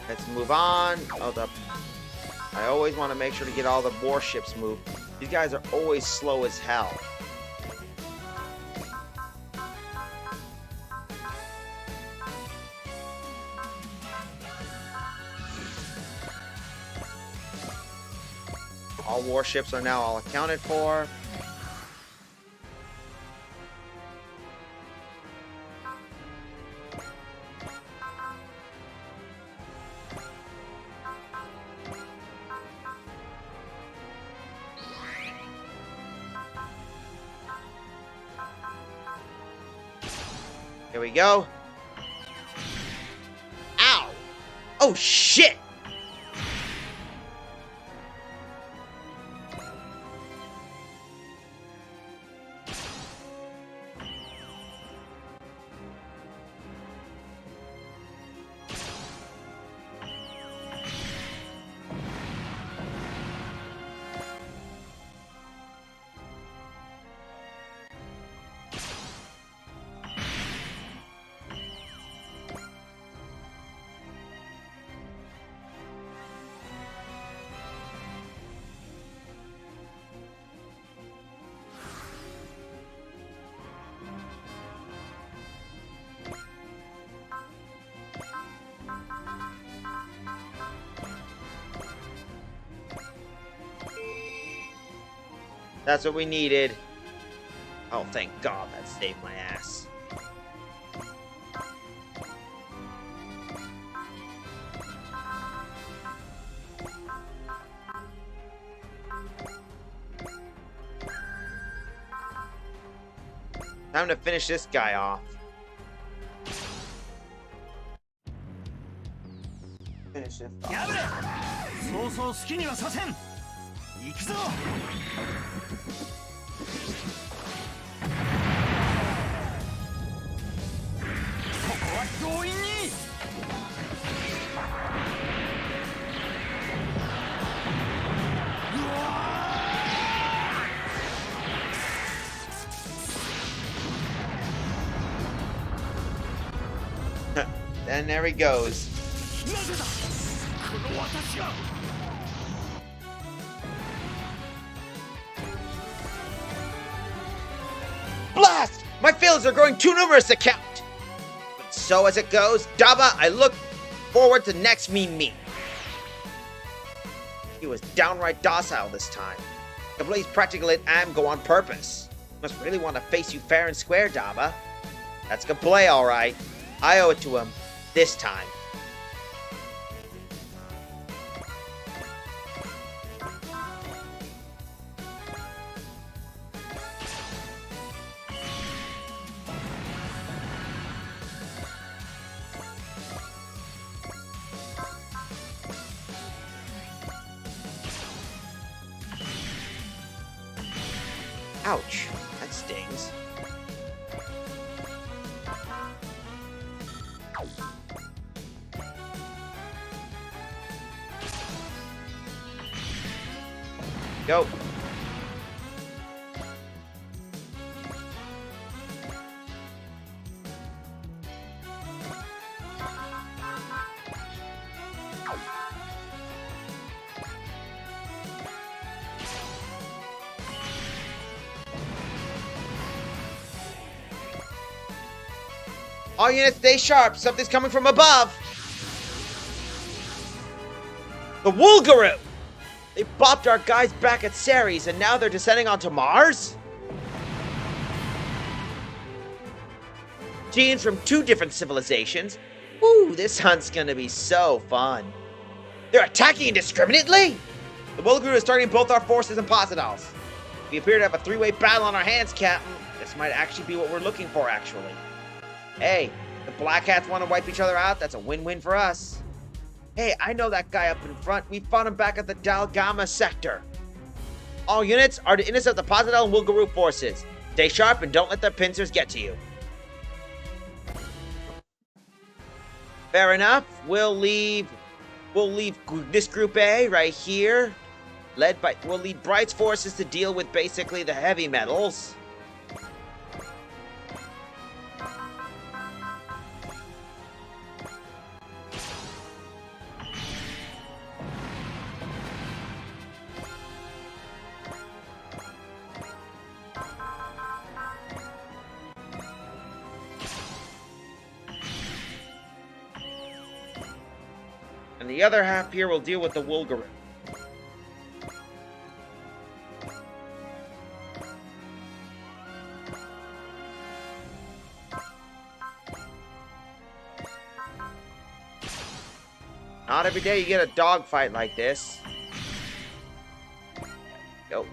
Let's move on. Hold up. I always want to make sure to get all the warships moved. These guys are always slow as hell. All warships are now all accounted for. Here we go. Ow! Oh shit! That's what we needed. Oh, thank God that saved my ass. Time to finish this guy off. Finish him. そうそう好きにはさせん。行くぞ。ここは強引に。And there he goes. なぜだ。この私が。Blast! My failures are growing too numerous to count. But so as it goes, Daba, I look forward to next me. He was downright docile this time. The blaze practically let Am go on purpose. Must really want to face you fair and square, Daba. That's good play, all right. I owe it to him this time. Ouch, that stings. Go. All units, stay sharp. Something's coming from above. The Woolgaroo! They bopped our guys back at Ceres, and now they're descending onto Mars? Genes from 2 different civilizations? Woo, this hunt's gonna be so fun. They're attacking indiscriminately? The Woolgaroo is starting both our forces and Positals. We appear to have a 3-way battle on our hands, Captain. This might actually be what we're looking for, actually. Hey, the Black Hats want to wipe each other out. That's a win-win for us. Hey, I know that guy up in front. We fought him back at the Dalgama sector. All units are to intercept the Posital and Woolgaroo forces. Stay sharp and don't let their pincers get to you. Fair enough. We'll leave this Group A right here. We'll lead Bright's forces to deal with basically the heavy metals. And the other half here will deal with the Woolgaroo. Not every day you get a dogfight like this. Go.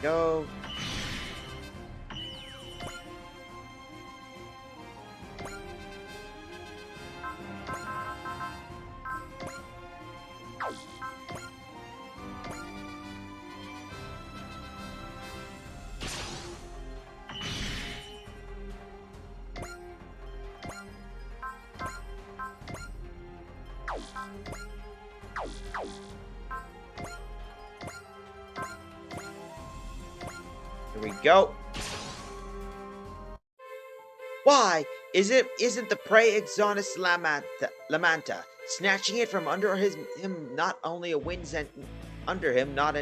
Go. Here we go. Why isn't the prey Exonus Lamanta snatching it from under him not only a wins and under him not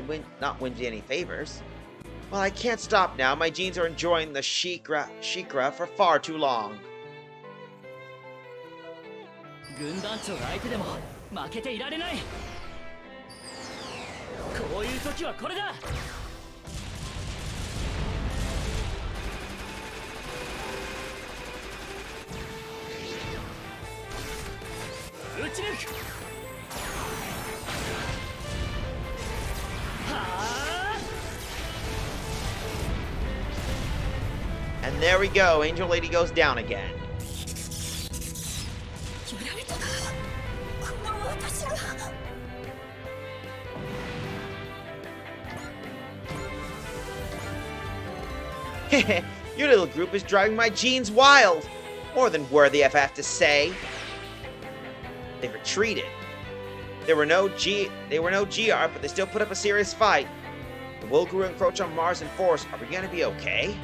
wins any favors? Well, I can't stop now. My genes are enjoying the Shikra for far too long. 軍団長が相手でも負けていられない。こういう時はこれだ。打ち抜く。はあ。 And there we go. Angel Lady goes down again. やられたか。この私が。 Your little group is driving my genes wild. More than worthy, if I have to say. They retreated. They were no GR, but they still put up a serious fight. The Woolgaroo encroach on Mars in force. Are we gonna be okay?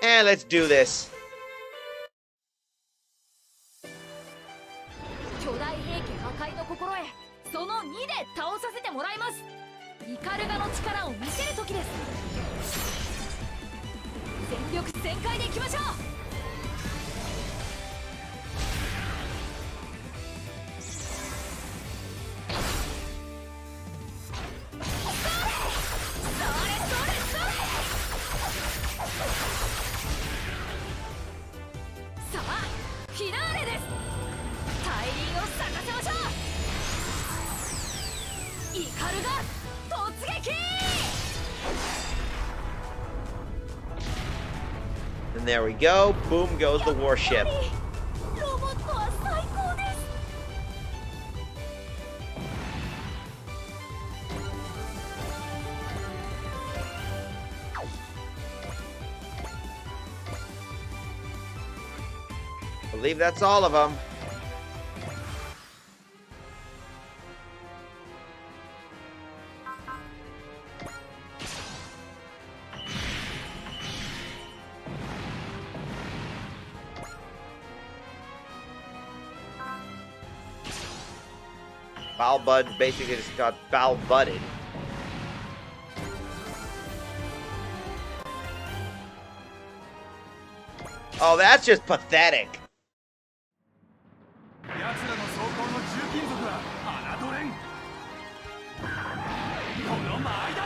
And let's do this. 巨大兵器破壊の心得その2で倒させてもらいます。イカルガの力を見せる時です。全力全開でいきましょう。さあフィナーレです。大輪を咲かせましょう。イカルガ突撃。 And there we go. Boom goes the warship. believe that's all of them. Foul Bud basically just got foul budded. Oh, that's just pathetic. 奴らの装甲の重金属は侮れん。この間合いだ。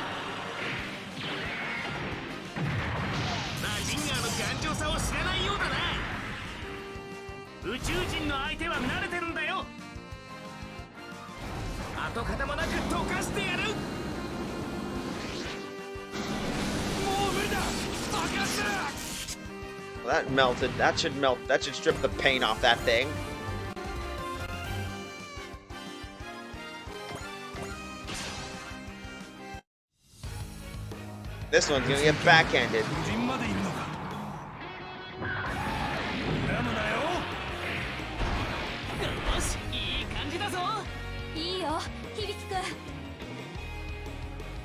マジンガーの頑丈さを知らないようだな。宇宙人の相手は慣れてるんだよ。跡形もなく溶かしてやる。もう無理だ。バカすら。 Well, that melted. That should melt. That should strip the paint off that thing. This one's gonna get backhanded. いいよ響くん。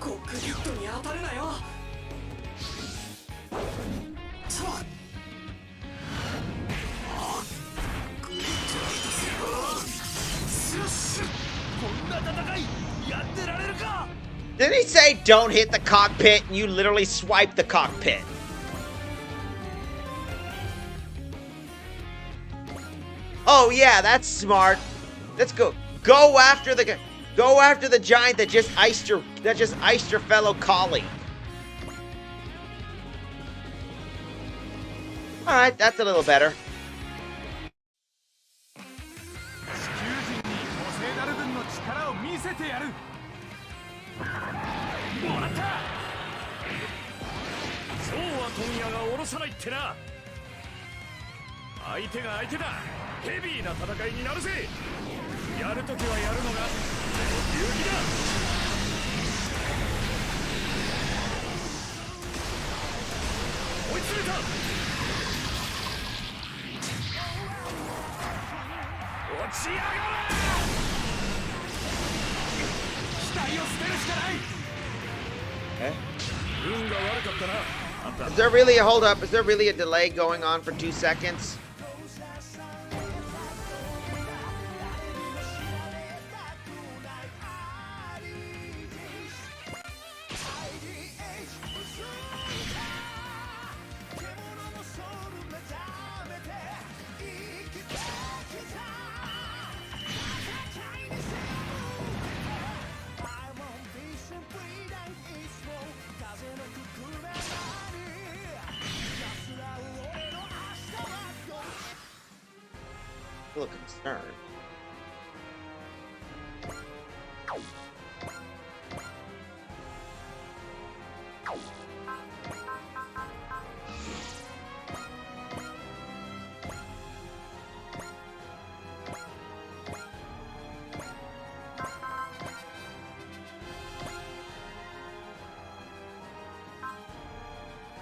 コックピットに当たるなよ。Didn't he say don't hit the cockpit and you literally swipe the cockpit? Oh yeah, that's smart. Let's go. Go after the giant that just iced your fellow colleague. All right, that's a little better. Is there really a hold up? Is there really a delay going on for 2 seconds? A little concerned.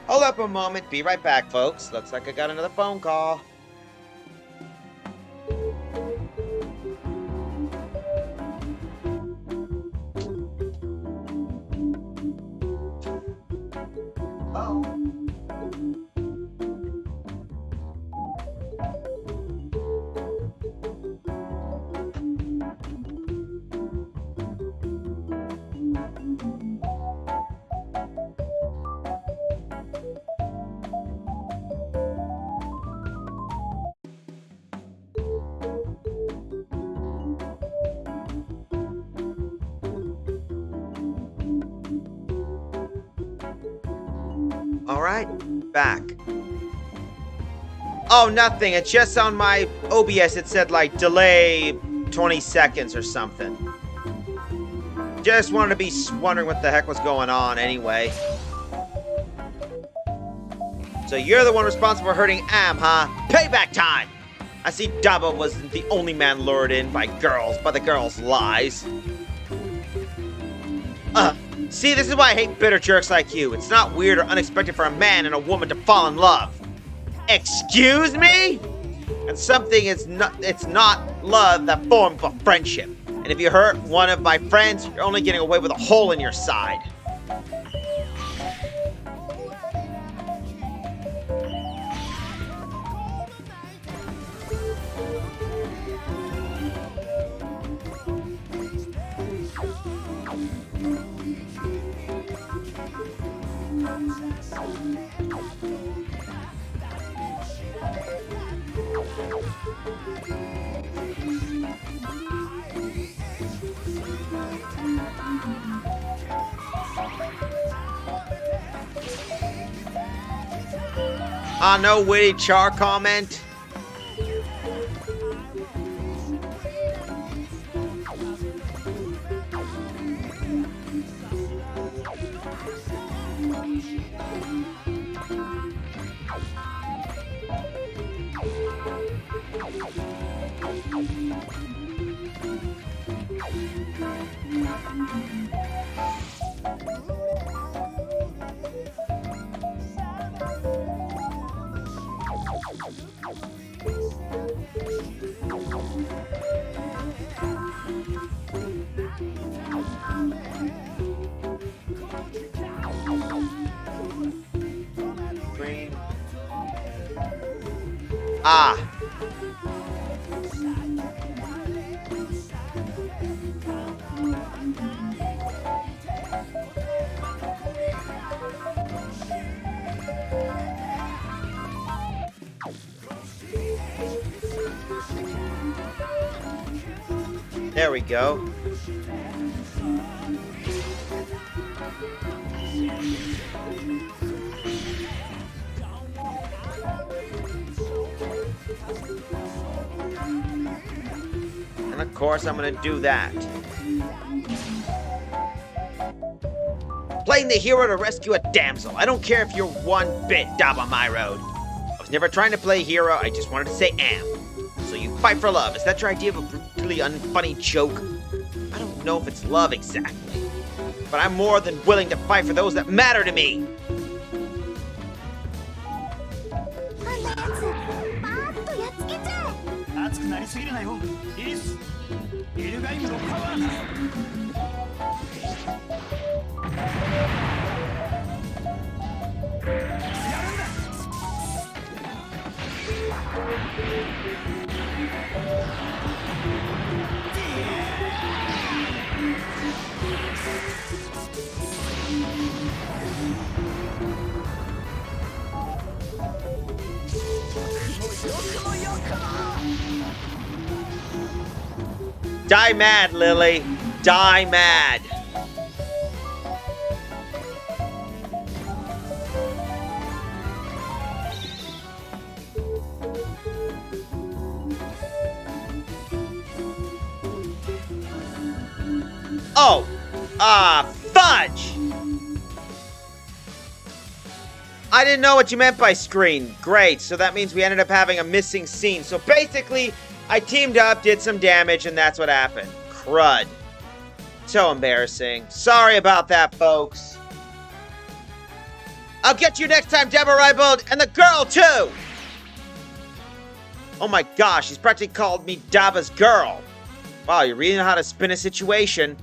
Hold up a moment. Be right back, folks. Looks like I got another phone call. Alright, back. Oh, nothing. It's just on my OBS it said like delay 20 seconds or something. Just wanted to be wondering what the heck was going on anyway. So you're the one responsible for hurting Am, huh? Payback time! I see Daba wasn't the only man lured in by the girls' lies. See, this is why I hate bitter jerks like you. It's not weird or unexpected for a man and a woman to fall in love. Excuse me? And something is not, it's not love that form of friendship. And if you hurt one of my friends, you're only getting away with a hole in your side. No witty char comment. Green. Ah. There we go. And of course, I'm gonna do that. Playing the hero to rescue a damsel. I don't care if you're one bit dab on my road. I was never trying to play hero, I just wanted to say am. So you fight for love. Is that your idea of a brutally unfunny joke? I don't know if it's love exactly, but I'm more than willing to fight for those that matter to me. あんなやつパーッとやっつけちゃえ。熱くなりすぎるなよリリス。エルガイムのパワーだ。やるんだ。Die mad, Lily. Die mad. Oh! Fudge! I didn't know what you meant by screen. Great, so that means we ended up having a missing scene. So basically, I teamed up, did some damage, and that's what happened. Crud. So embarrassing. Sorry about that, folks. I'll get you next time, Deborah Reibold, and the girl, too! Oh my gosh, he's practically called me Daba's girl. Wow, you really know how to spin a situation.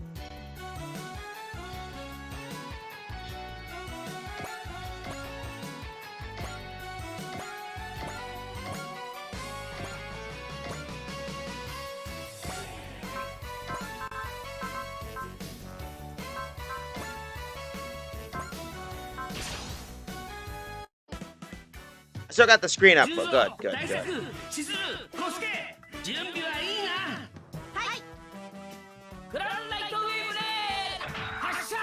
I still got the screen up, but good, good, good. 千鶴、コスケ、準備はいいな。はい。グランライトウェーブで発射。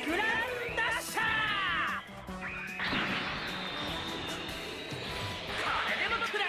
グランダッシャー。これでもくらえ。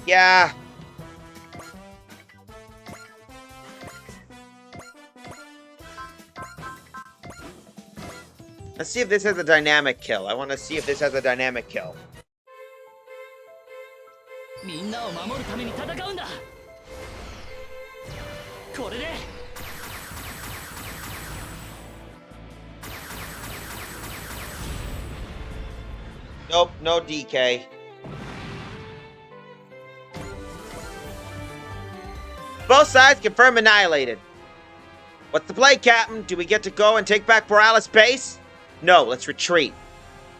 Yeah. Let's see if this has a dynamic kill. I want to see if this has a dynamic kill. みんなを守るために戦うんだ。これで Nope, no DK. Both sides confirm annihilated. What's the play, Captain? Do we get to go and take back Borealis base? No, let's retreat.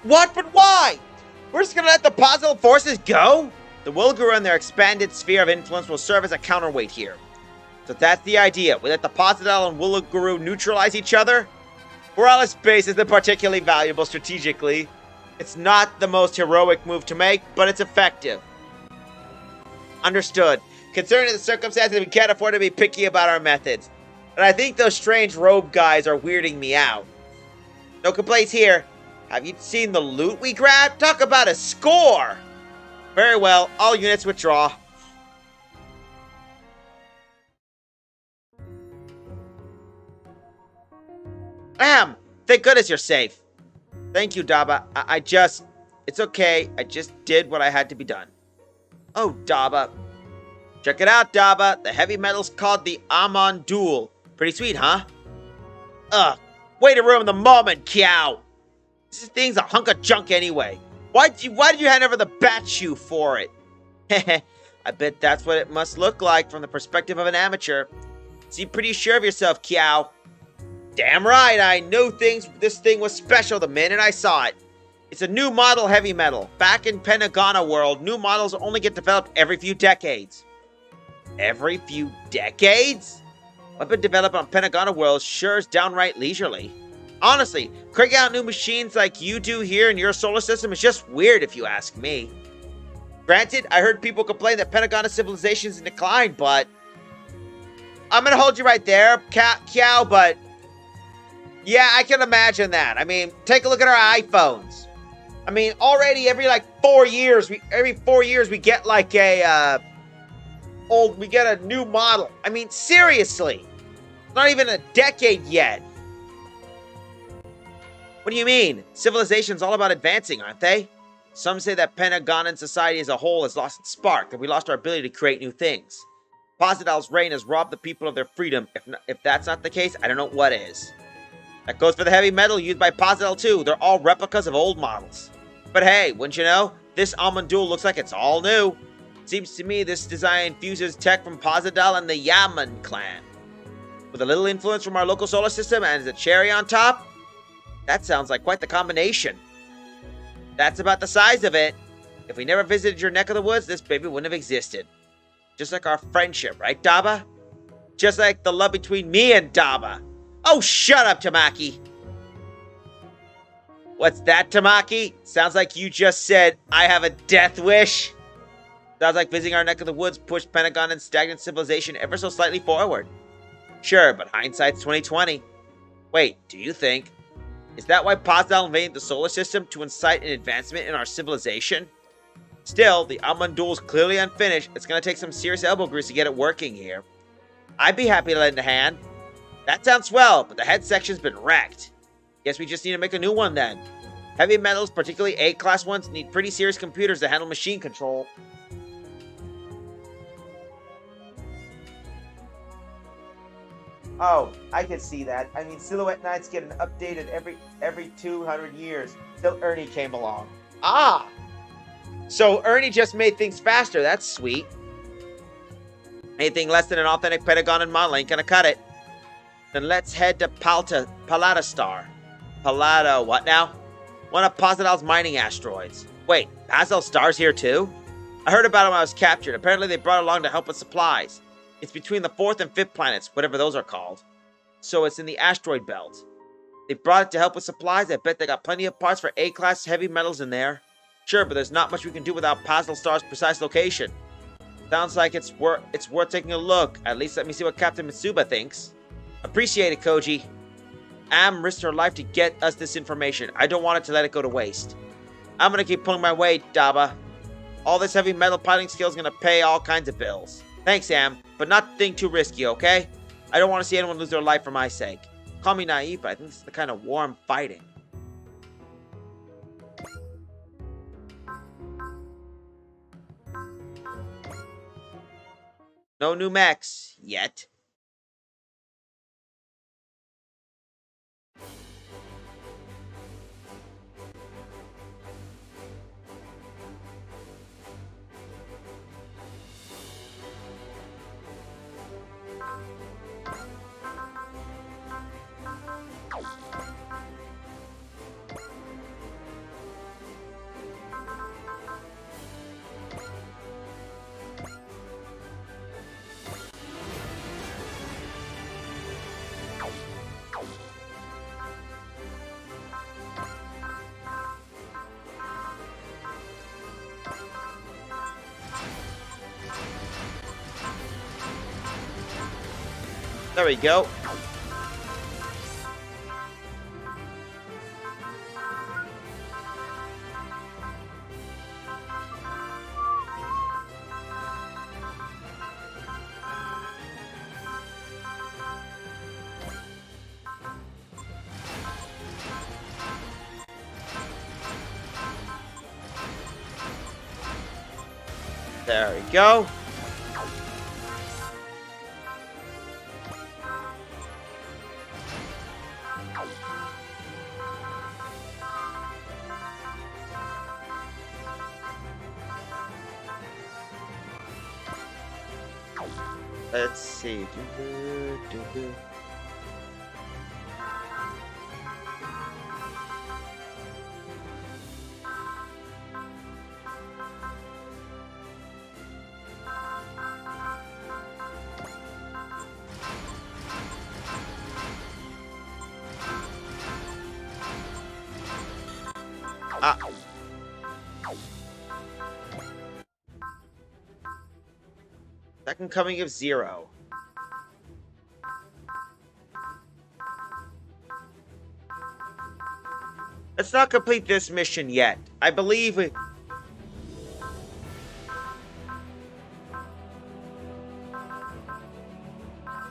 What? But why? We're just gonna let the positive forces go? The Wilguru and their expanded sphere of influence will serve as a counterweight here. So that's the idea. We let the Posidel and Wilguru neutralize each other? Borealis base isn't particularly valuable strategically. It's not the most heroic move to make, but it's effective. Understood. Considering the circumstances, we can't afford to be picky about our methods. And I think those strange robe guys are weirding me out. No complaints here. Have you seen the loot we grabbed? Talk about a score! Very well, all units withdraw. Ahem! Thank goodness you're safe. Thank you, Daba. It's okay. I just did what I had to be done. Oh, Daba. Check it out, Daba. The heavy metal's called the Amon Duel. Pretty sweet, huh? Ugh. Way to ruin the moment, Kiao. This thing's a hunk of junk anyway. Why did you hand over the bat shoe for it? Heh. I bet that's what it must look like from the perspective of an amateur. Seem pretty sure of yourself, Kiao. Damn right, I knew this thing was special the minute I saw it. It's a new model heavy metal. Back in Pentagona world, new models only get developed every few decades. Every few decades? Weapon developed on Pentagona world sure is downright leisurely. Honestly, cranking out new machines like you do here in your solar system is just weird if you ask me. Granted, I heard people complain that Pentagona civilization is in decline, but... I'm gonna hold you right there, Kiao, but... Yeah, I can imagine that. I mean, take a look at our iPhones. I mean, already every 4 years, we get like we get a new model. I mean, seriously. It's not even a decade yet. What do you mean? Civilization's all about advancing, aren't they? Some say that Pentagonan society as a whole has lost its spark, that we lost our ability to create new things. Posidel's reign has robbed the people of their freedom. If that's not the case, I don't know what is. That goes for the heavy metal used by Posidel too. They're all replicas of old models. But hey, wouldn't you know, this Almond Duel looks like it's all new. Seems to me this design fuses tech from Posidel and the Yaman clan. With a little influence from our local solar system and as a cherry on top, that sounds like quite the combination. That's about the size of it. If we never visited your neck of the woods, this baby wouldn't have existed. Just like our friendship, right, Daba? Just like the love between me and Daba. Oh, shut up, Tamaki. What's that, Tamaki? Sounds like you just said, I have a death wish. Sounds like visiting our neck of the woods pushed Pentagon and stagnant civilization ever so slightly forward. Sure, but hindsight's 2020. Wait, do you think? Is that why Posidel invaded the solar system to incite an advancement in our civilization? Still, the Almond Duel is clearly unfinished. It's going to take some serious elbow grease to get it working here. I'd be happy to lend a hand. That sounds swell, but the head section's been wrecked. Guess we just need to make a new one then. Heavy metals, particularly A-class ones, need pretty serious computers to handle machine control. Oh, I can see that. I mean, Silhouette Knights get an updated every 200 years. Till Ernie came along. Ah! So Ernie just made things faster. That's sweet. Anything less than an authentic Pentagon model ain't gonna cut it. Then let's head to Palatastar. Palado, what now? One of Posidel's mining asteroids. Wait, Pazel Star's here too? I heard about it when I was captured. Apparently they brought it along to help with supplies. It's between the 4th and 5th planets, whatever those are called. So it's in the asteroid belt. They brought it to help with supplies. I bet they got plenty of parts for A-class heavy metals in there. Sure, but there's not much we can do without Pazel Star's precise location. Sounds like it's worth taking a look. At least let me see what Captain Mitsuba thinks. Appreciate it, Koji. Am risked her life to get us this information. I don't want it to let it go to waste. I'm gonna keep pulling my weight, Daba. All this heavy metal piloting skill is gonna pay all kinds of bills. Thanks, Sam, but nothing too risky, okay? I don't want to see anyone lose their life for my sake. Call me naive, but I think this is the kind of war I'm fighting. No new mechs yet. There we go. There we go. Let's see. Ah. Second coming of Zero. Let's not complete this mission yet. I believe we...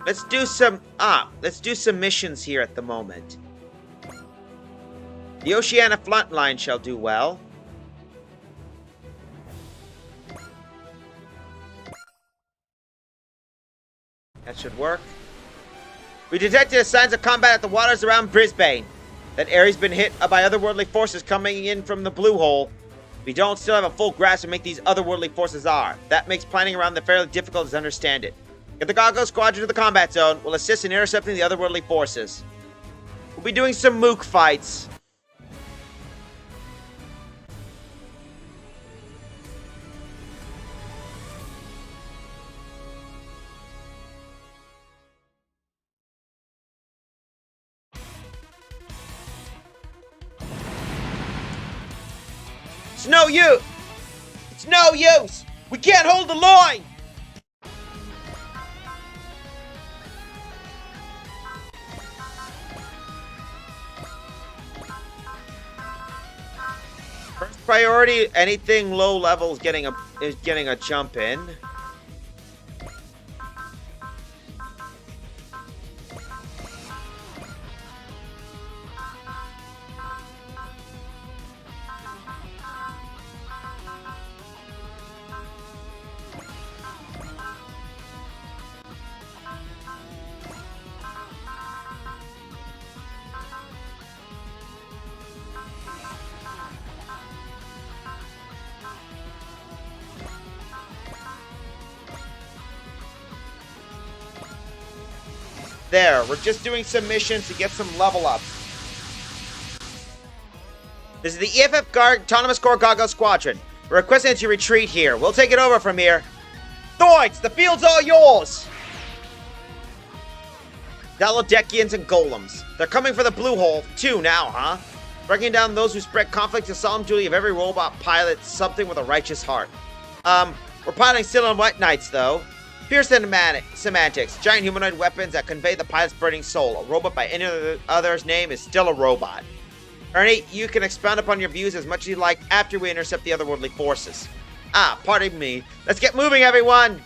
Let's do some missions here at the moment. The Oceania front line shall do well. That should work. We detected signs of combat at the waters around Brisbane. That area's been hit by otherworldly forces coming in from the blue hole. We don't still have a full grasp of what these otherworldly forces are. That makes planning around them fairly difficult to understand it. Get the Goggo Squadron to the combat zone. We'll assist in intercepting the otherworldly forces. We'll be doing some mook fights. It's no use! It's no use! We can't hold the line! First priority, anything low level is getting a jump in. There, we're just doing some missions to get some level up. This is the EFF Guard Autonomous Core Goggo Squadron. We're requesting that you retreat here. We'll take it over from here. Thoids, the field's all yours! Dalodekians and Golems. They're coming for the blue hole, too, now, huh? Breaking down those who spread conflict is the solemn duty of every robot pilot, something with a righteous heart. We're piloting still on White Knights, though. Pure semantics. Giant humanoid weapons that convey the pilot's burning soul. A robot by any other's name is still a robot. Ernie, you can expound upon your views as much as you like after we intercept the otherworldly forces. Ah, pardon me. Let's get moving, everyone!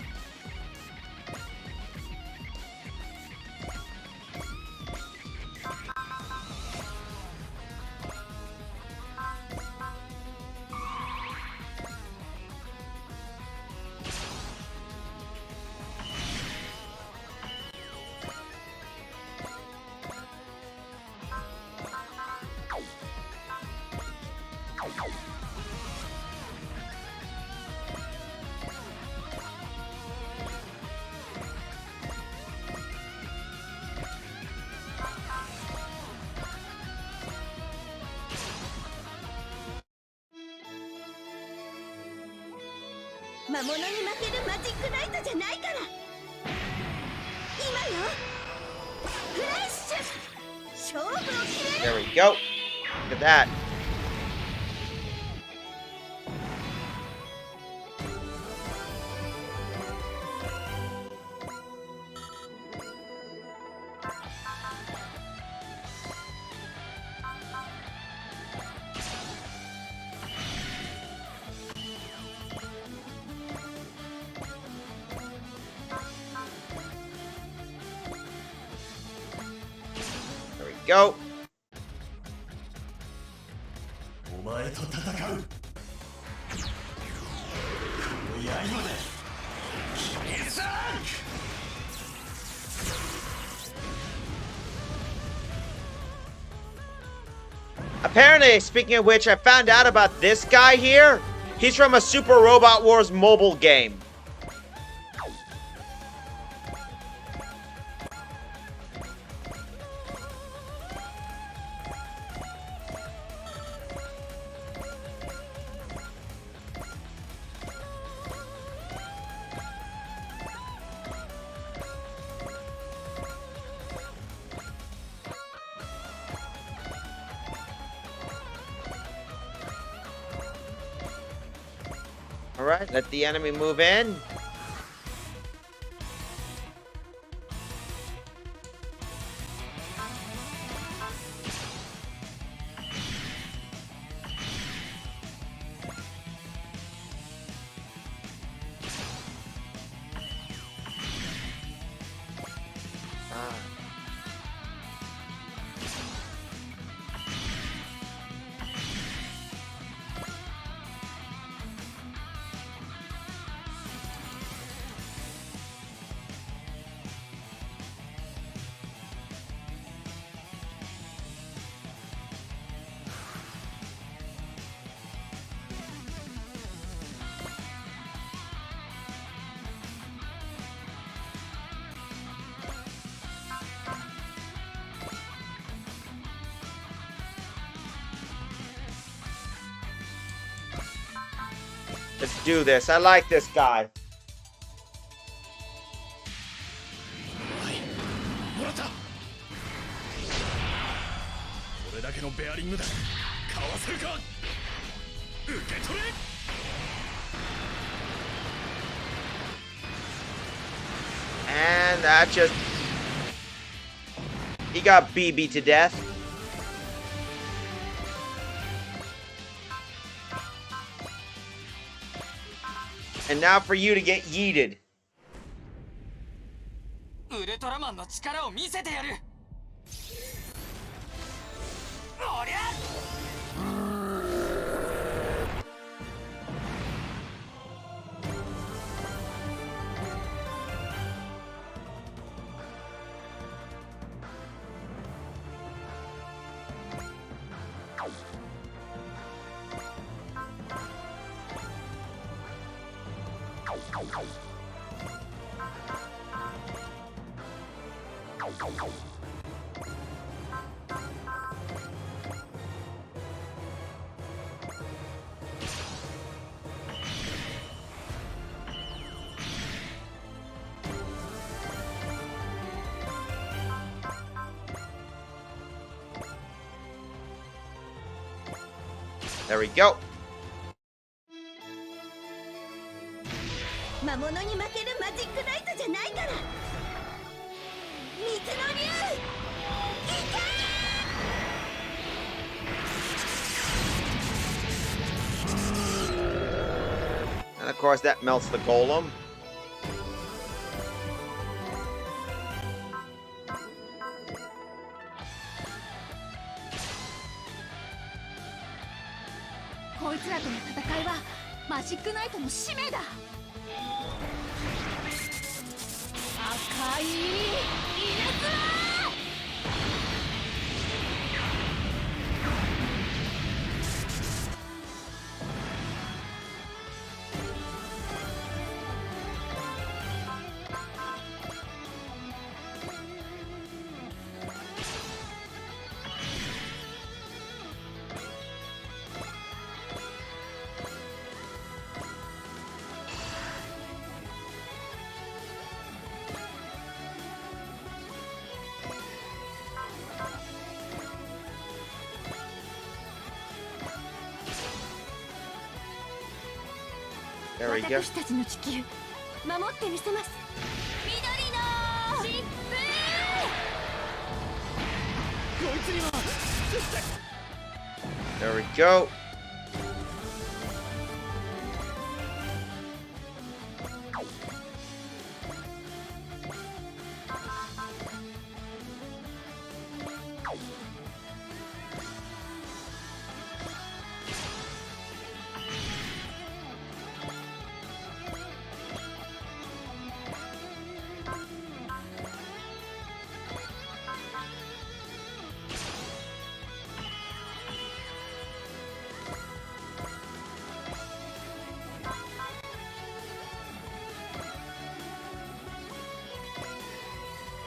There we go. Look at that. There we go. お前と戦う。この刃で消え去らん。 Apparently, speaking of which, I found out about this guy here. He's from a Super Robot Wars mobile game. Alright, let the enemy move in. Let's do this. I like this guy. もらった。これだけのベアリングだ。かわせるか。受け取れ。 And that just... He got BB to death. And now for you to get yeeted. ウルトラマンの力を見せてやる。おりゃ。 There we go. 魔物に負けるマジックナイトじゃないから。水の竜、いけ！ Alright, course, that melts the golem.こいつらとの戦いはマジックナイトの使命だ。赤い稲妻。There we go. 私たちの地球守ってみせます。緑の疾風。こいつには There we go.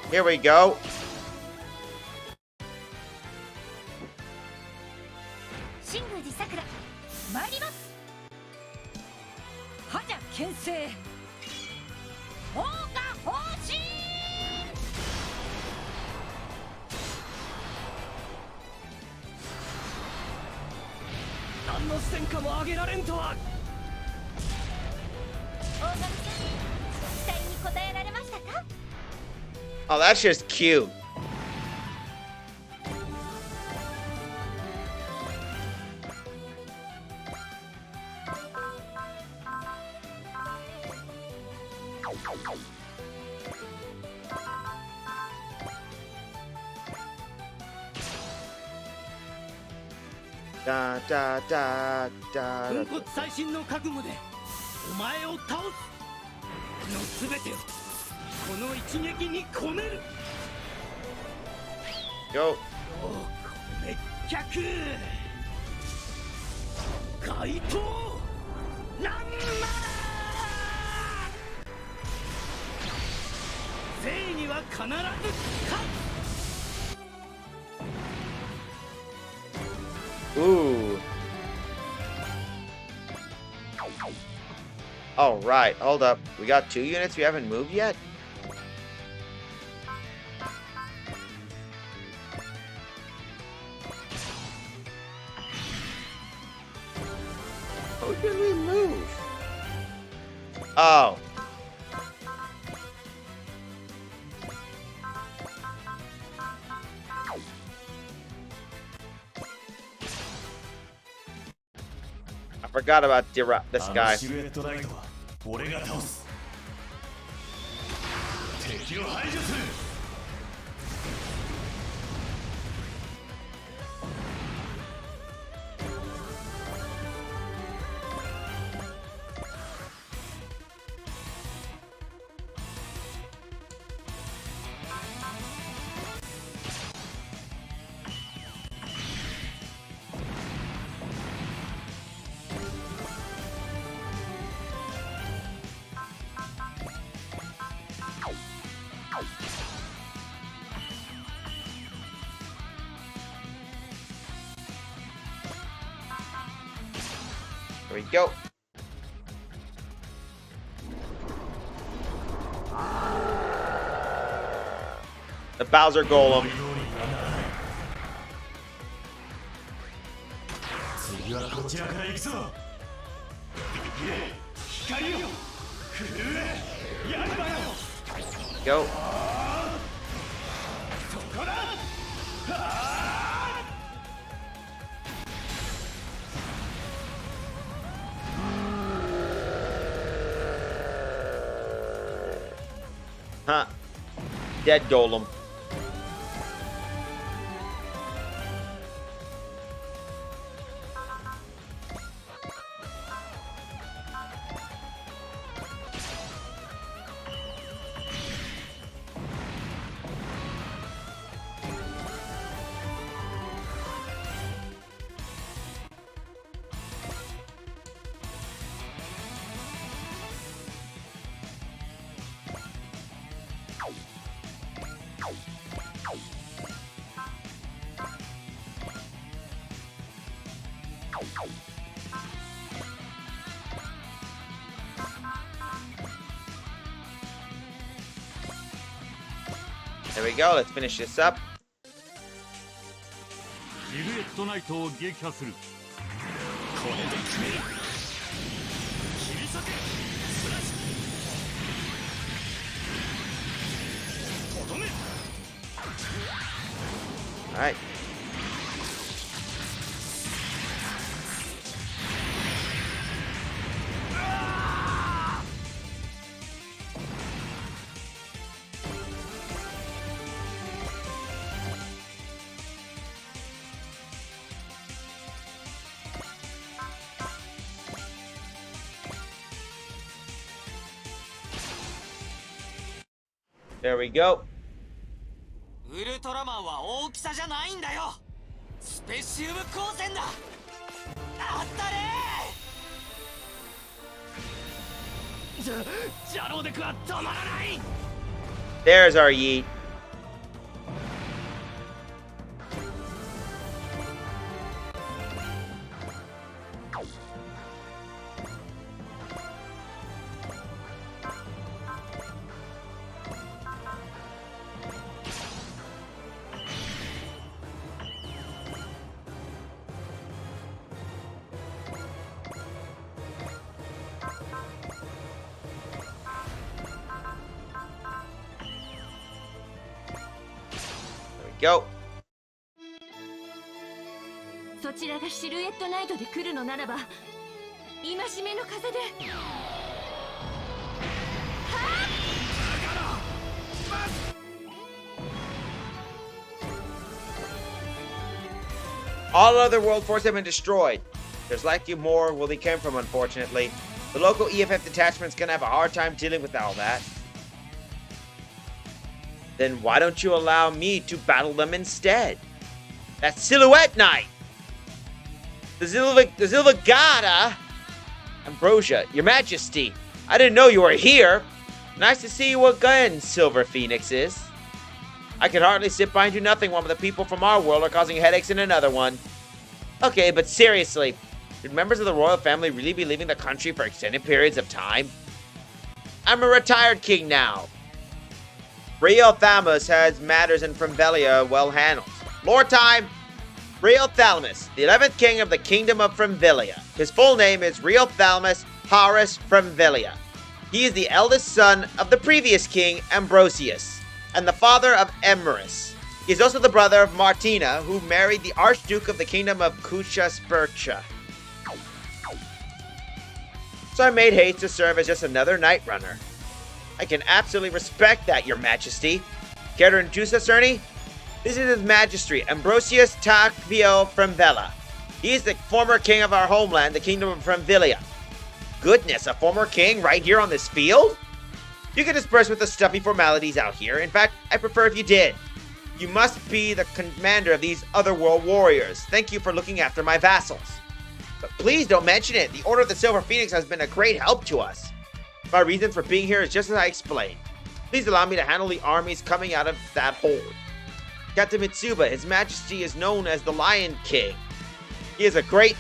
Here we go. 新宮寺さくら参ります。覇者牽制砲火砲神。何の戦果も上げられんとは。大神さん、期待に応えられましたか？ Oh, that's just cute. Da da da da. 粉骨最新の覚悟でお前を倒すの全てをこの一撃に込める。 Go. 滅却怪盗ランマー。正義は必ず勝つ。 Ooh. All right, hold up. We got 2 units we haven't moved yet? How can we move? Oh. I forgot about this guy. シルエットライトは俺が倒す。敵を排除する。There we go. The Bowser Golem. 次はこちらから行くぞ。光よ、震え、やるわよ。 Go. そこだ。Huh. Dead golem. There we go. Let's finish this up. シルエットナイトを撃破する。これで決める。切り裂け。スラッシュ。とどめ。 All right. There we go. ウルトラマンは大きさじゃないんだよ。スペシウム光線だ。あったれー。ジャローデクは止まらない。 There's our yeet. Go. そちらがシルエットナイトで来るのならば、戒めの風で。 All other world forces have been destroyed. There's likely more where they came from, unfortunately. The local EFF detachment's gonna have a hard time dealing with all that. Then why don't you allow me to battle them instead? That's Silhouette Knight! The Zilvagata! Ambrosia, Your Majesty, I didn't know you were here. Nice to see you again, Silver Phoenixes. I can hardly sit by and do nothing while the people from our world are causing headaches in another one. Okay, but seriously, should members of the royal family really be leaving the country for extended periods of time? I'm a retired king now. Real Thalamus has matters in Frimvelia well handled. Lord time, Real Thalamus, the 11th king of the kingdom of Frimvelia. His full name is Real Thalamus Horus Frimvelia. He is the eldest son of the previous king, Ambrosius, and the father of Emrys. He is also the brother of Martina, who married the Archduke of the kingdom of Kusha Spurcha. So I made haste to serve as just another Night Runner. I can absolutely respect that, Your Majesty. Care to introduce us, Ernie? This is His Majesty, Ambrosius Tacvio Frimvela. He is the former king of our homeland, the kingdom of Frimvelia. Goodness, a former king right here on this field? You can disperse with the stuffy formalities out here. In fact, I prefer if you did. You must be the commander of these otherworld warriors. Thank you for looking after my vassals. But please don't mention it. The Order of the Silver Phoenix has been a great help to us. My reason for being here is just as I explained. Please allow me to handle the armies coming out of that horde. Captain Mitsuba, His Majesty is known as the Lion King. He is great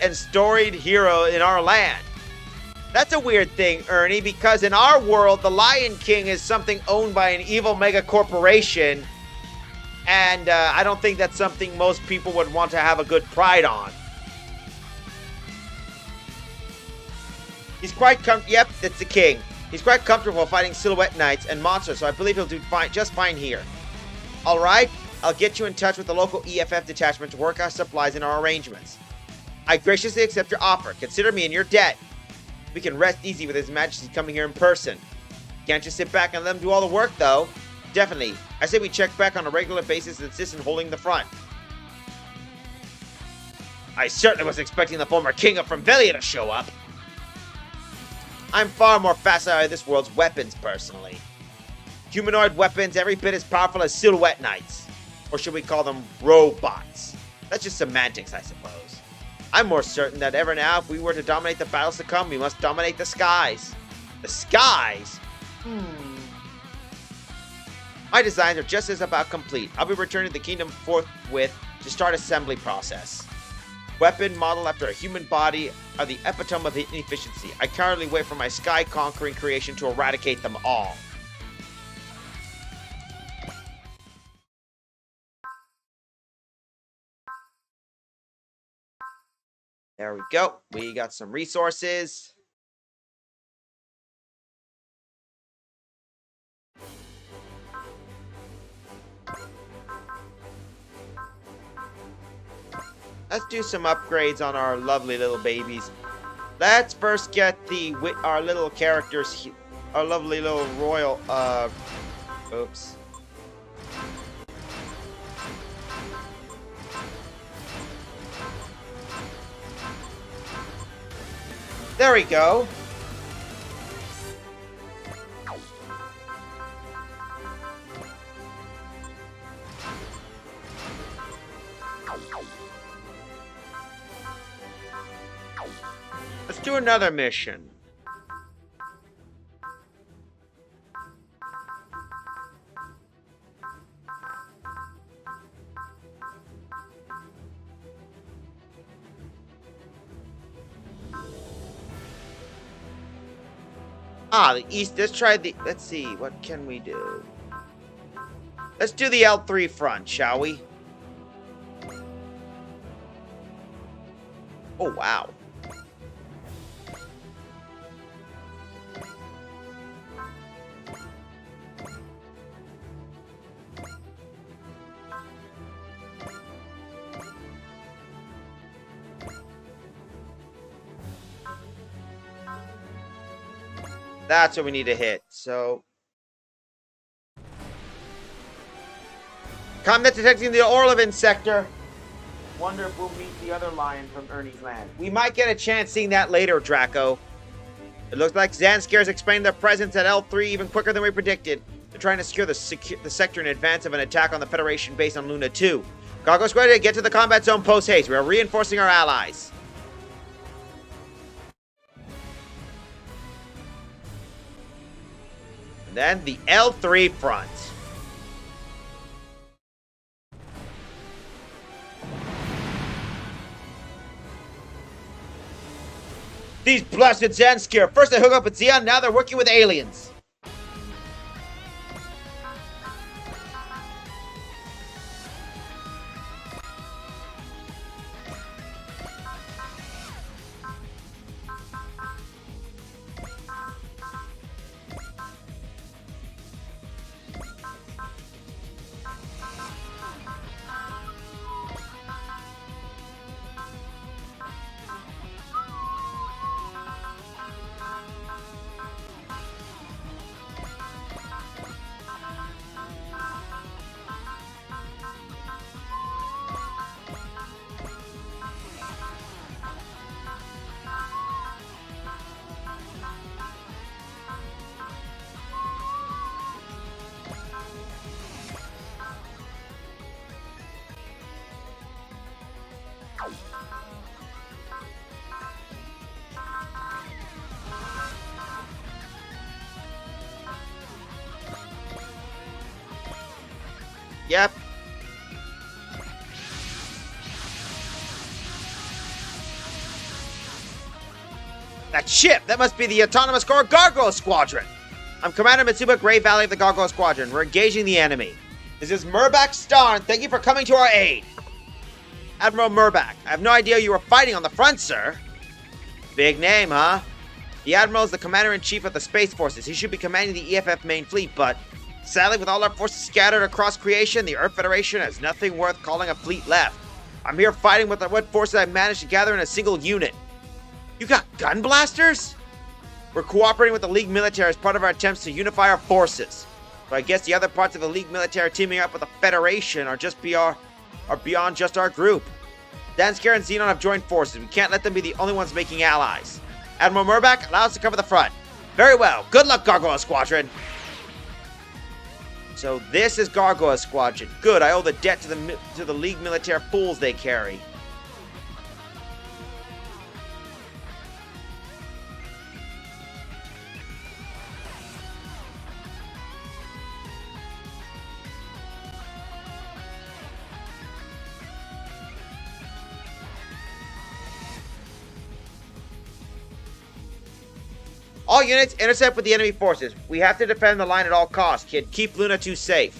and storied hero in our land. That's a weird thing, Ernie, because in our world, the Lion King is something owned by an evil mega corporation, and I don't think that's something most people would want to have a good pride on. He's quite yep, it's the king. He's quite comfortable fighting Silhouette Knights and monsters, so I believe he'll do just fine here. Alright, I'll get you in touch with the local EFF detachment to work our supplies and our arrangements. I graciously accept your offer. Consider me in your debt. We can rest easy with His Majesty coming here in person. can't just sit back and let them do all the work, though. Definitely. I say we check back on a regular basis and insist on holding the front. I certainly wasn't expecting the former king of Framvelia to show up. I'm far more fascinated by this world's weapons, personally. Humanoid weapons every bit as powerful as silhouette knights. Or should we call them robots? That's just semantics, I suppose. I'm more certain that ever now, if we were to dominate the battles to come, we must dominate the skies. The skies? My designs are just as about complete. I'll be returning to the kingdom forthwith to start assembly process. Weapon modeled after a human body are the epitome of inefficiency. I currently wait for my sky-conquering creation to eradicate them all. There we go. We got some resources. Let's do some upgrades on our lovely little babies. Let's first get our little characters, our lovely little royal, oops. There we go. Let's do another mission. The east. Let's see. What can we do? Let's do the L3 front, shall we? Oh, wow. That's what we need to hit. So, combat detecting the Orlevan sector. Wonder if we'll meet the other lion from Ernie's land. We might get a chance seeing that later, Draco. It looks like Zanskier's explained their presence at L3 even quicker than we predicted. They're trying to secure the sector in advance of an attack on the Federation base on Luna 2. Gargo Squad, get to the combat zone post-haste. We are reinforcing our allies. And then the L3 front. These blasted Zanskier. First they hook up with Zeon, now they're working with aliens. Yep. That ship! That must be the Autonomous Core Gargoyle Squadron! I'm Commander Mitsuba, Grey Valley of the Gargoyle Squadron. We're engaging the enemy. This is Murbach Starn. Thank you for coming to our aid. Admiral Murbach, I have no idea you were fighting on the front, sir. Big name, huh? The Admiral is the Commander-in-Chief of the Space Forces. He should be commanding the EFF main fleet, but sadly, with all our forces scattered across creation, the Earth Federation has nothing worth calling a fleet left. I'm here fighting with what forces I managed to gather in a single unit. You got gun blasters? We're cooperating with the League military as part of our attempts to unify our forces. So I guess the other parts of the League military teaming up with the Federation are beyond just our group. Dansker and Xenon have joined forces. We can't let them be the only ones making allies. Admiral Murbach, allow us to cover the front. Very well. Good luck, Gargoyle Squadron. So this is Gargoyle Squadron. Good, I owe the debt to the League military fools they carry. All units, intercept with the enemy forces. We have to defend the line at all costs, kid. Keep Luna 2 safe.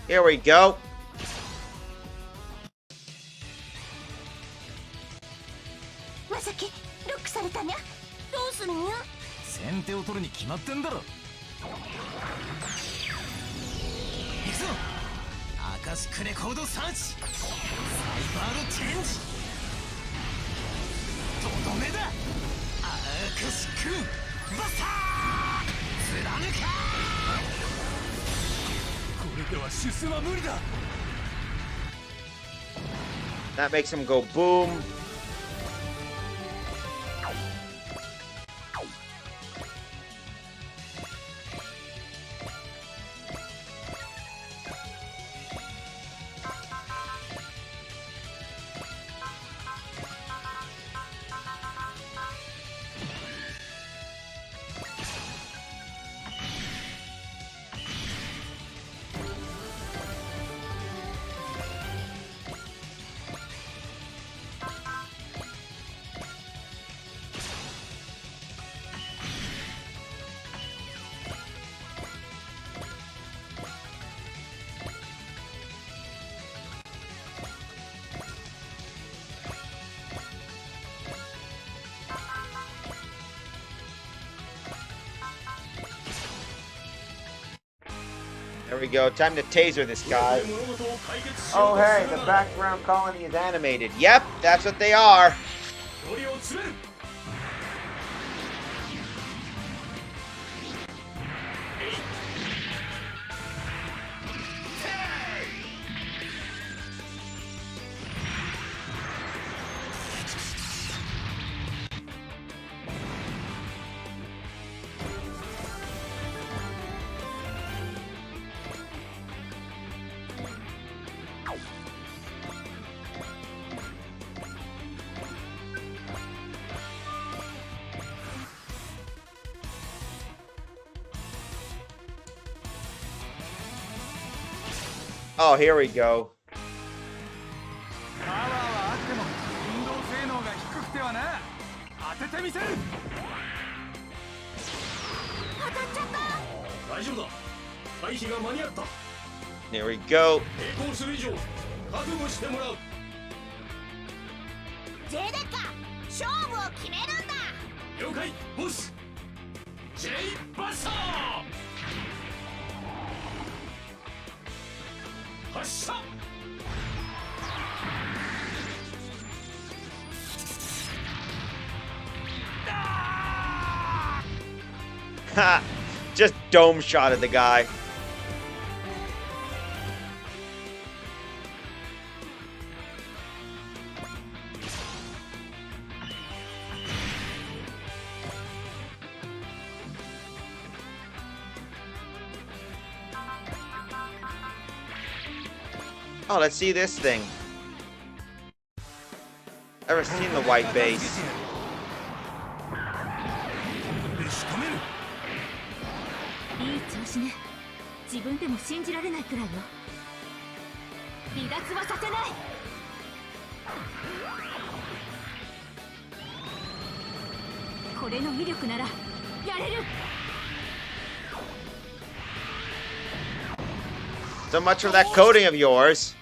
Here we go. Masaki, ロックされたにゃ。どうするにゃ。先手を取るに決まってんだろ。行くぞ。アカシックレコードサーチ。サイバードチェンジ。とどめだ。アカシックバスター。貫か。これでは出世は無理だ。 That makes him go boom. There we go. Time to taser this guy. Oh, hey, the background colony is animated. Yep, that's what they are. Oh, here we go. パワーはあっても運動性能が低くてはな。当ててみせる。当たっちゃった。大丈夫だ。回避が間に合った。 There we go. 抵抗する以上覚悟してもらう。ジェデカ、勝負を決めるんだ。了解、ボス。ジェイバスター。発射。Ha! Just dome shot at the guy. Oh, let's see this thing. Ever seen the white base? 仕留める。いい調子ね。自分でも信じられないくらいよ。離脱はさせない。これの威力ならやれる。 So much for that coating of yours.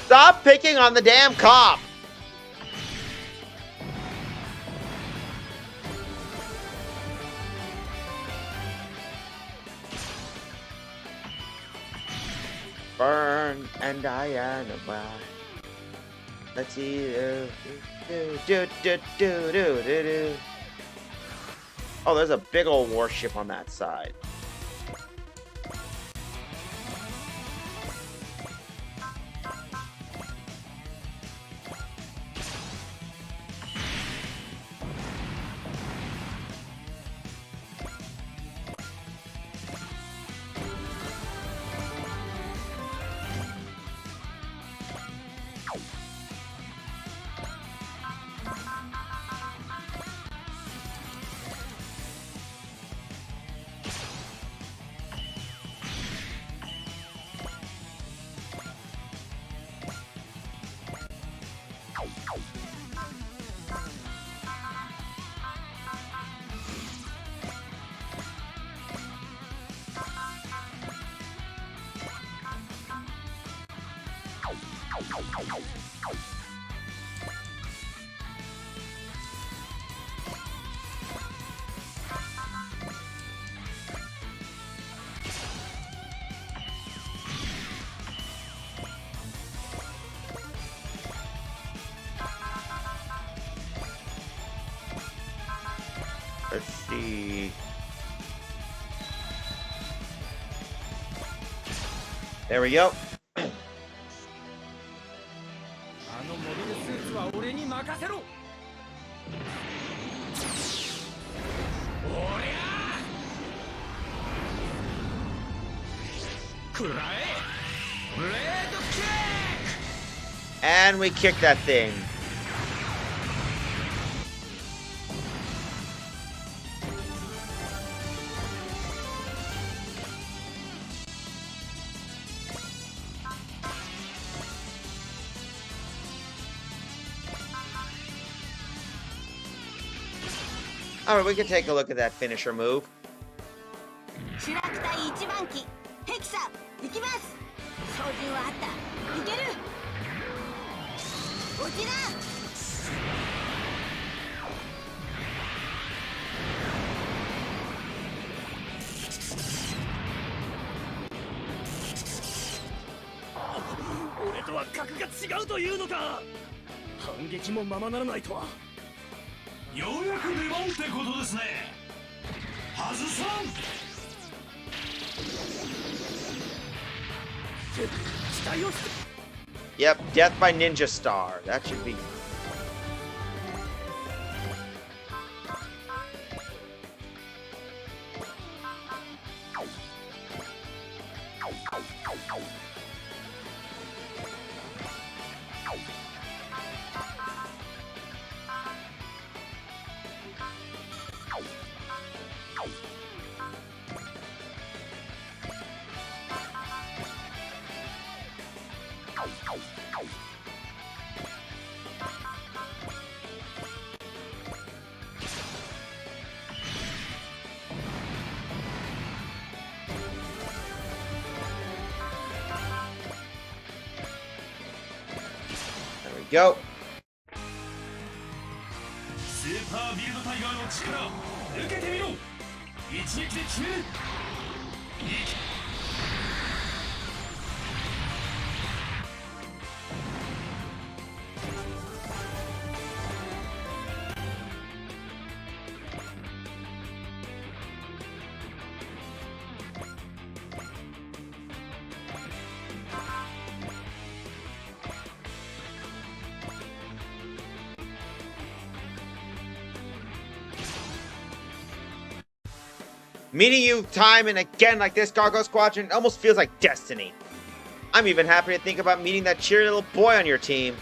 Stop picking on the damn cop. Burn and Diana. Let's see. Do. Oh, there's a big old warship on that side. Let's see. There we go. あのモビルスーツは俺に任せろ。おりゃくらえ。ブレードキック。 And we kick that thing. All right, we can take a look at that finisher move. 主楽隊1番機ヘキサ行きます。照準はあった。いける。落ちな。俺とは格が違うというのか。反撃もままならないとは。ようやく出番ってことですね。外さん。期待をして。 Yep, death by ninja star. That should be. There we go. スーパービルドタイガーの力受けてみろ。一撃で決める。いけ。Meeting you time and again like this, Gargoyle Squadron, almost feels like destiny. I'm even happy to think about meeting that cheery little boy on your team.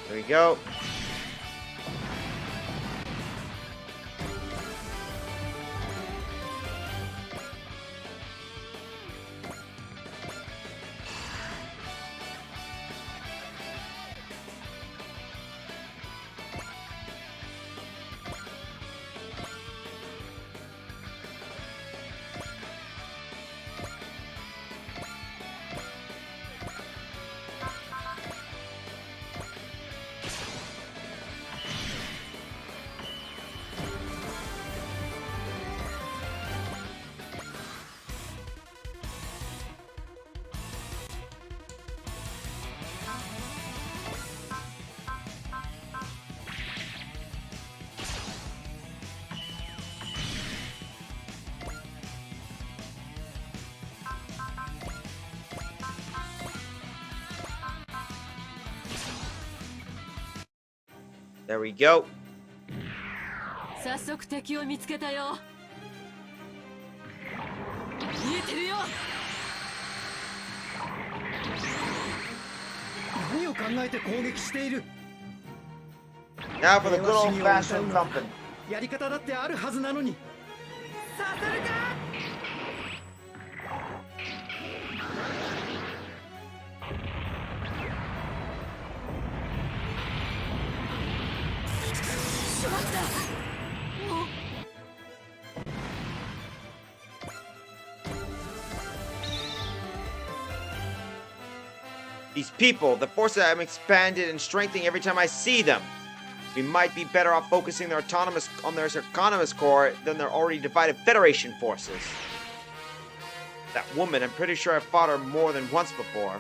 There we go. There we go. 早速敵を見つけたよ。見えてるよ。何を考えて攻撃している。 Now for the good old-fashioned thumping. やり方だってあるはずなのに。させるか。These people, the forces I'm expanded and strengthening every time I see them. We might be better off focusing their autonomous core than their already divided Federation forces. That woman, I'm pretty sure I've fought her more than once before.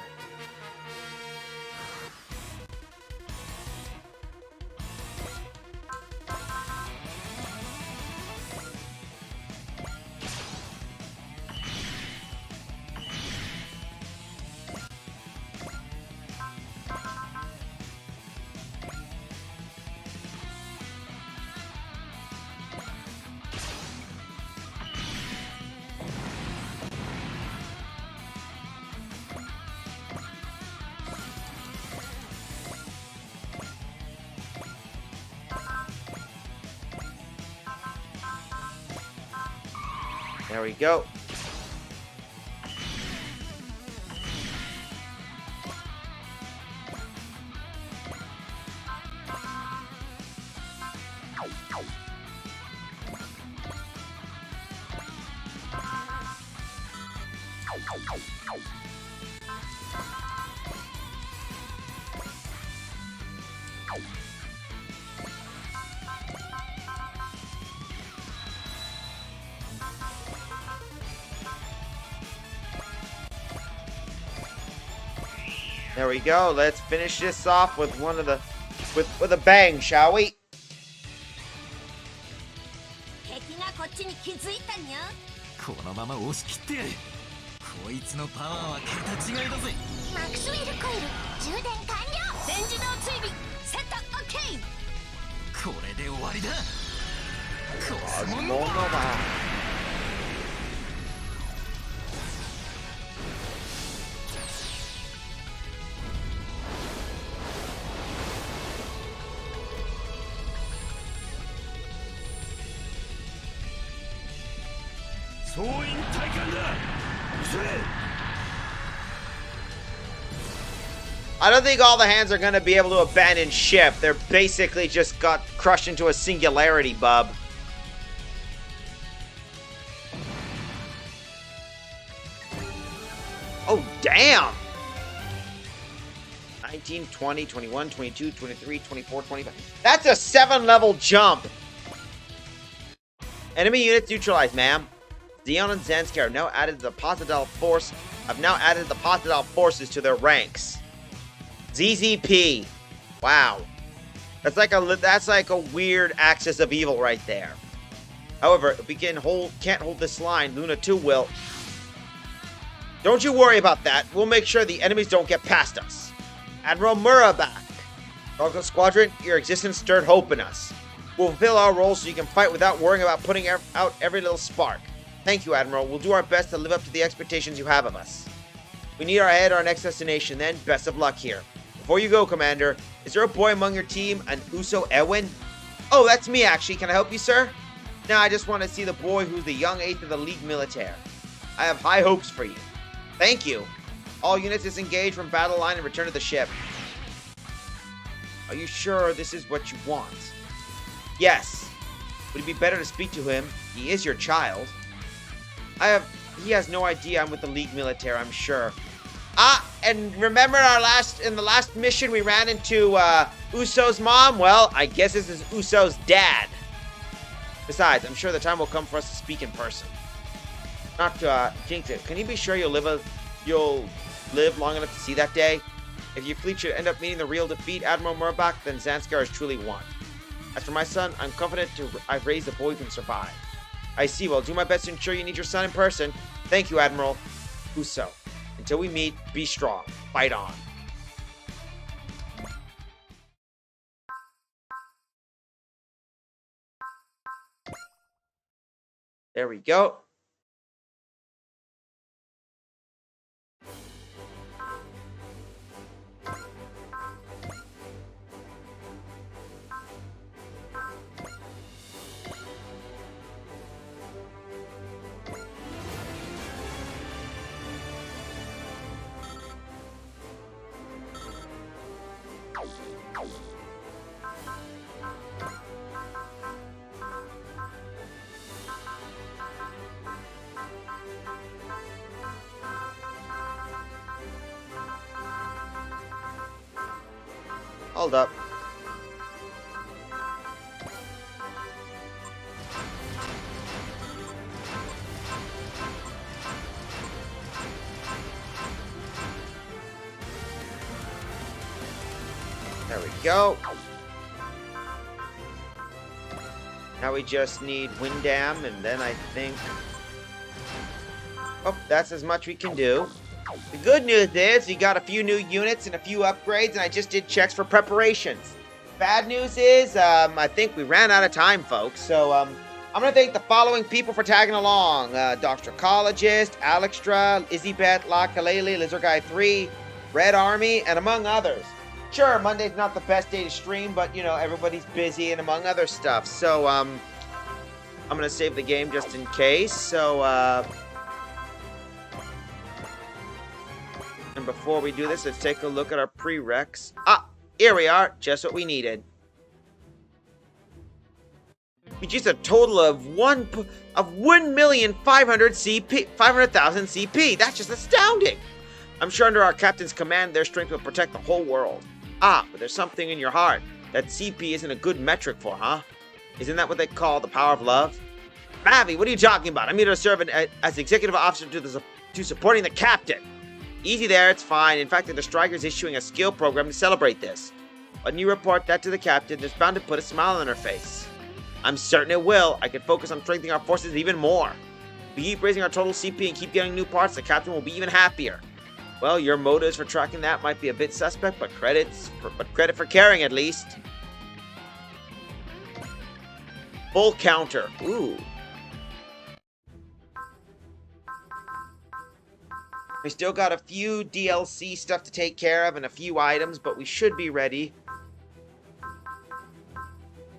There we go. There we go. Let's finish this off with one of the with a bang, shall we? 敵がこっちに気づいたにゃ。このまま押し切ってやる。こいつのパワーは桁違いだぜ。マクスウェルコイル充電完了。全自動追尾セットオッケー。これで終わりだ。総員体感だ。急げ。 I don't think all the hands are going to be able to abandon ship. They're basically just got crushed into a singularity, bub. Oh, damn! 19, 20, 21, 22, 23, 24, 25. That's a 7-level jump! Enemy units neutralized, ma'am. Zeon and Zanskar have now added the Positadal force. Have now added the Positadal forces to their ranks. ZZP. Wow. That's like a weird axis of evil right there. However, if we can't hold this line, Luna 2 will. Don't you worry about that. We'll make sure the enemies don't get past us. Admiral Murabak. Cargo Squadron, your existence stirred hope in us. We'll fulfill our roles so you can fight without worrying about putting out every little spark. Thank you, Admiral. We'll do our best to live up to the expectations you have of us. We need our head our next destination, then best of luck here. Before you go, Commander, is there a boy among your team, an Uso Ewin? Oh, that's me, actually. Can I help you, sir? No, I just want to see the boy who's the young 8th of the League Militaire. I have high hopes for you. Thank you. All units disengage from battle line and return to the ship. Are you sure this is what you want? Yes. Would it be better to speak to him? He is your child. He has no idea I'm with the League Militaire, I'm sure. And remember in the last mission we ran into Uso's mom? Well, I guess this is Uso's dad. Besides, I'm sure the time will come for us to speak in person. Not to jinx it, can you be sure you'll live long enough to see that day? If your fleet should end up meeting the real defeat, Admiral Murbach, then Zanskar has truly won. As for my son, I'm confident I've raised a boy who can survive. I see. Well, I'll do my best to ensure you meet your son in person. Thank you, Admiral. Uso. Until we meet, be strong. Fight on. There we go. Hold up. There we go. Now we just need Windam, and then I think... Oh, that's as much we can do. The good news is we got a few new units and a few upgrades, and I just did checks for preparations. Bad news is, I think we ran out of time, folks. So, I'm going to thank the following people for tagging along. Dr. Ecologist, Alexstra, Izzybet, La Kalele, Lizard Guy 3, Red Army, and among others. Sure, Monday's not the best day to stream, but, you know, everybody's busy and among other stuff. So, I'm going to save the game just in case. So, and before we do this, let's take a look at our prereqs. Here we are. Just what we needed. We just a total of 1,500,000 CP. That's just astounding. I'm sure under our captain's command, their strength will protect the whole world. But there's something in your heart that CP isn't a good metric for, huh? Isn't that what they call the power of love? Mavi, what are you talking about? I'm here to serve as executive officer to supporting the captain. Easy there, it's fine. In fact, the Striker's issuing a skill program to celebrate this. When you report that to the captain, it's bound to put a smile on her face. I'm certain it will. I can focus on strengthening our forces even more. If we keep raising our total CP and keep getting new parts, the captain will be even happier. Well, your motives for tracking that might be a bit suspect, but credit for caring at least. Full counter. Ooh. We still got a few DLC stuff to take care of and a few items, but we should be ready.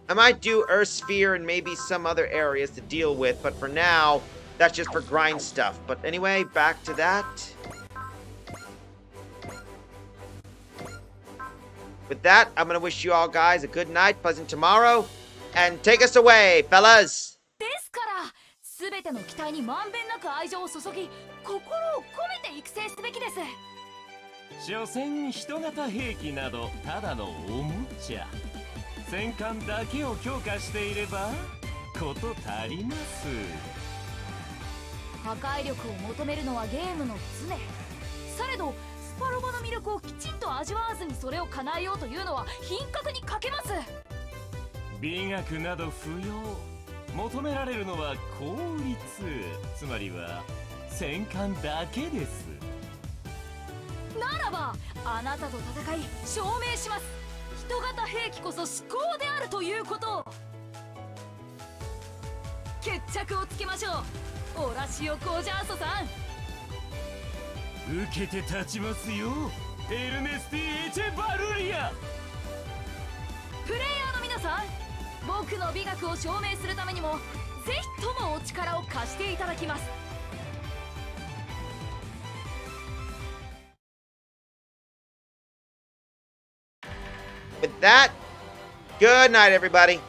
I might do Earth Sphere and maybe some other areas to deal with, but for now, that's just for grind stuff. But anyway, back to that. With that, I'm going to wish you all guys a good night, pleasant tomorrow, and take us away, fellas! ですから全ての機体にまんべんなく愛情を注ぎ心を込めて育成すべきです。所詮人型兵器などただのおもちゃ。戦艦だけを強化していればこと足ります。破壊力を求めるのはゲームの常。されどスパロボの魅力をきちんと味わわずにそれを叶えようというのは品格に欠けます。美学など不要。求められるのは効率、つまりは戦艦だけです。ならばあなたと戦い証明します。人型兵器こそ至高であるということを。決着をつけましょう、オラシオ・コージャーソさん。受けて立ちますよ、エルネスティ・エチェバルリア。プレイヤーの皆さん、僕の美学を証明するためにもぜひともお力を貸していただきます。With that, good night, everybody.